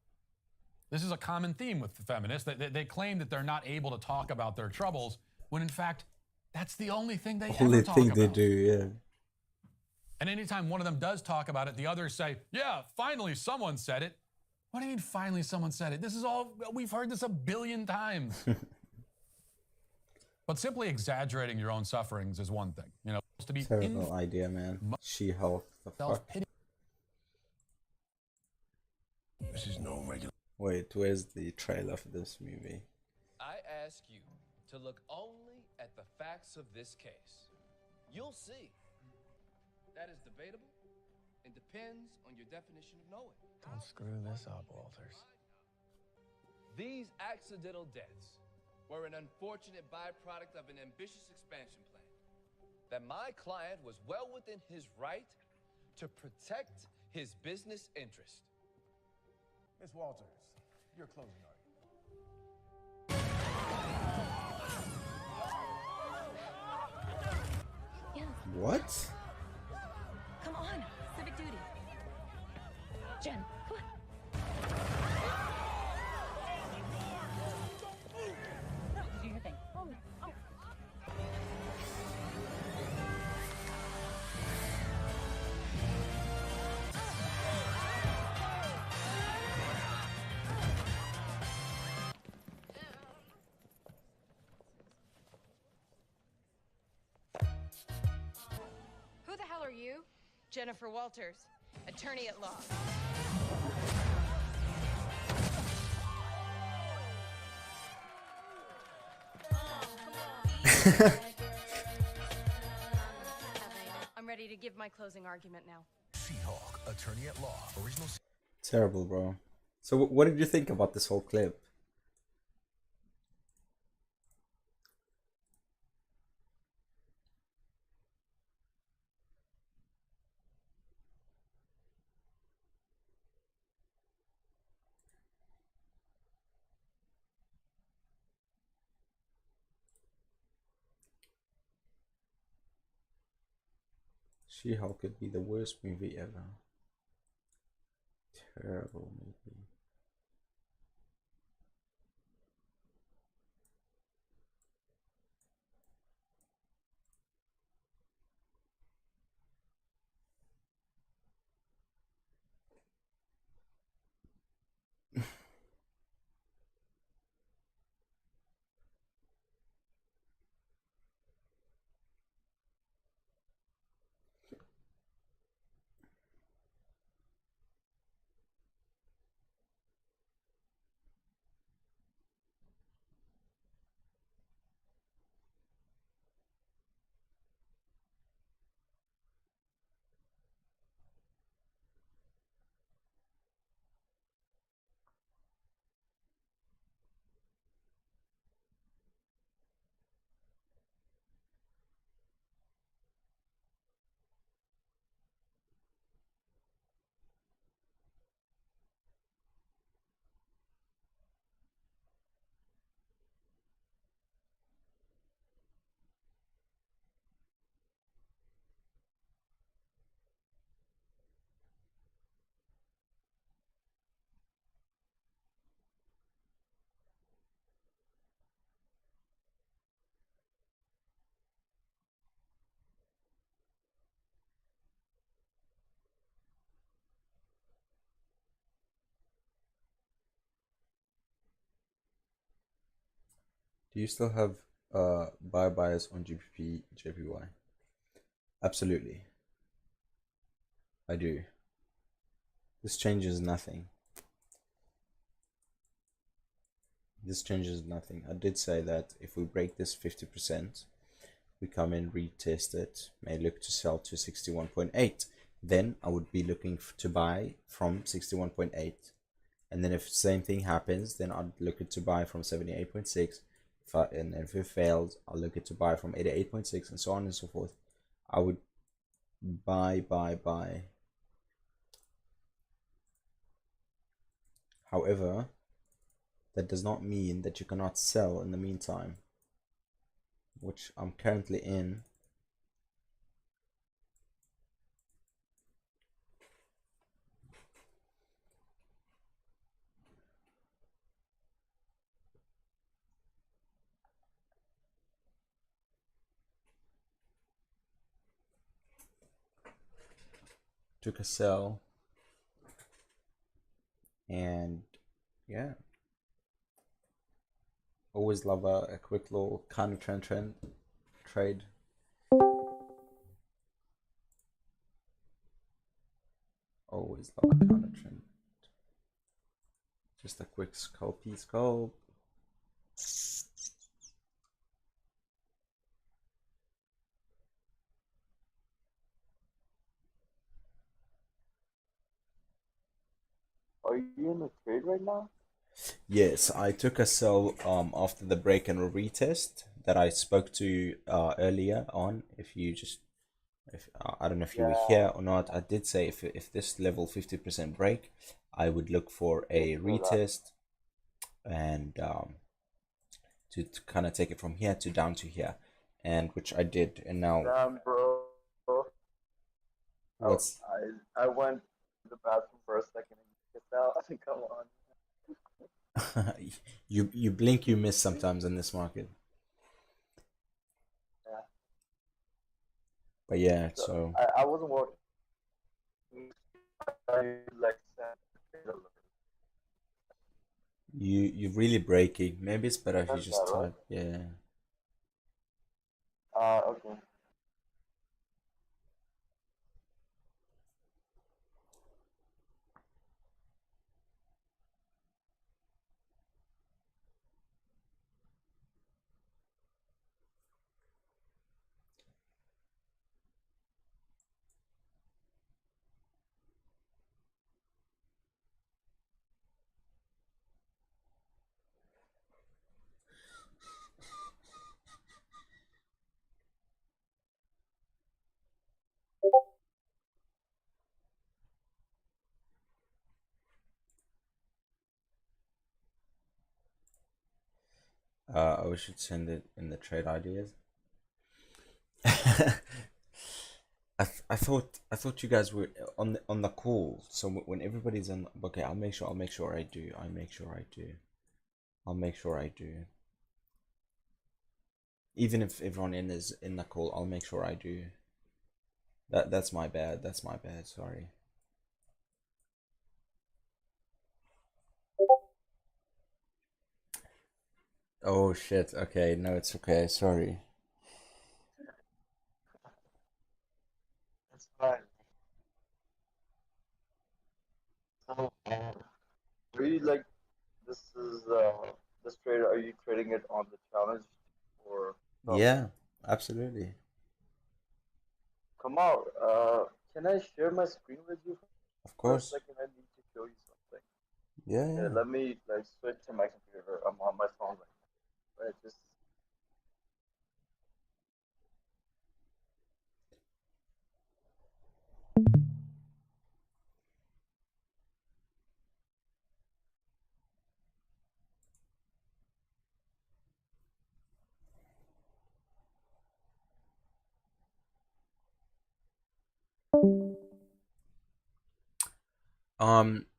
This is a common theme with the feminists. They claim that they're not able to talk about their troubles, when in fact, that's the only thing they ever talk about. They do, yeah. And anytime one of them does talk about it, the others say, yeah, finally someone said it. What do you mean finally someone said it? This is all, we've heard this 1 billion times. But simply exaggerating your own sufferings is one thing. You know, to be terrible idea, man. She-Hulk, the fuck. This is no regular. Wait, where's the trailer for this movie? I ask you to look only at the facts of this case. You'll see. That is debatable and depends on your definition of knowing. Don't screw this up, Walters. These accidental deaths were an unfortunate byproduct of an ambitious expansion plan that my client was well within his right to protect his business interest. Miss Walters, your closing argument. Yeah, What? come on. Civic duty. Jen, come on. No, do your thing. Oh. Who the hell are you? Jennifer Walters, attorney at law. I'm ready to give my closing argument now. She-Hulk, attorney at law. Original. Terrible, bro. So what did you think about this whole clip? She-Hulk could be the worst movie ever. Terrible movie. Do you still have buy bias on GBP JPY? Absolutely. I do. This changes nothing. This changes nothing. I did say that if we break this 50%, we come in, retest it, may look to sell to 61.8. Then I would be looking to buy from 61.8. And then if the same thing happens, then I'd look to buy from 78.6. And if it fails, I'll look to buy from 88.6 and so on and so forth. I would buy. However, that does not mean that you cannot sell in the meantime, which I'm currently in. Took a sell, and yeah, always love a quick little kind of trend trade. Always love a counter trend. Just a quick scalpy scope. Are you in a trade right now? Yes, I took a sell after the break and retest that I spoke to earlier on. If you just, if I don't know if you were Yeah, here or not, I did say if this level 50% break, I would look for a I saw that. retest and to kind of take it from here to down to here, and which I did. And now Damn, bro. what's I went to the bathroom for a second and just out. I think come on. you blink, you miss sometimes in this market. Yeah. But yeah, So so I wasn't working. I like sent trade alert. you're really breaking. Maybe it's better if you Sent just that, right? type. Yeah. Okay. We should send it in the trade ideas. I thought you guys were on the call. So when everybody's on, okay, I'll make sure I do. I'll make sure I do. I'll make sure I do. Even if everyone in is in the call, I'll make sure I do. That's my bad. That's my bad. Sorry. Oh shit. Okay, no, it's okay. Sorry. That's fine. So, are you like this is this trade? Are you trading it on the challenge or no? Yeah, absolutely. Come out. Can I share my screen with you Of for a course. second? I need to show you something. Yeah, Okay, yeah. let me like switch to my computer. I'm on my phone right now. Right, just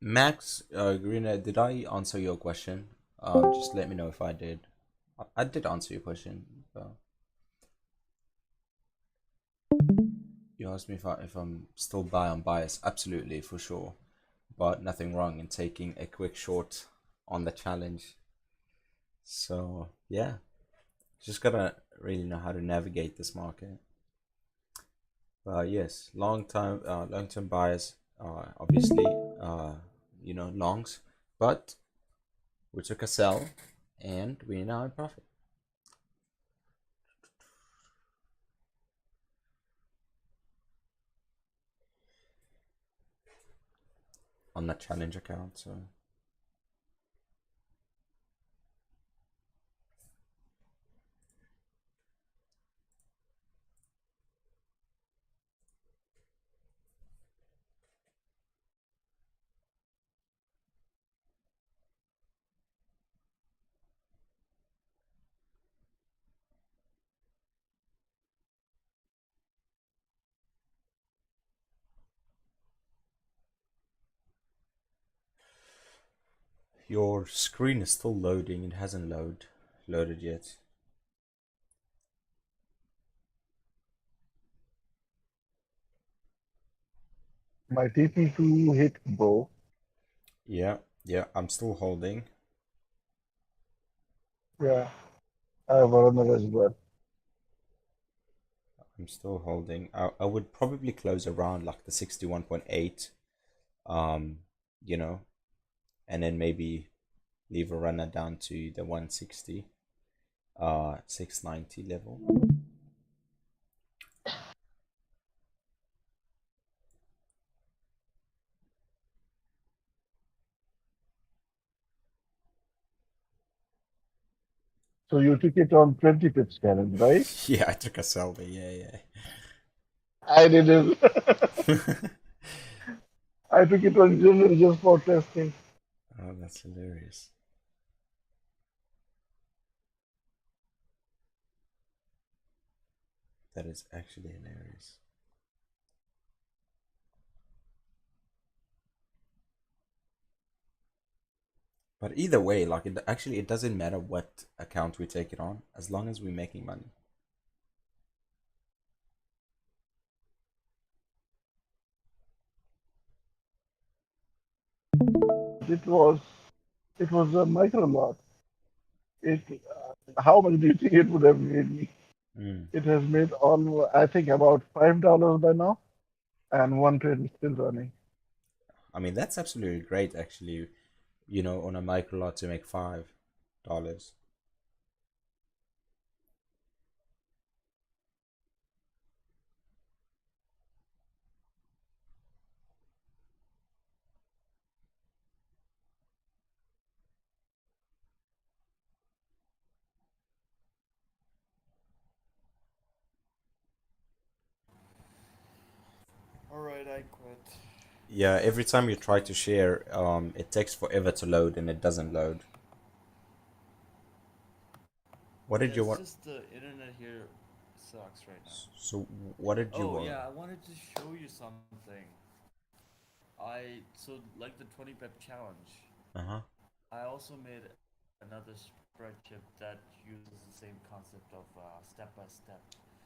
Max, Greener, did I answer your question? Just let me know if I did. I did answer your question. You asked me if I'm still buy on bias. Absolutely, for sure. But nothing wrong in taking a quick short on the challenge. So yeah, just gotta really know how to navigate this market. Yes, long term buyers, obviously, longs, but we took a sell, and we're now in profit on the challenge account. So Your screen is still loading. It hasn't loaded yet. My TP2 hit, bro. Yeah, I'm still holding. Yeah, I have another as well. I'm still holding. I would probably close around like the 61.8, you know, and then maybe leave a runner down to the 160, 690 level. So you took it on 20 pips, Karen, right? Yeah, I took a sell there. Yeah, I didn't. yeah. I took it on just for testing. Oh, that's hilarious. That is actually hilarious. But either way, like it doesn't matter what account we take it on, as long as we're making money. It was a micro lot. It how much do you think it would have made me? Mm. It has made I think about $5 by now, and one trade is still running. I mean, that's absolutely great, actually. You know, on a micro lot to make $5. Alright, I quit. Yeah, every time you try to share, it takes forever to load and it doesn't load. What did you It's want? just the internet here sucks right now. So, what did you Oh want? yeah, I wanted to show you something. So like the 20 pep challenge, Uh-huh. I also made another spreadsheet that uses the same concept of step by step.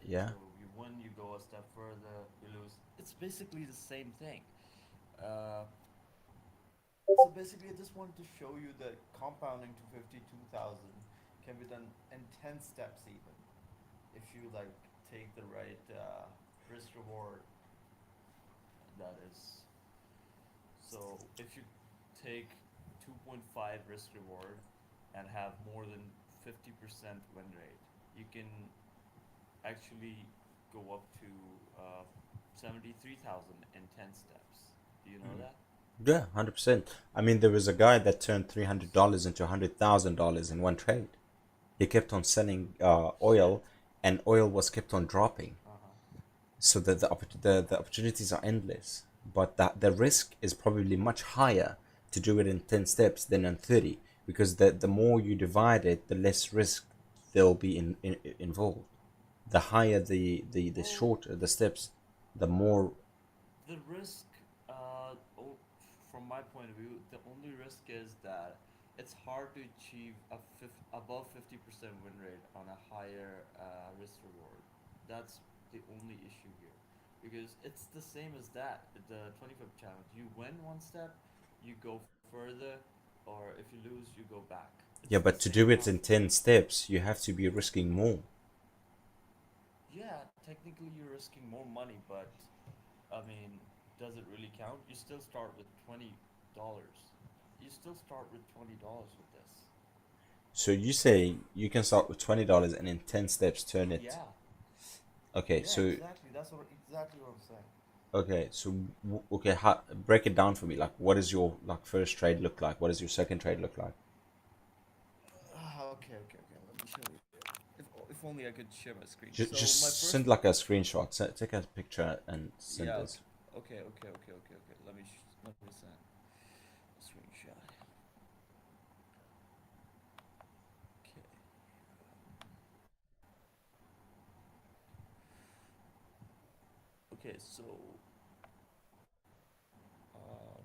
Yeah. So you win, you go a step further, you lose. It's basically the same thing. Uh, so basically, I just wanted to show you that compounding to 52,000 can be done in 10 steps even, if you like take the right risk reward. That is, so if you take 2.5 risk reward and have more than 50% win rate, you can actually go up to 73,000 in 10 steps. Do you know that? Yeah, 100%. I mean, there was a guy that turned $300 into $100,000 in one trade. He kept on selling oil, and oil was kept on dropping. So the opportunities are endless, but the risk is probably much higher to do it in 10 steps than in 30, because the more you divide it, the less risk there'll be involved. The higher the shorter the steps, the more. The risk, from my point of view, the only risk is that it's hard to achieve above 50% win rate on a higher risk reward. That's the only issue here, because it's the same as that. The 25th challenge, you win one step, you go further, or if you lose, you go back. Yeah, It's the but to same do it in concept. 10 steps, you have to be risking more. Yeah, technically you're risking more money, but I mean, does it really count? You still start with $20. You still start with $20 with this. So you say you can start with $20 and in 10 steps turn it. Yeah. Okay, Yeah, so exactly. That's exactly what I'm saying. okay, so okay, break it down for me. Like, what does your like first trade look like? What does your second trade look like? Okay. Let me show you. If only I could share my screen. Just, So my just first. send like a screenshot. Take a picture and send Yeah. us. Okay. Let me send a screenshot. Okay. Okay. So. Um,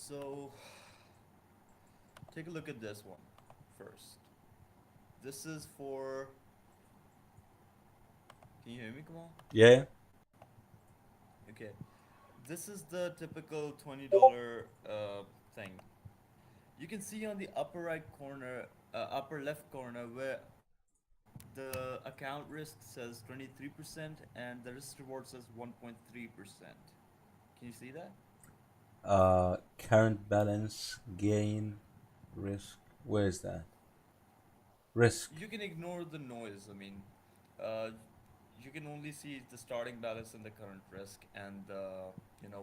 So take a look at this one first. This is for. Can you hear me, Kamal? Yeah. Okay. This is the typical $20 thing. You can see on the upper right corner, upper left corner, where the account risk says 23% and the risk reward says 1.3%. Can you see that? Current balance, gain, risk. Where is that? Risk. You can ignore the noise. I mean, uh, you can only see the starting balance and the current risk and the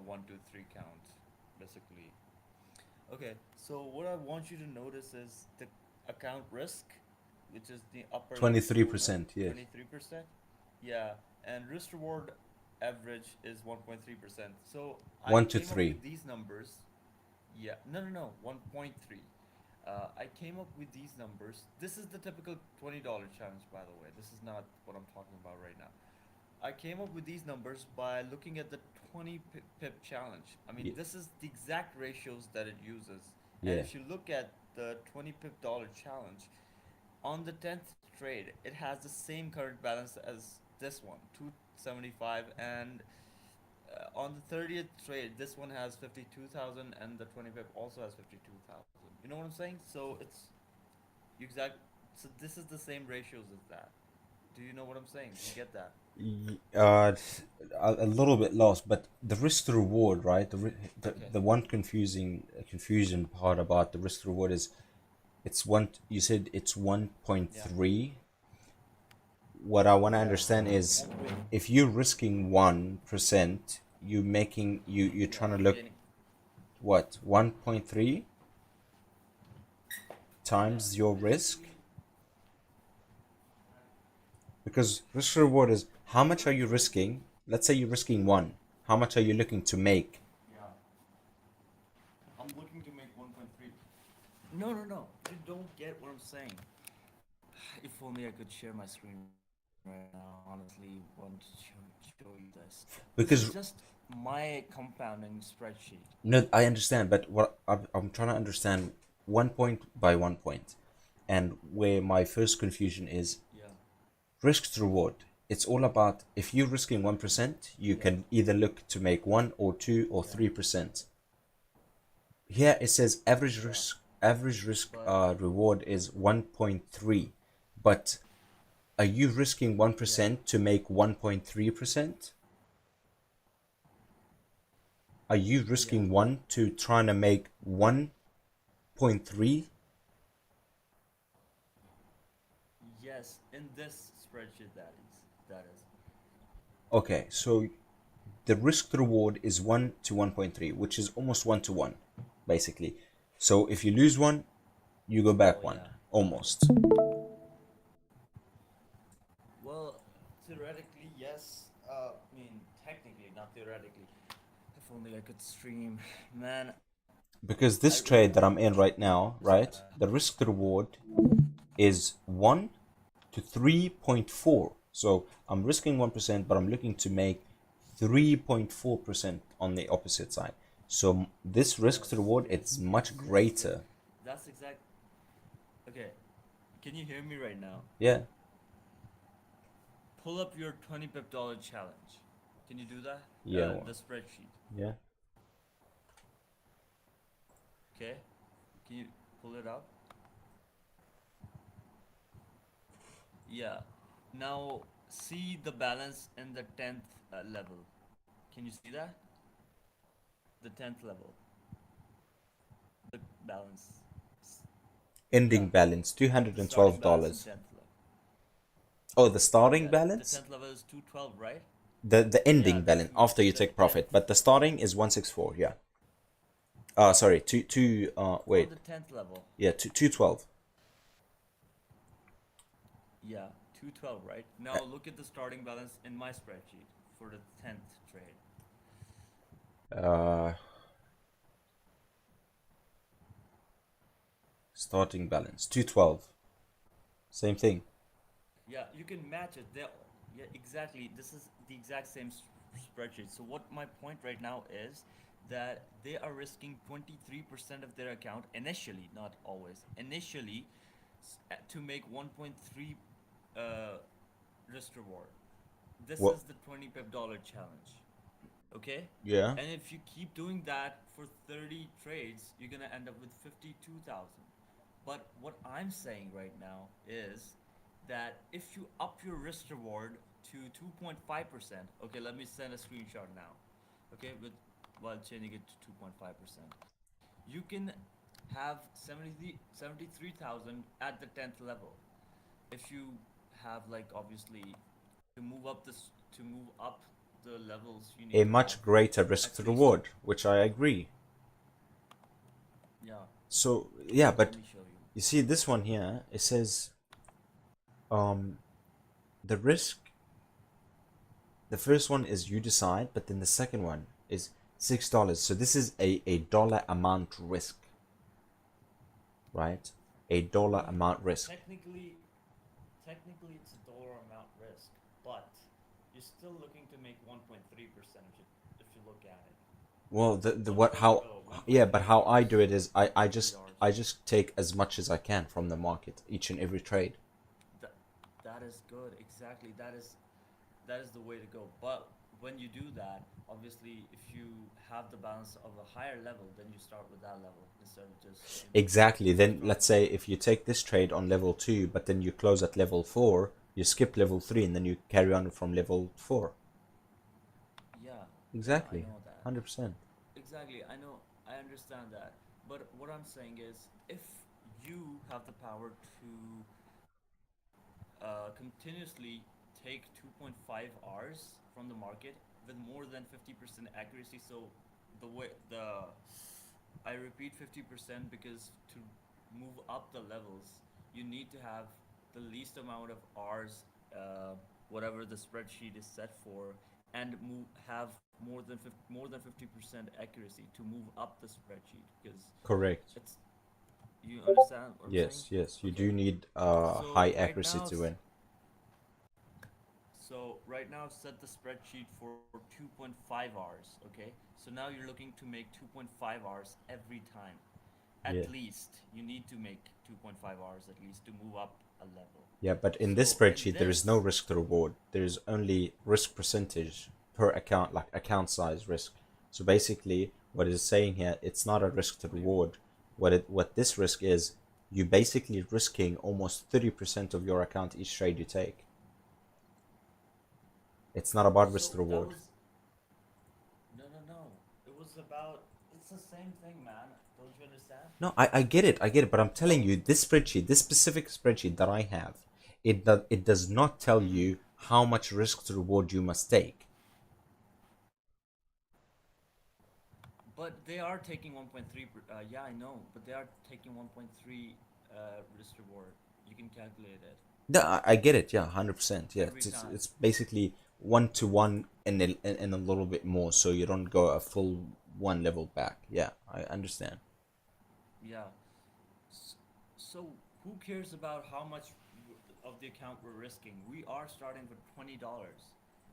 1, 2, 3 count, basically. Okay, so what I want you to notice is the account risk, which is the upper left corner, 23%, yes. 23%. Yeah, and risk reward average is 1.3%. So I 1 to came up 3. with these numbers. Yeah, no, 1.3. I came up with these numbers. This is the typical $20 challenge, by the way. This is not what I'm talking about right now. I came up with these numbers by looking at the 20 pip challenge. I mean, Yeah. this is the exact ratios that it uses. Yeah. And if you look at the 20 pip dollar challenge, on the 10th trade, it has the same current balance as this one, 275, and on the 30th trade, this one has 52,000, and the 20 pip also has 52,000. You know what I'm saying? So it's exact. So this is the same ratios as that. Do you know what I'm saying? Do you get that? A little bit lost, but the risk to reward, right? Okay. The one confusion part about the risk to reward is it's one. You said it's 1.3. What I want to understand is if you're risking 1%, you're trying to look what 1.3 times your risk, because risk to reward is how much are you risking. Let's say you're risking 1, how much are you looking to make? Yeah. I'm looking to make 1.3. No. You don't get what I'm saying. If only I could share my screen right now. Honestly, want to show you this. Because This is just my compounding spreadsheet. no, I understand, but what I'm trying to understand 1 point by 1 point, and where my first confusion is Yeah. risk to reward. It's all about if you're risking 1%, you can either look to make 1 or 2 or 3%. Here it says average risk reward is 1.3, but are you risking 1% to make 1.3%? Are you risking 1 to trying to make 1.3? Yes, in this spreadsheet that is. Okay, so the risk to reward is 1 to 1.3, which is almost 1 to 1, basically. So if you lose 1, you go back 1, almost. Well, theoretically, yes. I mean, technically, not theoretically. If only I could stream, man. Because this trade that I'm in right now, right, the risk to reward is 1 to 3.4. So I'm risking 1%, but I'm looking to make 3.4% on the opposite side. So this risk to reward, it's much greater. That's exact. Okay, can you hear me right now? Yeah. Pull up your 20 pip dollar challenge. Can you do that? Yeah. The spreadsheet. Yeah. Okay. Can you pull it up? Yeah. Now see the balance in the 10th level. Can you see that? The 10th level. The balance. Ending balance, $212. Oh, the starting balance? The 10th level is 212, right? The ending balance after you take profit, but the starting is 164. Yeah. Sorry, wait. On the 10th level. Yeah, 212. Yeah, 212, right? Now look at the starting balance in my spreadsheet for the 10th trade. Starting balance 212. Same thing. Yeah, you can match it. Yeah, exactly. This is the exact same spreadsheet. So what my point right now is, that they are risking 23% of their account initially, not always, initially, to make 1.3 risk reward. This What? is the 20 pip dollar challenge. Okay? Yeah. And if you keep doing that for 30 trades, you're gonna end up with 52,000. But what I'm saying right now is that if you up your risk reward to 2.5%, okay, let me send a screenshot now. Okay, while changing it to 2.5%. You can have 73,000 at the 10th level. If you have, like, obviously to move up the levels, you need A to much have greater risk at to least, reward, which I agree. yeah. So yeah, Let but me show you. you see this one here, it says the risk, the first one is you decide, but then the second one is $6. So this is a dollar amount risk, right? A dollar amount risk. Technically it's a dollar amount risk, but you're still looking to make 1.3% if you look at it. Well, the what how yeah, but how I do it is I just take as much as I can from the market each and every trade. That is good. Exactly. That is the way to go. But when you do that, obviously, if you have the balance of a higher level, then you start with that level instead of just Exactly. Then let's say if you take this trade on level 2, but then you close at level 4, you skip level 3, and then you carry on from level 4. Yeah. Exactly. Yeah, I know that. 100%. Exactly. I understand that. But what I'm saying is, if you have the power to continuously take 2.5 hours from the market with more than 50% accuracy. So I repeat 50% because to move up the levels, you need to have the least amount of hours, whatever the spreadsheet is set for, and have more than 50% accuracy to move up the spreadsheet because Correct. it's. You understand what I'm Yes, saying? yes. You Okay. do need So high right accuracy now, to win. So right now I've set the spreadsheet for 2.5 hours, okay? So now you're looking to make 2.5 hours every time. Yeah. At least you need to make 2.5 hours at least to move up a level. Yeah, but in this So in spreadsheet there is no risk to reward. There is only risk percentage per account, like account size risk. So basically what it's saying here, it's not a risk to reward. What this risk is, you basically risking almost 30% of your account each trade you take. It's not about risk to reward. No. It was about, it's the same thing, man. Don't you understand? No, I get it, but I'm telling you, this spreadsheet, this specific spreadsheet that I have, it does not tell you how much risk to reward you must take. But they are taking 1.3. Yeah, I know, but they are taking 1.3 risk reward. You can calculate it. No, I get it. Yeah, 100%. Yeah, Every time. it's basically 1-to-1 and a little bit more, so you don't go a full one level back. Yeah, I understand. Yeah. So who cares about how much of the account we're risking? We are starting with $20.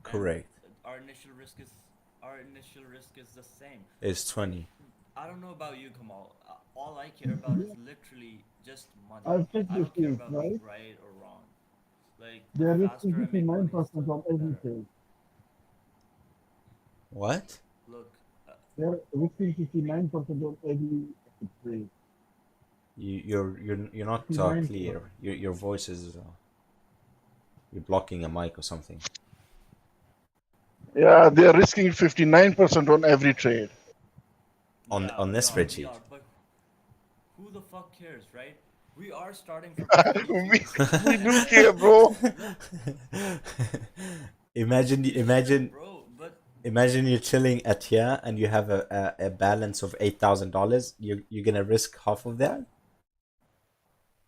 Correct. Our initial risk is the same. It's 20. I don't know about you, Kamal. All I care about is literally just money. I've checked I the don't care fees, about right? right or wrong. Like They're the risking faster I make money, 59% on the every better. trade. What? Look, They're risking 59% on every trade. You're not 59%. clear. Your voice is you're blocking a mic or something. Yeah, they're risking 59% on every trade. On this we spreadsheet. are, but who the fuck cares, right? We are starting from we do care, bro. Imagine bro, but imagine you're chilling at here and you have a balance of $8,000. You're gonna risk half of that?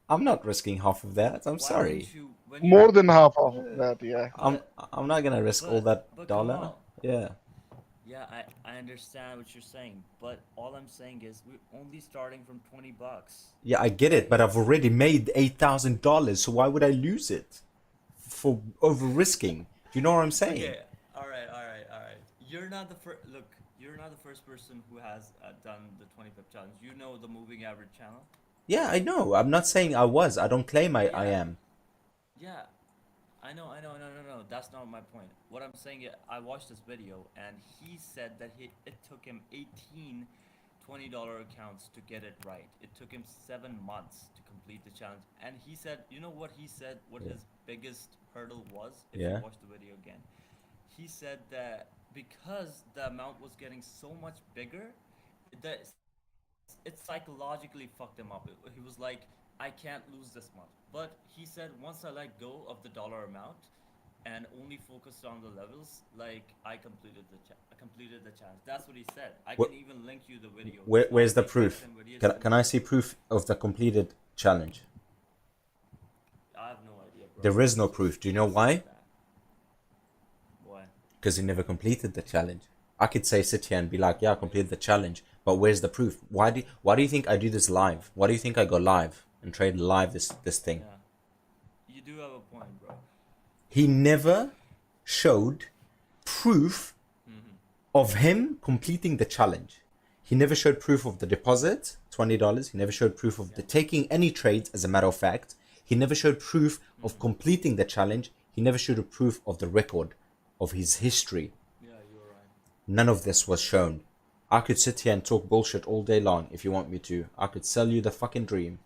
I'm not risking half of that. I'm why sorry. wouldn't you More than half of that, yeah. I'm not gonna risk all that but dollar. Kamal, Yeah. yeah, I understand what you're saying, but all I'm saying is we're only starting from $20. Yeah, I get it, but I've already made $8,000, so why would I lose it for over risking? Do you know what I'm saying? Okay, all right. You're not the first. Look, You're not the first person who has done the 20 pip challenge. You know the moving average channel? Yeah, I know. I'm not saying I was. I don't claim I Yeah. am. Yeah. I know. No. That's not my point. What I'm saying is, I watched this video and he said that it took him 18 $20 accounts to get it right. It took him 7 months to complete the challenge. And he said, you know what he said, what Yeah. his biggest hurdle was, if Yeah. you watch the video again? He said that because the amount was getting so much bigger, that it psychologically fucked him up. He was like, I can't lose this much. But he said, once I let go of the dollar amount and only focused on the levels, like I completed the challenge. That's what he said. I Wh- can even link you the video. Where's the Exact proof? same video, Can I see proof of the completed challenge? I have no idea, bro. There is no Just proof. Do you know why? that. Why? Because he never completed the challenge. I could say sit here and be like, yeah, I completed the challenge, but where's the proof? Why do you think I do this live? Why do you think I go live and trade live this thing? Yeah. You do have a point, bro. He never showed proof of him completing the challenge. He never showed proof of the deposit, $20. He never showed proof of the taking any trades, as a matter of fact. He never showed proof of completing the challenge. He never showed a proof of the record of his history. Yeah, you're right. None of this was shown. I could sit here and talk bullshit all day long if you want me to. I could sell you the fucking dream.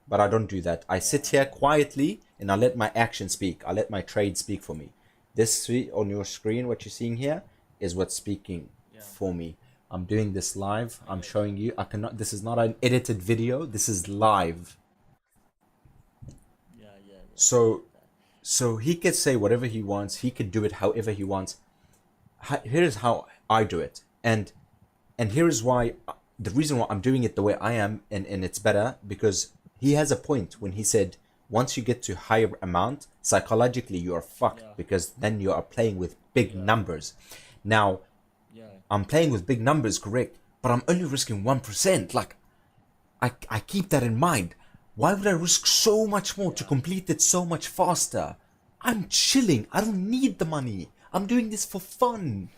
But I don't do that. I sit here quietly and I let my action speak. I let my trade speak for me. This on your screen, what you're seeing here, is what's speaking for me. I'm doing this live. I'm showing you. I cannot. This is not an edited video. This is live. Yeah. So he could say whatever he wants. He could do it however he wants. Here's how I do it, and here is why. The reason why I'm doing it the way I am, and it's better, because he has a point when he said once you get to higher amount, psychologically you are fucked, because then you are playing with big numbers. Now, I'm playing with big numbers, correct, but I'm only risking 1%. Like, I keep that in mind. Why would I risk so much more to complete it so much faster? I'm chilling. I don't need the money. I'm doing this for fun.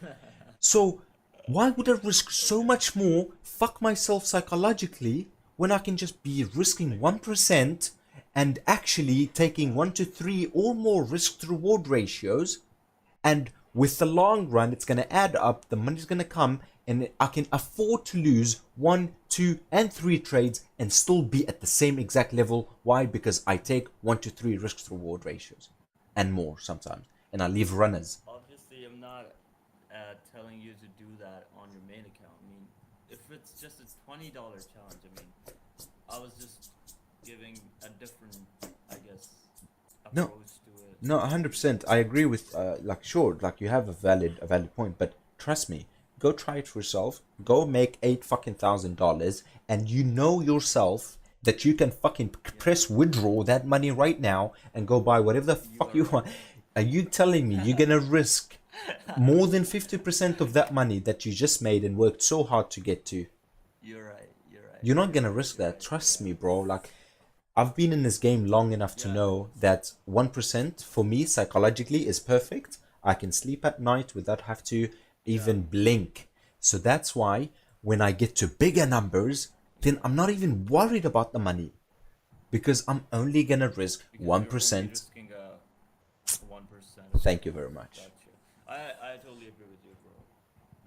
So why would I risk so much more, fuck myself psychologically, when I can just be risking 1% and actually taking 1 to 3 or more risk to reward ratios, and with the long run it's going to add up, the money's going to come, and I can afford to lose 1, 2 and 3 trades and still be at the same exact level. Why? Because I take 1 to 3 risk to reward ratios and more sometimes, and I leave runners. Obviously, I'm not telling you to do that on your main account. I mean, if it's just a $20 challenge, I mean, I was just giving a different, I guess, approach to it. No, 100%. I agree with, like, sure, like, you have a valid point, but trust me, go try it for yourself. Go make $8,000, and you know yourself that you can fucking press withdraw that money right now and go buy whatever the fuck you want. Are you telling me you're gonna risk more than 50% of that money that you just made and worked so hard to get to? You're right. You're not gonna risk that. Trust me, bro. Like, I've been in this game long enough to know that 1% for me psychologically is perfect. I can sleep at night without have to even blink. So that's why when I get to bigger numbers, then I'm not even worried about the money, because I'm only gonna risk 1%. 1%. Thank you very much. I totally agree with you, bro.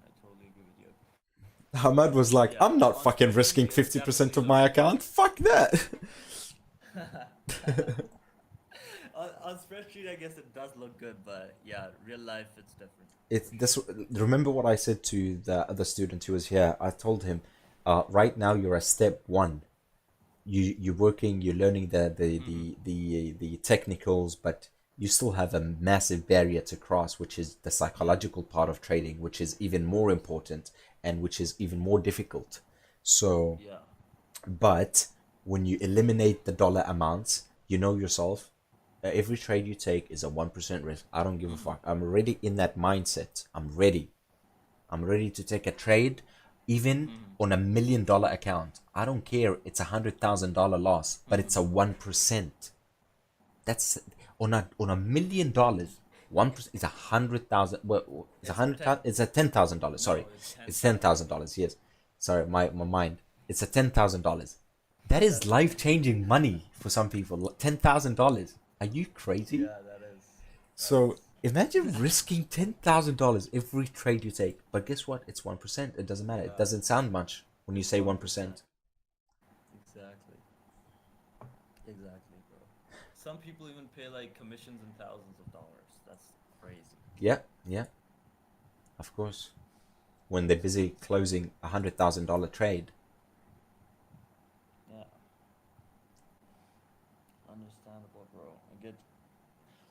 I totally agree with you. Hamad was like, I'm not fucking risking 50% of my account. Fuck that. On spreadsheet, I guess it does look good, but yeah, real life, it's different. It's this. Remember what I said to the other student who was here? I told him, right now you're at step 1. You're working, you're learning the technicals, but you still have a massive barrier to cross, which is the psychological part of trading, which is even more important and which is even more difficult. So, but when you eliminate the dollar amounts, you know yourself, every trade you take is a 1% risk. I don't give a fuck. I'm already in that mindset. I'm ready to take a trade, even on $1 million account. I don't care. It's $100,000 loss, but it's a 1%. That's on $1 million. 1% is $100,000. Well, it's $100,000. It's a $10,000. Sorry, it's $10,000. Yes, sorry, my mind. It's a $10,000. That is life-changing money for some people. $10,000. Are you crazy? Yeah, that is. So imagine risking $10,000 every trade you take. But guess what? It's 1%. It doesn't matter. It doesn't sound much when you say 1%. Exactly. Exactly, bro. Some people even pay like commissions in thousands of dollars. That's crazy. Yeah, yeah. Of course. When they're busy closing $100,000 trade. Yeah. Understandable, bro. I get.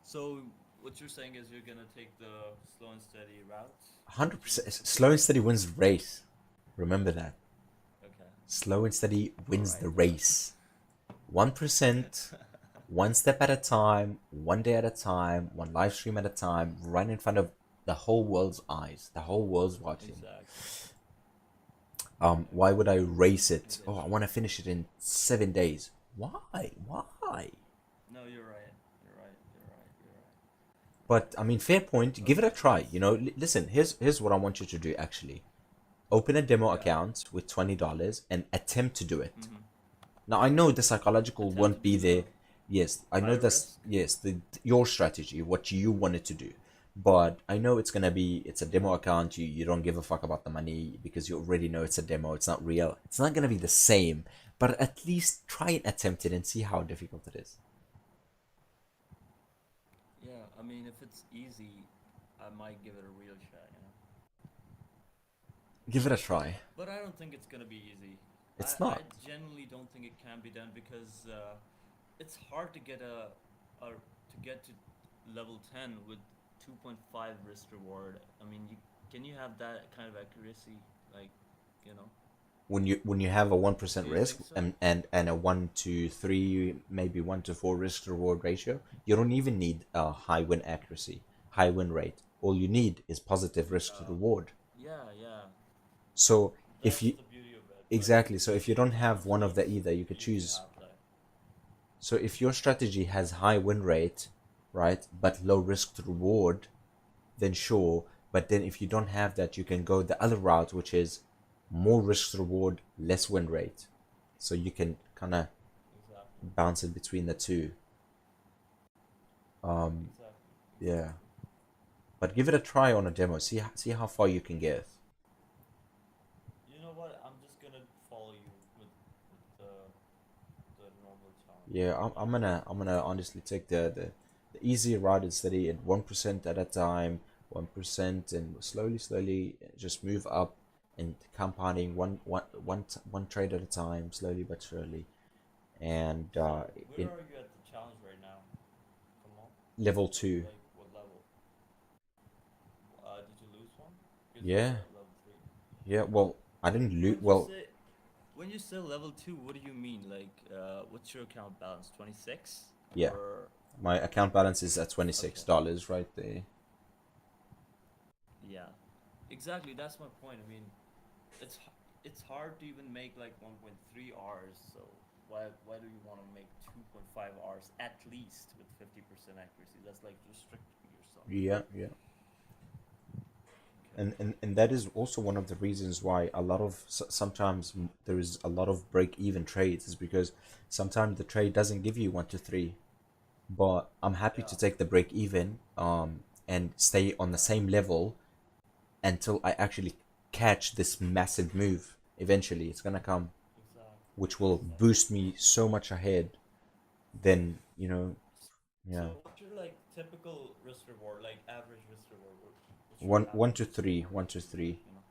So what you're saying is you're gonna take the slow and steady route? 100%. Slow and steady wins the race. Remember that. Okay. Slow and steady wins Alright, the bro. race. 1%, one step at a time, one day at a time, one live stream at a time, right in front of the whole world's eyes. The whole world's watching. Exactly. Why would I race it? Oh, I want to finish it in 7 days. Why? Why? No, you're right. You're right. You're right. You're right. But I mean, fair point. Give it a try. You know, listen. Here's what I want you to do. Actually, open a demo account with $20 and attempt to do it. Now I know the psychological won't be there. Yes, I know that's yes your strategy, what you wanted to do. But I know it's gonna be it's a demo account. You don't give a fuck about the money because you already know it's a demo. It's not real. It's not gonna be the same. But at least try and attempt it and see how difficult it is. Yeah, I mean, if it's easy, I might give it a real shot, you know. Give it a try. But I don't think it's gonna be easy. It's I not. genuinely don't think it can be done because it's hard to get to get to level 10 with 2.5 risk reward. I mean, can you have that kind of accuracy, like, you know? When you have a 1% Do you risk think so? and a 1 to 3 maybe 1 to 4 risk to reward ratio, you don't even need a high win accuracy, high win rate. All you need is positive risk to reward. Yeah, yeah. So if That's you the beauty of it. exactly, so if you don't have one of the either, you could You choose. have like, So if your strategy has high win rate, right, but low risk to reward, then sure. But then if you don't have that, you can go the other route, which is more risk to reward, less win rate. So you can kind of exactly, bounce it between the two. exactly. Yeah. But give it a try on a demo. See how far you can get. You know what? I'm just gonna follow you with the normal challenge. Yeah, I'm gonna honestly take the easy route and study at 1% at a time, 1%, and slowly just move up and compounding one trade at a time, slowly but surely. And So where in are you at the challenge right now? Come on. level 2. Like what level? Did you lose one? Because you're Yeah, at level 3. yeah. Well, I didn't loot. Well, When you say level 2, what do you mean? Like, what's your account balance? 26? yeah. Or My account balance is at $26 right there. yeah, exactly. That's my point. I mean, it's it's hard to even make like 1.3 hours. So why do you want to make 2.5 hours at least with 50% accuracy? That's like restricting yourself. Yeah, yeah. Okay. And that is also one of the reasons why a lot of sometimes there is a lot of break even trades is because sometimes the trade doesn't give you 1 to 3, but I'm happy Yeah. to take the break even and stay on the same level until I actually catch this massive move. Eventually it's gonna come, Exactly. which will boost me so much ahead than yeah. So what's your like typical risk reward, like average risk reward? What's your one average one to three, 1 to 3. you know,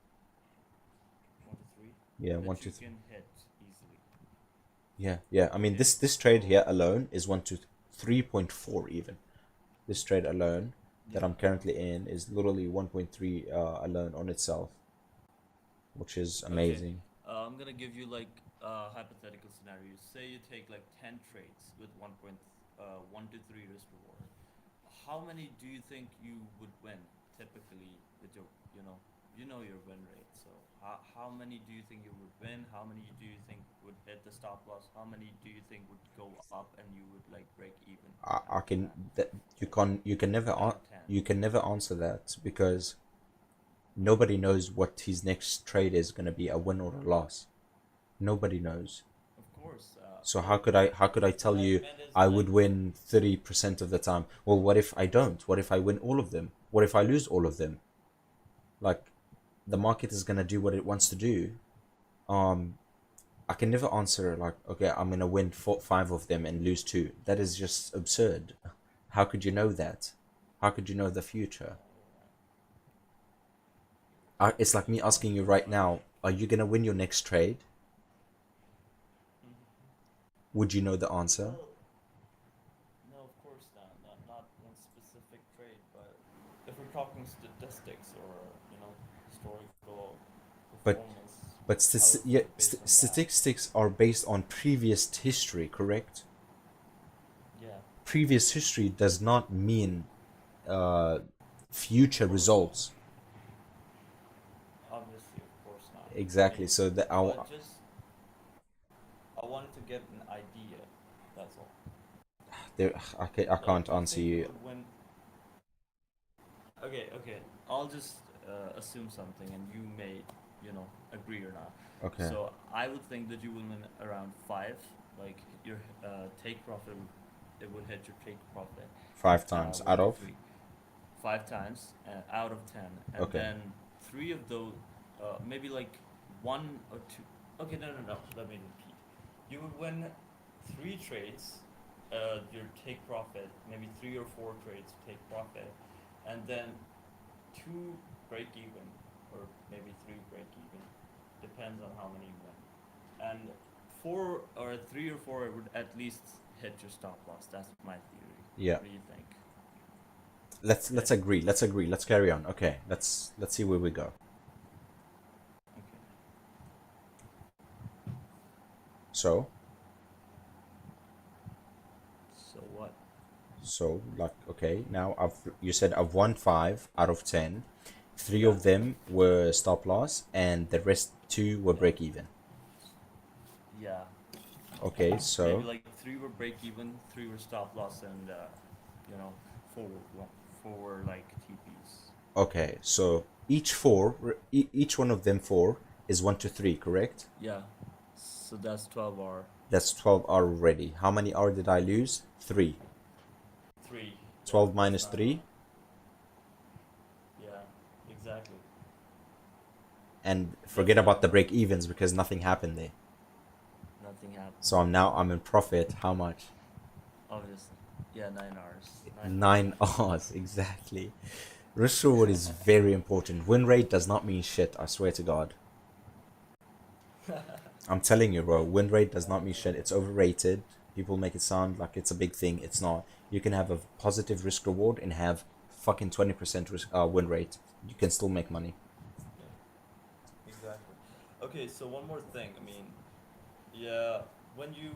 1 to 3 Yeah, that 1 to you 3. can hit easily? Yeah. I mean, Okay. this trade here alone is 1 to 3.4 even. This trade alone that Yeah. I'm currently in is literally 1.3 alone on itself, which is Okay. amazing. I'm gonna give you like hypothetical scenarios. Say you take like 10 trades with 1 to 3 risk reward. How many do you think you would win typically with your, you know your win rate. So how many do you think you would win? How many do you think would hit the stop loss? How many do you think would go up and you would like break even? I can that you can never Out of 10. You can never answer that because nobody knows what his next trade is going to be, a win or a loss. Nobody knows. Of course. So how could I tell you I would win 30% of the time? Well, what if I don't? What if I win all of them? What if I lose all of them? Like, the market is gonna do what it wants to do. I can never answer like, okay, I'm gonna win 5 of them and lose 2. That is just absurd. How could you know that? How could you know the future? It's like me asking you right now, are you gonna win your next trade? Would you know the answer? Well, no, of course not. Not one specific trade, but if we're talking statistics or historical But performance, but I would yeah, think based on that. statistics are based on previous history, correct? Yeah, Previous history does not mean uh, future results. obviously, of course not. I Exactly. mean, So that but just I wanted to get an idea. That's all. I Like, can't you answer think you you. would win? Okay. I'll just assume something, and you may, agree or not. Okay. So I would think that you will win around 5. Like your take profit, it would hit your take profit 5 times would out be of. 3, 5 times out of 10, and Okay. then 3 of those, maybe like 1 or 2. Okay, no. Let me repeat. You would win 3 trades, your take profit, maybe 3 or 4 trades take profit, and then 2 break even, or maybe 3 break even, depends on how many you win. And 4 or 3 or 4 would at least hit your stop loss. That's my theory. Yeah. What do you think? Let's agree. Let's agree. Let's carry on. Okay. Let's see where we go. Okay. So What? so like, okay, now you said I've won 5 out of 10. 3 Yeah. of them were stop loss and the rest 2 were break even. Yeah. Okay, so Maybe like 3 were break even, 3 were stop loss, and 4 were like TPs. okay, so each one of them 4 is 1 to 3, correct? Yeah. So that's 12 R. That's 12 R already. How many R did I lose? 3. 3. 12 Yeah, minus that's 3. not- Yeah, exactly. And forget about the break evens because nothing happened there. Nothing happened. So I'm in profit. How much? Obviously. Yeah, 9 hours. 9 R's, exactly. Risk reward is very important. Win rate does not mean shit, I swear to God. I'm telling you, bro, win rate does not mean shit. It's overrated. People make it sound like it's a big thing. It's not. You can have a positive risk reward and have fucking 20% win rate. You can still make money. Exactly. Okay, so one more thing. I mean, yeah, when you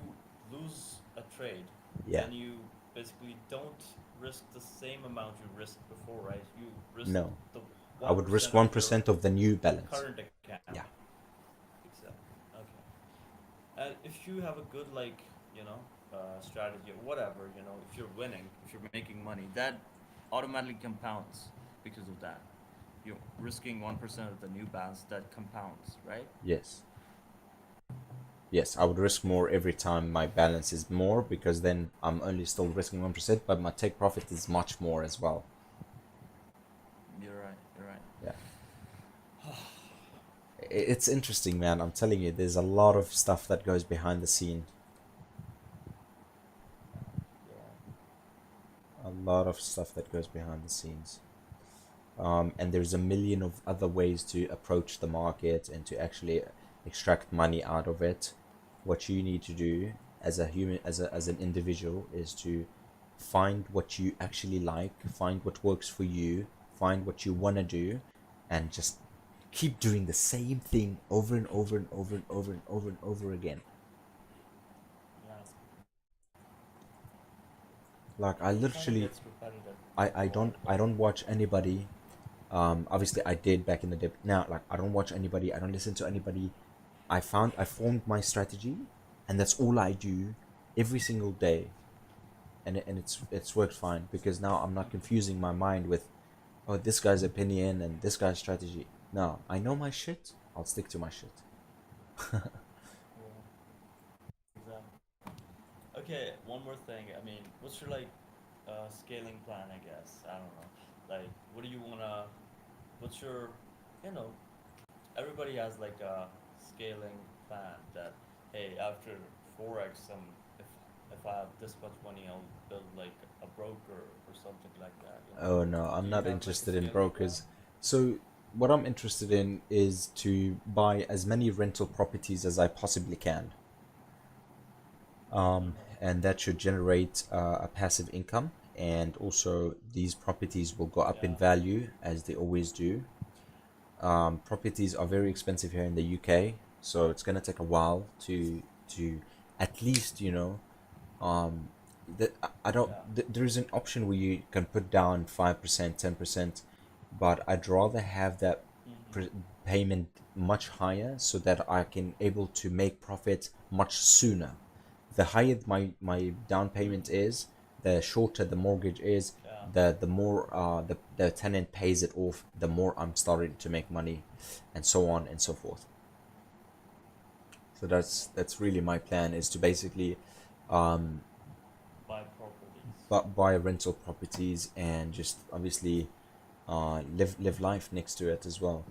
lose a trade, Yeah. then you basically don't risk the same amount you risked before, right? You risk No. the I would risk 1% 1% of the new your balance. current account. Yeah. Exactly. Okay. And if you have a good strategy or whatever, if you're winning, if you're making money, that automatically compounds because of that. You're risking 1% of the new balance, that compounds, right? Yes. Yes, I would risk more every time my balance is more because then I'm only still risking 1%, but my take profit is much more as well. You're right. Yeah. It's interesting, man. I'm telling you, there's a lot of stuff that goes behind the scene. Yeah. A lot of stuff that goes behind the scenes. And there's a million of other ways to approach the market and to actually extract money out of it. What you need to do as a human, as an individual, is to find what you actually like, find what works for you, find what you want to do, and just keep doing the same thing over and over and over and over and over and over again. Yeah. Like I It kinda literally, gets repetitive. I don't watch anybody. Obviously I did back in the day. Now, like, I don't watch anybody. I don't listen to anybody. I formed my strategy, and that's all I do every single day. and it's worked fine because now I'm not confusing my mind with, oh, this guy's opinion and this guy's strategy. No, I know my shit. I'll stick to my shit. Exactly. Okay, one more thing. I mean, what's your like scaling plan? I guess I don't know. Like, what do you wanna? What's your, you know, everybody has like a scaling plan that, hey, after Forex, if if I have this much money, I'll build like a broker or something like that. You know, Oh no, do I'm you not have like a interested in scaling plan? brokers. So what I'm interested in is to buy as many rental properties as I possibly can. And that should generate a passive income, and also these properties will go up in Yeah. value as they always do. Properties are very expensive here in the UK, so it's gonna take a while to at least, you know, that I don't. Yeah. There is an option where you can put down 5%, 10%, but I'd rather have that Mm-hmm. payment much higher so that I can able to make profit much sooner. The higher my down payment is, the shorter the mortgage is, Yeah. the more the tenant pays it off, the more I'm starting to make money, and so on and so forth. So that's really my plan, is to basically Buy properties. buy rental properties and just obviously live life next to it as well.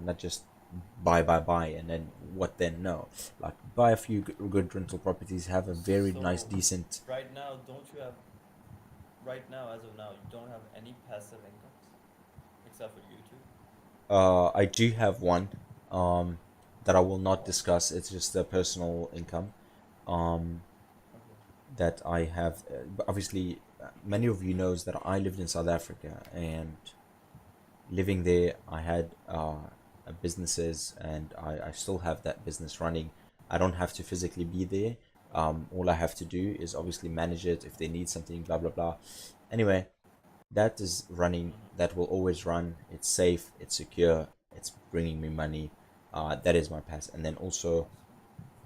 Not just buy and then what then? No, like buy a few good rental properties, have a very nice So decent. right now, don't you have right now as of now you don't have any passive incomes except for YouTube? I do have one that I will not discuss. It's just a personal income um Okay. that I have. But obviously, many of you knows that I lived in South Africa, and living there, I had businesses, and I still have that business running. I don't have to physically be there. All I have to do is obviously manage it if they need something, blah blah blah. Anyway, that is running. That will always run. It's safe. It's secure. It's bringing me money. That is my pass. And then also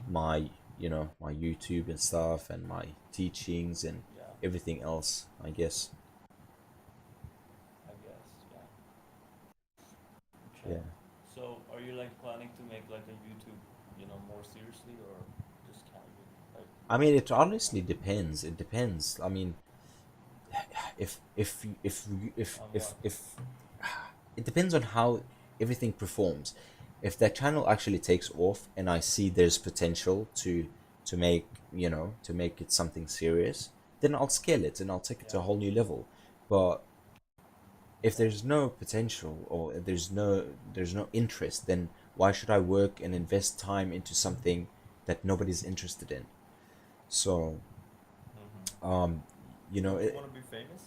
my, you know, my YouTube and stuff, and my teachings and Yeah, everything else, I guess. I guess. Yeah. Okay. Yeah. So, are you like planning to make like a YouTube, more seriously or just casually? Like, I mean, it honestly depends. It depends. I mean, on what? if it depends on how everything performs. If that channel actually takes off and I see there's potential to make, you know, to make it something serious, then I'll scale it and I'll take it to a Yeah. whole new level. But if there's no potential, or there's no interest, then why should I work and invest time into something that nobody's interested in? So Mm-hmm. um you know, Don't you want to be famous?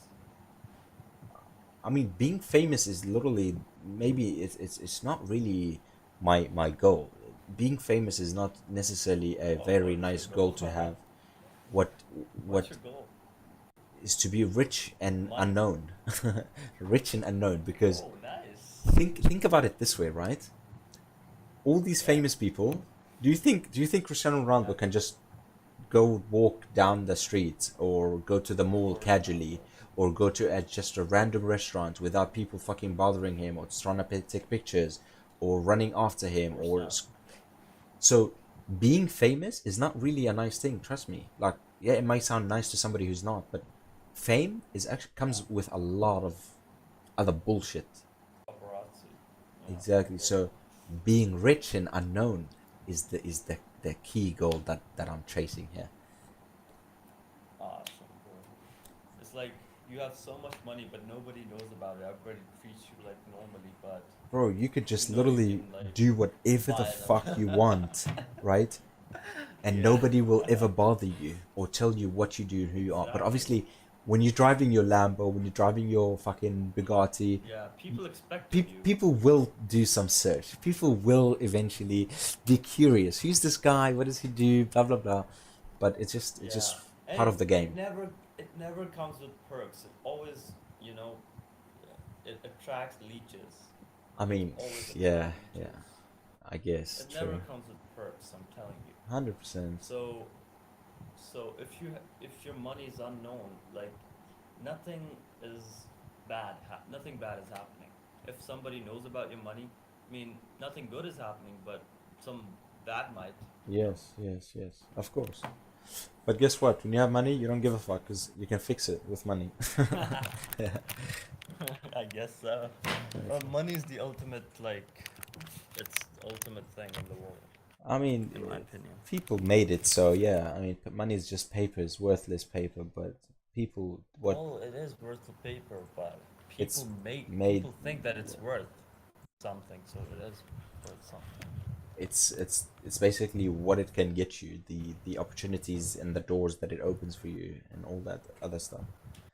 I mean, being famous is literally, maybe it's not really my goal. Being famous is not necessarily a Well, very what is your nice goal? goal to have. What What's what your goal? is to be rich and Money. unknown, rich and unknown. Because Oh, nice. think about it this way, right? All these Yeah. famous people. Do you think Cristiano Ronaldo Yeah. can just go walk down the street, or go to the Of mall course not, casually, bro. or go to just a random restaurant without people fucking bothering him, or just trying to take pictures, or running after Of him, course or not. so being famous is not really a nice thing, trust me. Like, yeah, it might sound nice to somebody who's not, but fame is actually Yeah. comes with a lot of other bullshit. Paparazzi. Yeah, Exactly. very So much. being rich and unknown is the key goal that I'm chasing here. Awesome, bro. It's like you have so much money, but nobody knows about it. Everybody treats you like normally, but Bro, you could you just know you literally can like do whatever the buy them. fuck you want, right? And Yeah. nobody will ever bother you or tell you what you do and who you are. But Exactly. obviously, when you're driving your Lambo, when you're driving your fucking Bugatti, Yeah, people expecting you. people will do some search. People will eventually be curious. Who's this guy? What does he do? Blah blah blah. But it's Yeah, just and part of the game. it never comes with perks. It always, it attracts leeches. I It mean, always attracts yeah, leeches. I guess It never true. comes with perks. I'm telling you. 100%. So, So if your money is unknown, like nothing is nothing bad is happening. If somebody knows about your money, I mean, nothing good is happening, but some bad might, you know. Yes, yes, yes. Of course. But guess what? When you have money, you don't give a fuck because you can fix it with money. Yeah. I guess so. Yes. Money is the ultimate, like, it's the ultimate thing in the world, I mean, in my opinion. people made it so, yeah. I mean, money is just paper, it's worthless paper, but what Well, it is worth the paper, but it's made, people think that it's worth something, so it is worth something. it's basically what it can get you, the opportunities and the doors that it opens for you, and all that other stuff.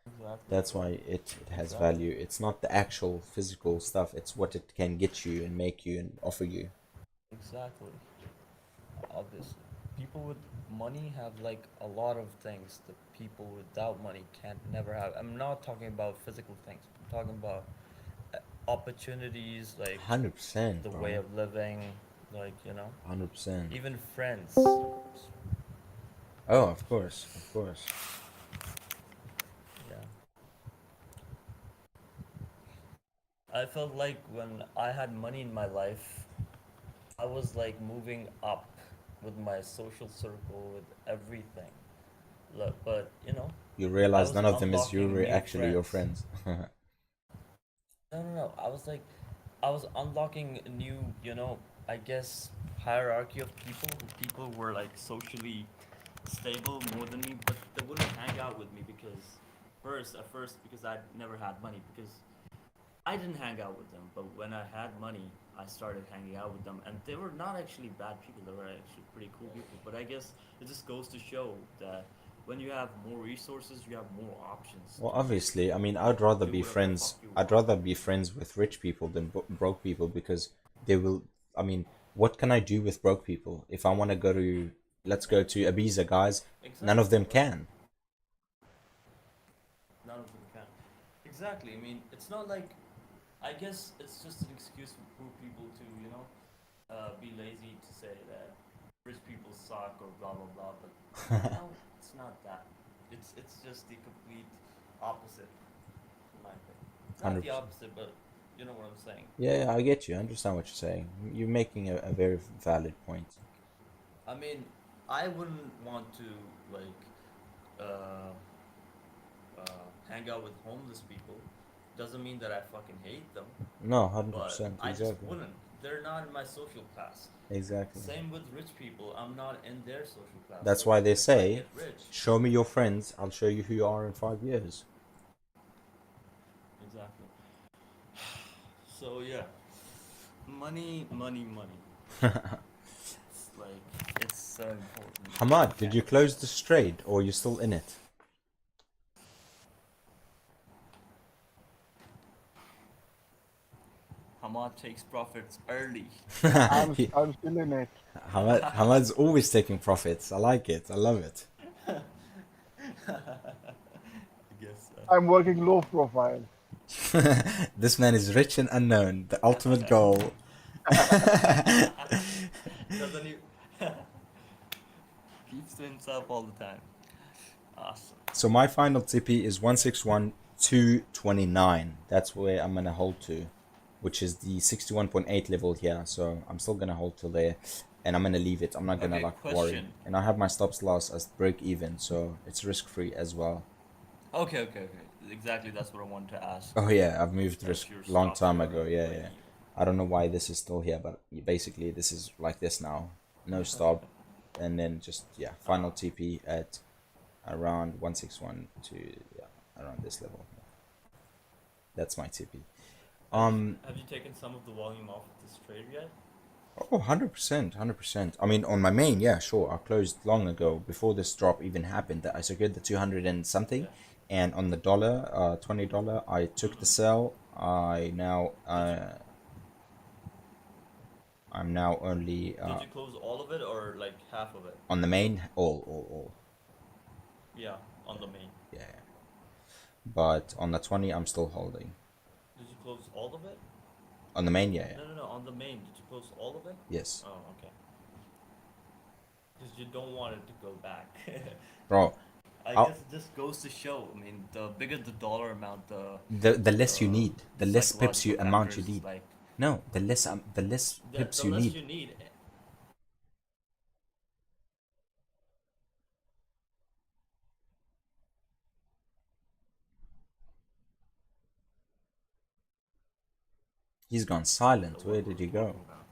Exactly, That's bro. why it has Exactly. value. It's not the actual physical stuff, it's what it can get you and make you and offer you. Exactly. Obviously. People with money have like a lot of things that people without money can't never have. I'm not talking about physical things. I'm talking about opportunities, like 100%, the way bro. of living, like, 100%. even friends. Oh, of course, of course. Yeah. I felt like when I had money in my life, I was like moving up with my social circle, with everything. Look, but You I realize was none of them is unlocking new actually your friends. friends. No, no, no. I was unlocking a new, I guess, hierarchy of people. People were like socially stable more than me, but they wouldn't hang out with me because at first, because I never had money, because I didn't hang out with them. But when I had money, I started hanging out with them, and they were not actually bad people. They were actually pretty cool people. But I guess it just goes to show that when you have more resources, you have more options Well, to obviously, I mean, I'd rather do be whatever the fuck friends. you I'd want. rather be friends with rich people than broke people because they will. I mean, what can I do with broke people? If I want to go to, let's go to Ibiza, guys. None of Exactly, them bro. can. None of them can. Exactly. I mean, it's not like. I guess it's just an excuse for poor people to, be lazy to say that rich people suck or blah blah blah. But it's not that. It's just the complete opposite, in my opinion. Not the 100%. opposite, but you know what I'm saying. Yeah, yeah, I get you. I understand what you're saying. You're making a very valid point. I mean, I wouldn't want to like uh, hang out with homeless people. Doesn't mean that I fucking hate them, No, but 100%. I just Exactly. wouldn't. They're not in my social class. Exactly. Same with rich people. I'm not in their social class. That's So why they if I say, get rich, show me your friends, I'll show you who you are in 5 years. exactly. So yeah, money, money, money. It's like it's so important. Hamad, You did can't you ignore close it. this trade or are you still in it? Hamad takes profits early. He- I'm still in it. Hamad's always taking profits. I like it. I love it. I guess so. I'm working low profile. This man is rich and unknown. The ultimate goal. Doesn't he? Keeps to himself all the time. Awesome. So my final TP is 161,229. That's where I'm gonna hold to, which is the 61.8 level here. So I'm still gonna hold till there, and I'm gonna leave it. I'm not gonna Okay, like worry. question. And I have my stops loss as break even, so it's risk free as well. Okay, okay, okay. Exactly, that's what I wanted to ask. Oh yeah, I've moved risk If your long stops time were ago. Yeah, break yeah. even. I don't know why this is still here, but basically this is like this now. No stop, and then just yeah, final TP at around 161 to yeah, around this level. That's my TP. Have you taken some of the volume off of this trade yet? Oh, 100%, 100%. I mean, on my main, yeah, sure. I closed long ago before this drop even happened. That I secured the 200 and something, Okay. and on the dollar, $20, I took the sell. Did you I'm now only did you close all of it or like half of it? on the main, all. Yeah, on the main. Yeah, yeah. But on the 20, I'm still holding. Did you close all of it? On the main, yeah, yeah. No, no, no. On the main, did you close all of it? Yes. Oh, okay. because you don't want it to go back. Bro, I I'll, guess it just goes to show. I mean, the bigger the dollar amount, the less you the need, the less pips psychological you amount you factors is need. like No, the less the pips you less need. you need. He's gone So silent. Where what did we're he go? talking about.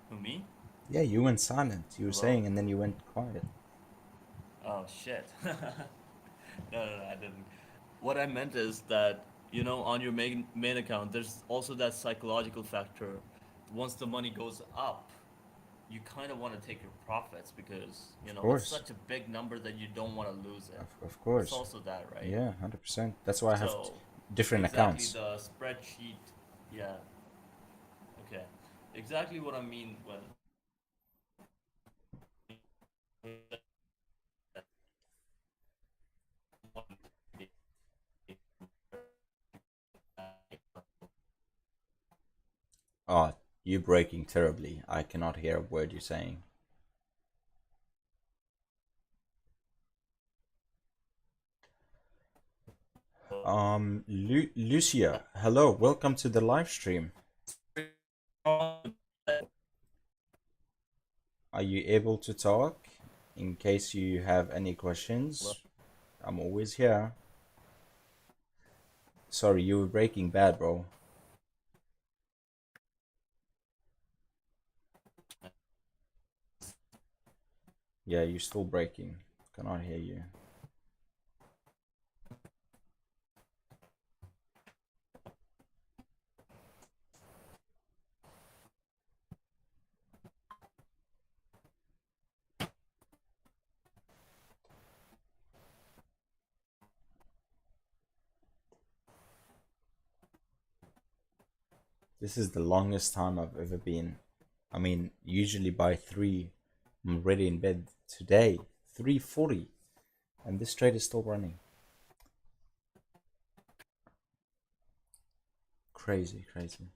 Who, me? Yeah, you went silent. You were Hello? saying, and then you went quiet. Oh shit. No, I didn't. What I meant is that, you know, on your main account, there's also that psychological factor. Once the money goes up, you kind of want to take your profits because, you Of know, it's course, such a big number that you don't want to lose it. of It's course. also that, right? Yeah, 100%. That's why I have So, different exactly accounts. the spreadsheet. Yeah, okay. Exactly what I mean when. Oh, you're breaking terribly. I cannot hear a word you're saying. Lucia, hello, welcome to the live stream. Are you able to talk? In case you have any questions, I'm always here. Sorry, you were breaking bad, bro. Yeah, you're still breaking. Cannot hear you. This is the longest time I've ever been. I mean, usually by 3, I'm already in bed. Today, 3:40, and this trade is still running. Crazy, crazy.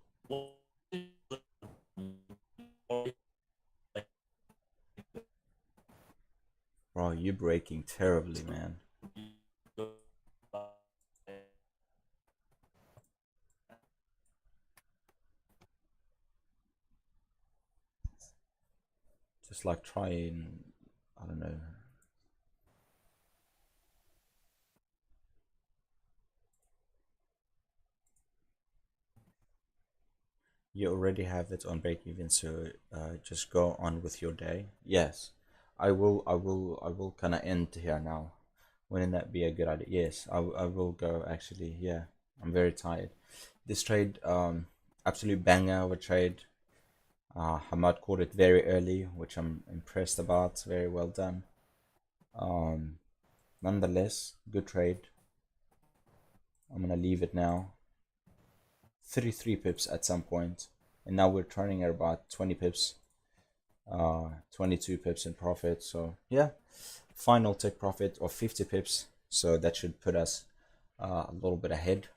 Bro, you're breaking terribly, man. Just like trying, I don't know. You already have it on break even, so just go on with your day. Yes, I will kind of end here now. Wouldn't that be a good idea? Yes, I will go actually. Yeah, I'm very tired. This trade, absolute banger of a trade. Hamad caught it very early, which I'm impressed about. Very well done. Um, Nonetheless, good trade. I'm gonna leave it now. 33 pips at some point, and now we're turning at about 20 pips. 22 pips in profit. So yeah, final take profit of 50 pips. So that should put us a little bit ahead.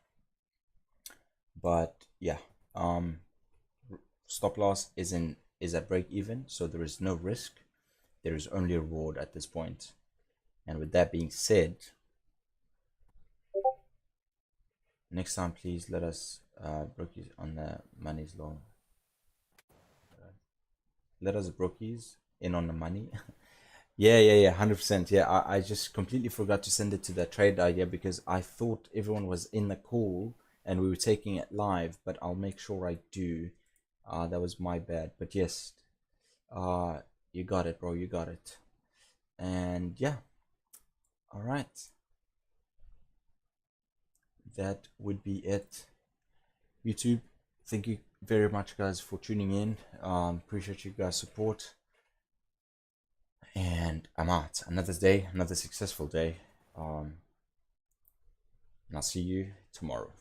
But yeah, stop loss is at break even, so there is no risk. There is only reward at this point. And with that being said, next time please let us brookies on the money's low. Let us brookies in on the money. Yeah, 100%. Yeah, I just completely forgot to send it to the trade idea because I thought everyone was in the call and we were taking it live, but I'll make sure I do. That was my bad. But yes, you got it, bro. You got it. And yeah, all right. That would be it. YouTube, thank you very much, guys, for tuning in. Appreciate you guys' support. And I'm out. Another day, another successful day. And I'll see you tomorrow.